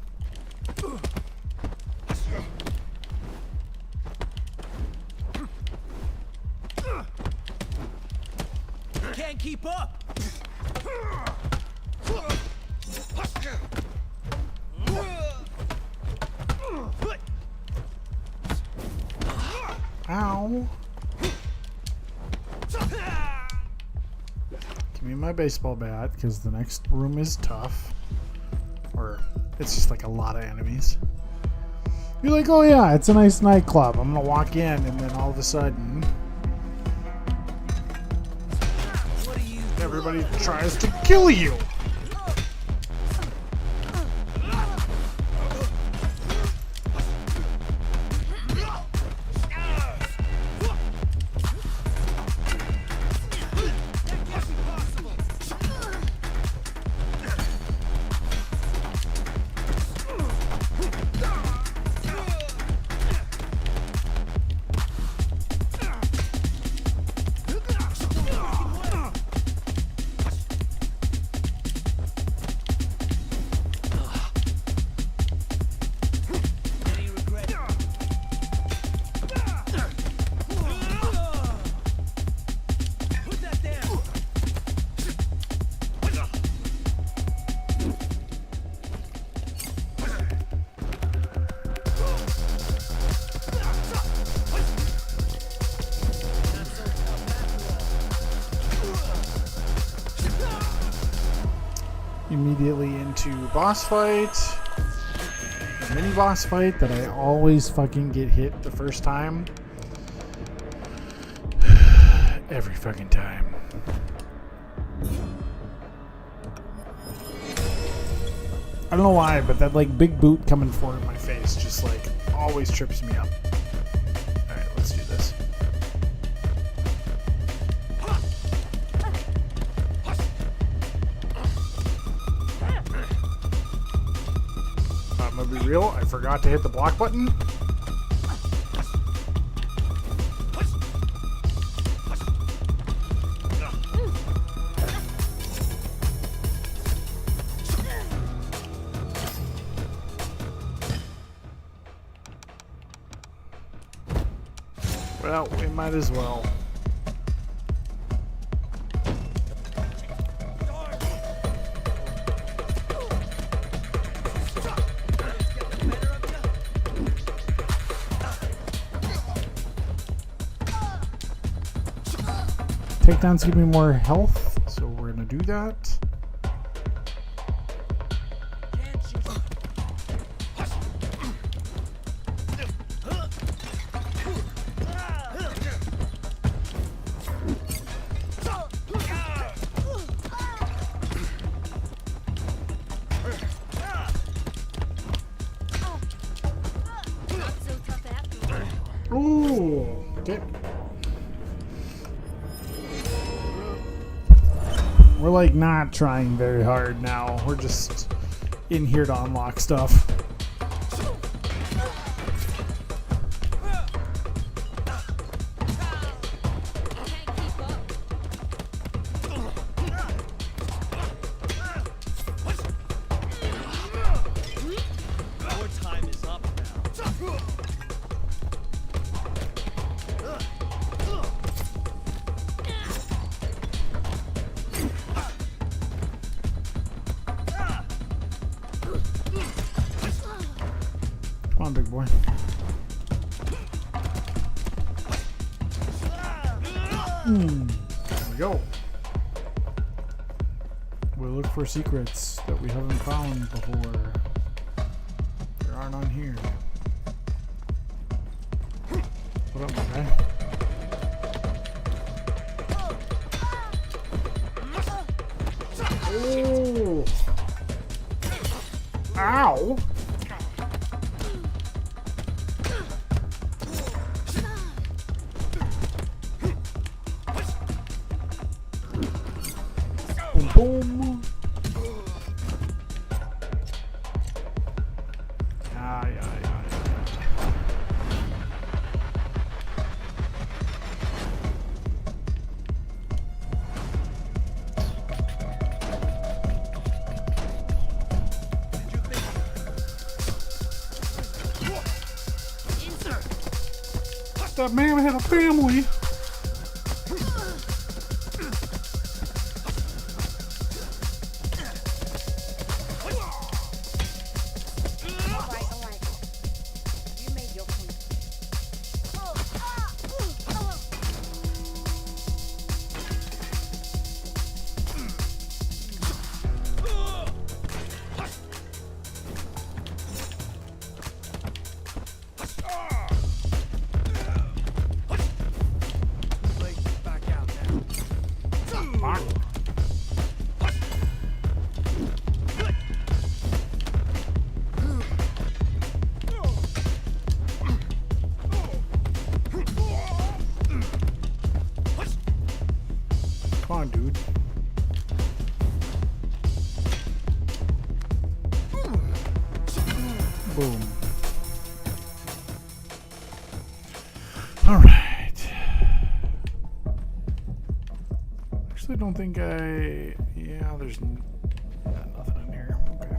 Can't keep up! Ow. Give me my baseball bat, because the next room is tough. Or, it's just like a lot of enemies. You're like, oh yeah, it's a nice nightclub. I'm gonna walk in, and then all of a sudden, everybody tries to kill you. Immediately into boss fight. A mini boss fight that I always fucking get hit the first time. Every fucking time. I don't know why, but that like big boot coming forward in my face just like always trips me up. Alright, let's do this. I'm gonna be real, I forgot to hit the block button. Well, we might as well. Takedowns give me more health, so we're gonna do that. We're like not trying very hard now. We're just in here to unlock stuff. Our time is up now. Come on, big boy. There we go. We'll look for secrets that we haven't found before. There are none here. What up, my guy? Oh! Ow! Boom, boom. Yeah. That man had a family. Alright. You made your point. Back out now. Fuck. Come on, dude. Boom. All right. Actually, don't think I. Yeah, there's nothing in here. Okay.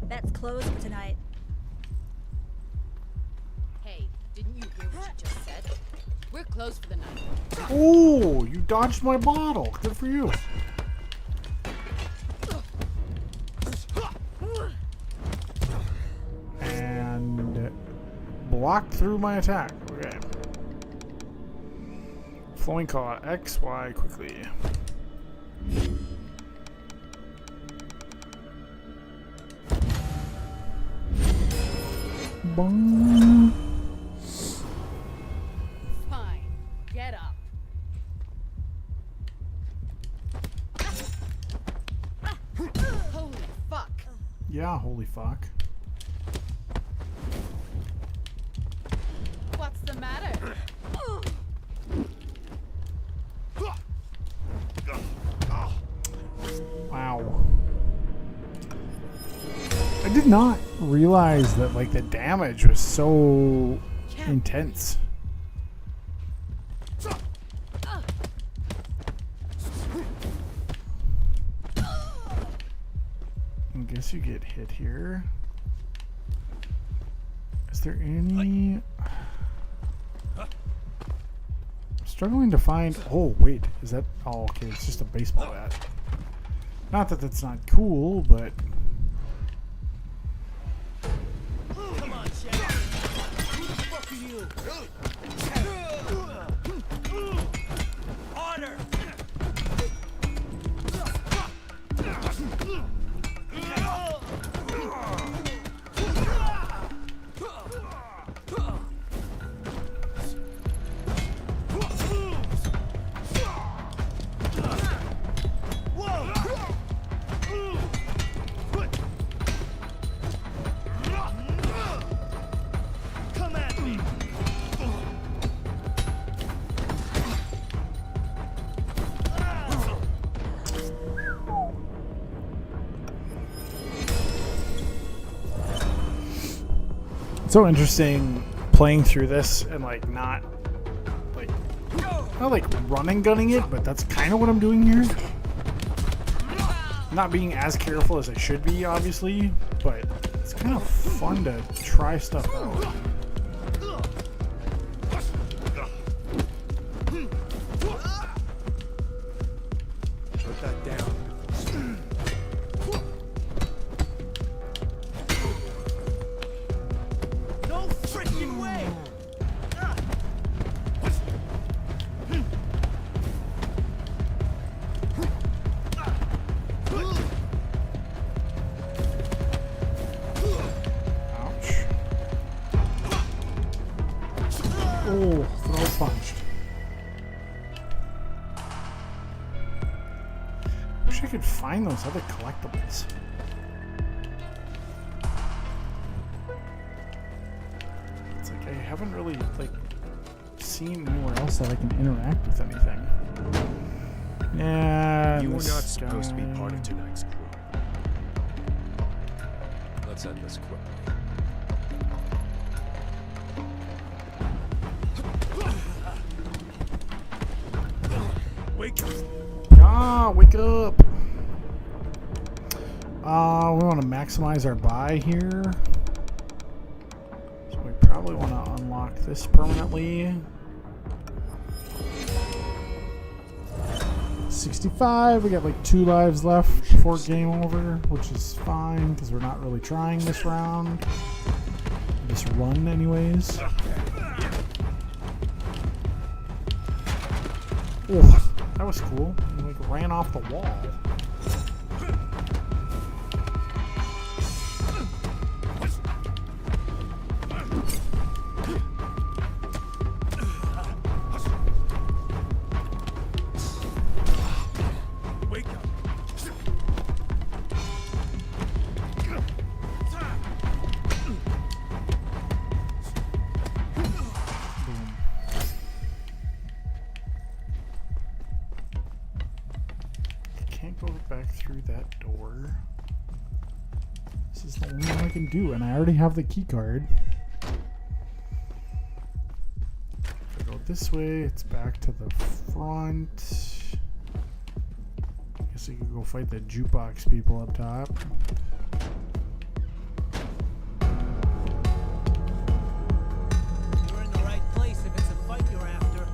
That's closed for tonight. Hey, didn't you hear what she just said? We're closed for the night. Oh, you dodged my bottle. Good for you. And blocked through my attack. Okay. Flowing call X, Y quickly. Bong. Fine. Get up. Holy fuck. Yeah, holy fuck. What's the matter? Wow. I did not realize that like the damage was so intense. I guess you get hit here. Is there any? I'm struggling to find. Oh wait, is that? Oh, okay. It's just a baseball bat. Not that that's not cool, but Come on, Chad. Who the fuck are you? Order. so interesting playing through this and like not like run and gunning it, but that's kind of what I'm doing here. Not being as careful as I should be, obviously, but it's kind of fun to try stuff out. Put that down. No freaking way! Ouch. Oh, throw punched. Wish I could find those other collectibles. It's like I haven't really like seen anywhere else that I can interact with anything. Yeah, You were not this supposed to be guy. part of tonight's crew. Let's end this quickly. Wake up! Ah, wake up! We want to maximize our buy here. So we probably want to unlock this permanently. 65. We got like 2 lives left before game over, which is fine because we're not really trying this round. Just run anyways. Oh, that was cool. He like ran off the wall. Wake up! Can't go back through that door. This is the only one I can do, and I already have the key card. If I go this way, it's back to the front. Guess I could go fight the jukebox people up top. You're in the right place if it's a fight you're after.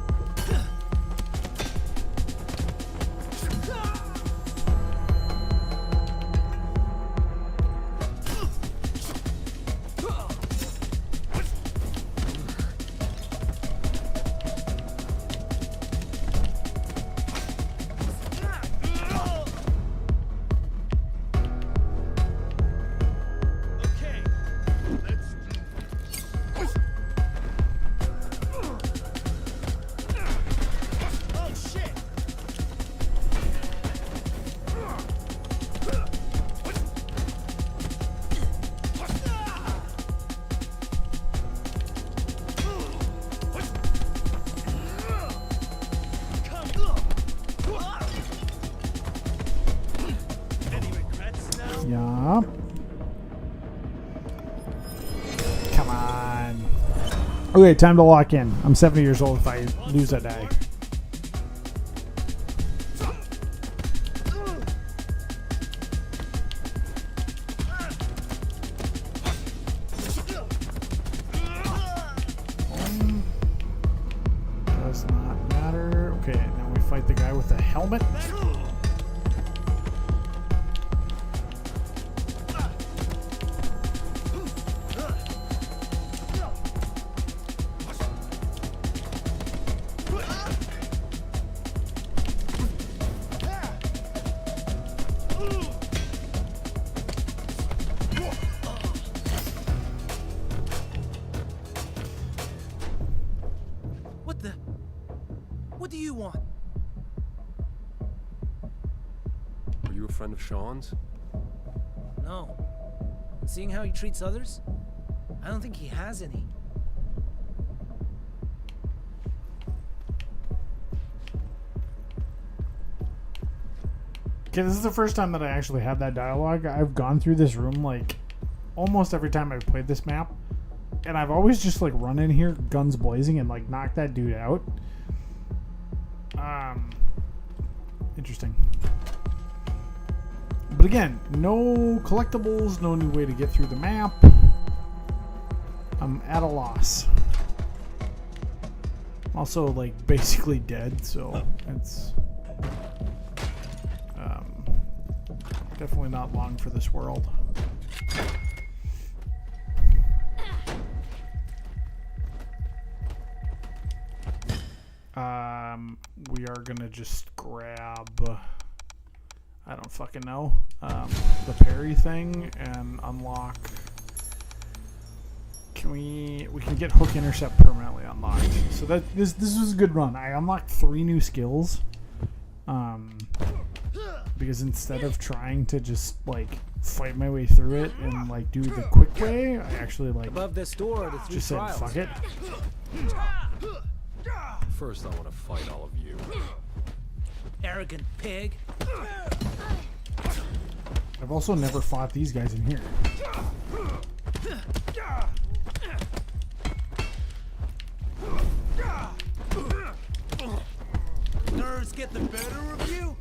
Okay, let's do this. Oh shit! Any regrets now? Yup. Come on. Okay, time to lock in. I'm 70 years old. If I lose, I die. Does not matter. Okay, now we fight the guy with the helmet. What the? What do you want? Were you a friend of Sean's? No. Seeing how he treats others, I don't think he has any. Okay, this is the first time that I actually had that dialogue. I've gone through this room like almost every time I've played this map. And I've always just like run in here, guns blazing, and like knock that dude out. Interesting. But again, no collectibles, no new way to get through the map. I'm at a loss. Also, like, basically dead, so it's definitely not long for this world. We are gonna just grab, I don't fucking know, the parry thing and unlock. We can get hook intercept permanently unlocked. So that this was a good run. I unlocked 3 new skills. Because instead of trying to just like fight my way through it and like do the quick way, I actually like Above this door, the 3 just said trials. fuck it. First, I want to fight all of you. Arrogant pig. I've also never fought these guys in here. Nerves get the better of you?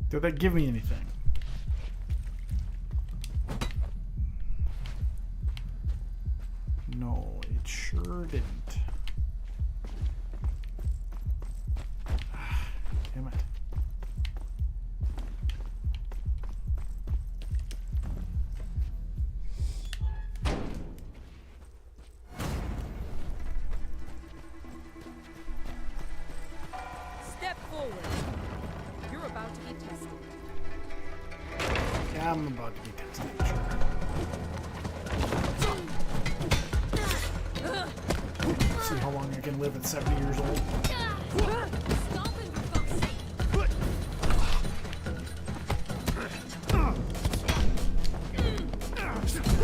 Did that give me anything? No, it sure didn't. Damn it. Step forward. You're about to be tested. Yeah, I'm about to be tested. Sure. See how long I can live at 70 years old. Stop it, for fuck's sake.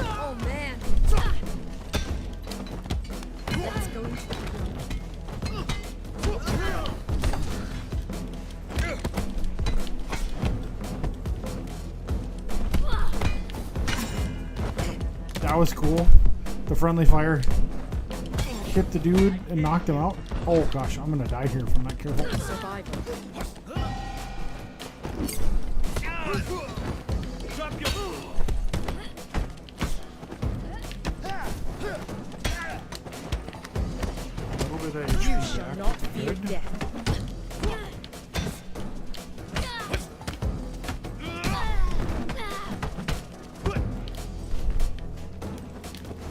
Oh man. That's going to be That was cool. The friendly fire hit the dude and knocked him out. Oh gosh, I'm gonna die here if I'm not careful. survival. Drop your A little bit of You HP shall back. not fear Good. death.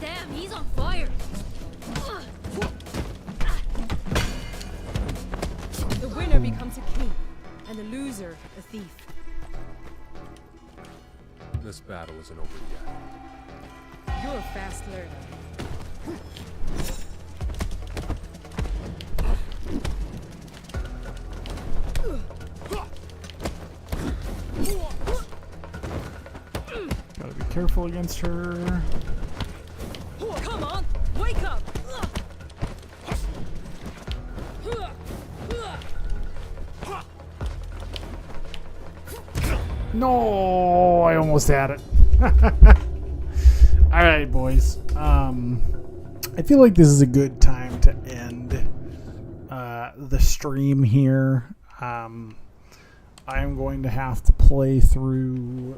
Damn, he's on fire. The winner becomes a king, and the loser a thief. This battle isn't over yet. You're a fast learner. Gotta be careful against her. Come on, wake up! No, I almost had it. All right, boys. I feel like this is a good time to end the stream here. I'm going to have to play through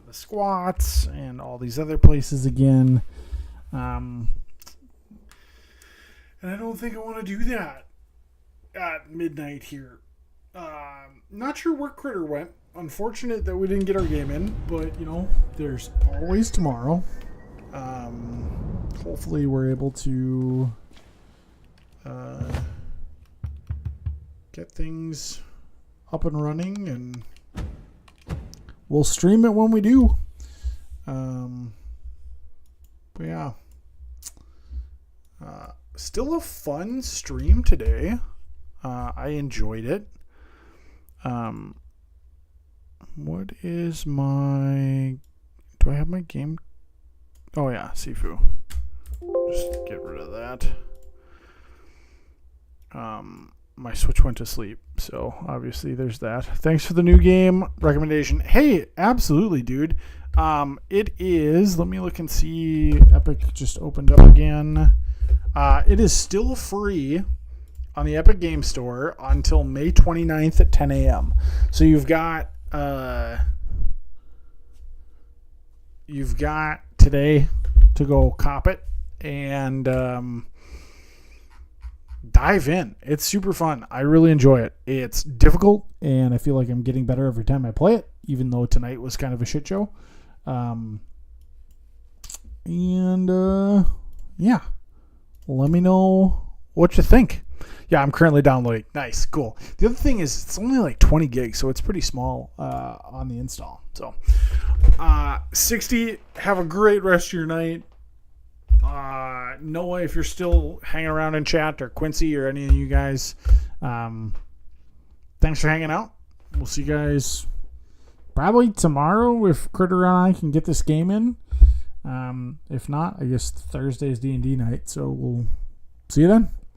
the squats and all these other places again. And I don't think I want to do that at midnight here. Not sure where Critter went. Unfortunate that we didn't get our game in, but you know, there's always tomorrow. Hopefully we're able to get things up and running, and we'll stream it when we do. But yeah, still a fun stream today. I enjoyed it. What is my... Do I have my game? Oh yeah, Sifu. Just get rid of that. My Switch went to sleep, so obviously there's that. Thanks for the new game recommendation. Hey, absolutely, dude. It is. Let me look and see. Epic just opened up again. It is still free on the Epic Game Store until May 29th at 10 a.m. So you've got today to go cop it and dive in. It's super fun. I really enjoy it. It's difficult, and I feel like I'm getting better every time I play it, even though tonight was kind of a shit show. Yeah. Let me know what you think. Yeah, I'm currently downloading. Nice, cool. The other thing is it's only like 20 gigs, so it's pretty small on the install. So, 60, have a great rest of your night. Noah, if you're still hanging around in chat, or Quincy, or any of you guys, thanks for hanging out. We'll see you guys probably tomorrow if Critter and I can get this game in. If not, I guess Thursday is D&D night, so we'll see you then.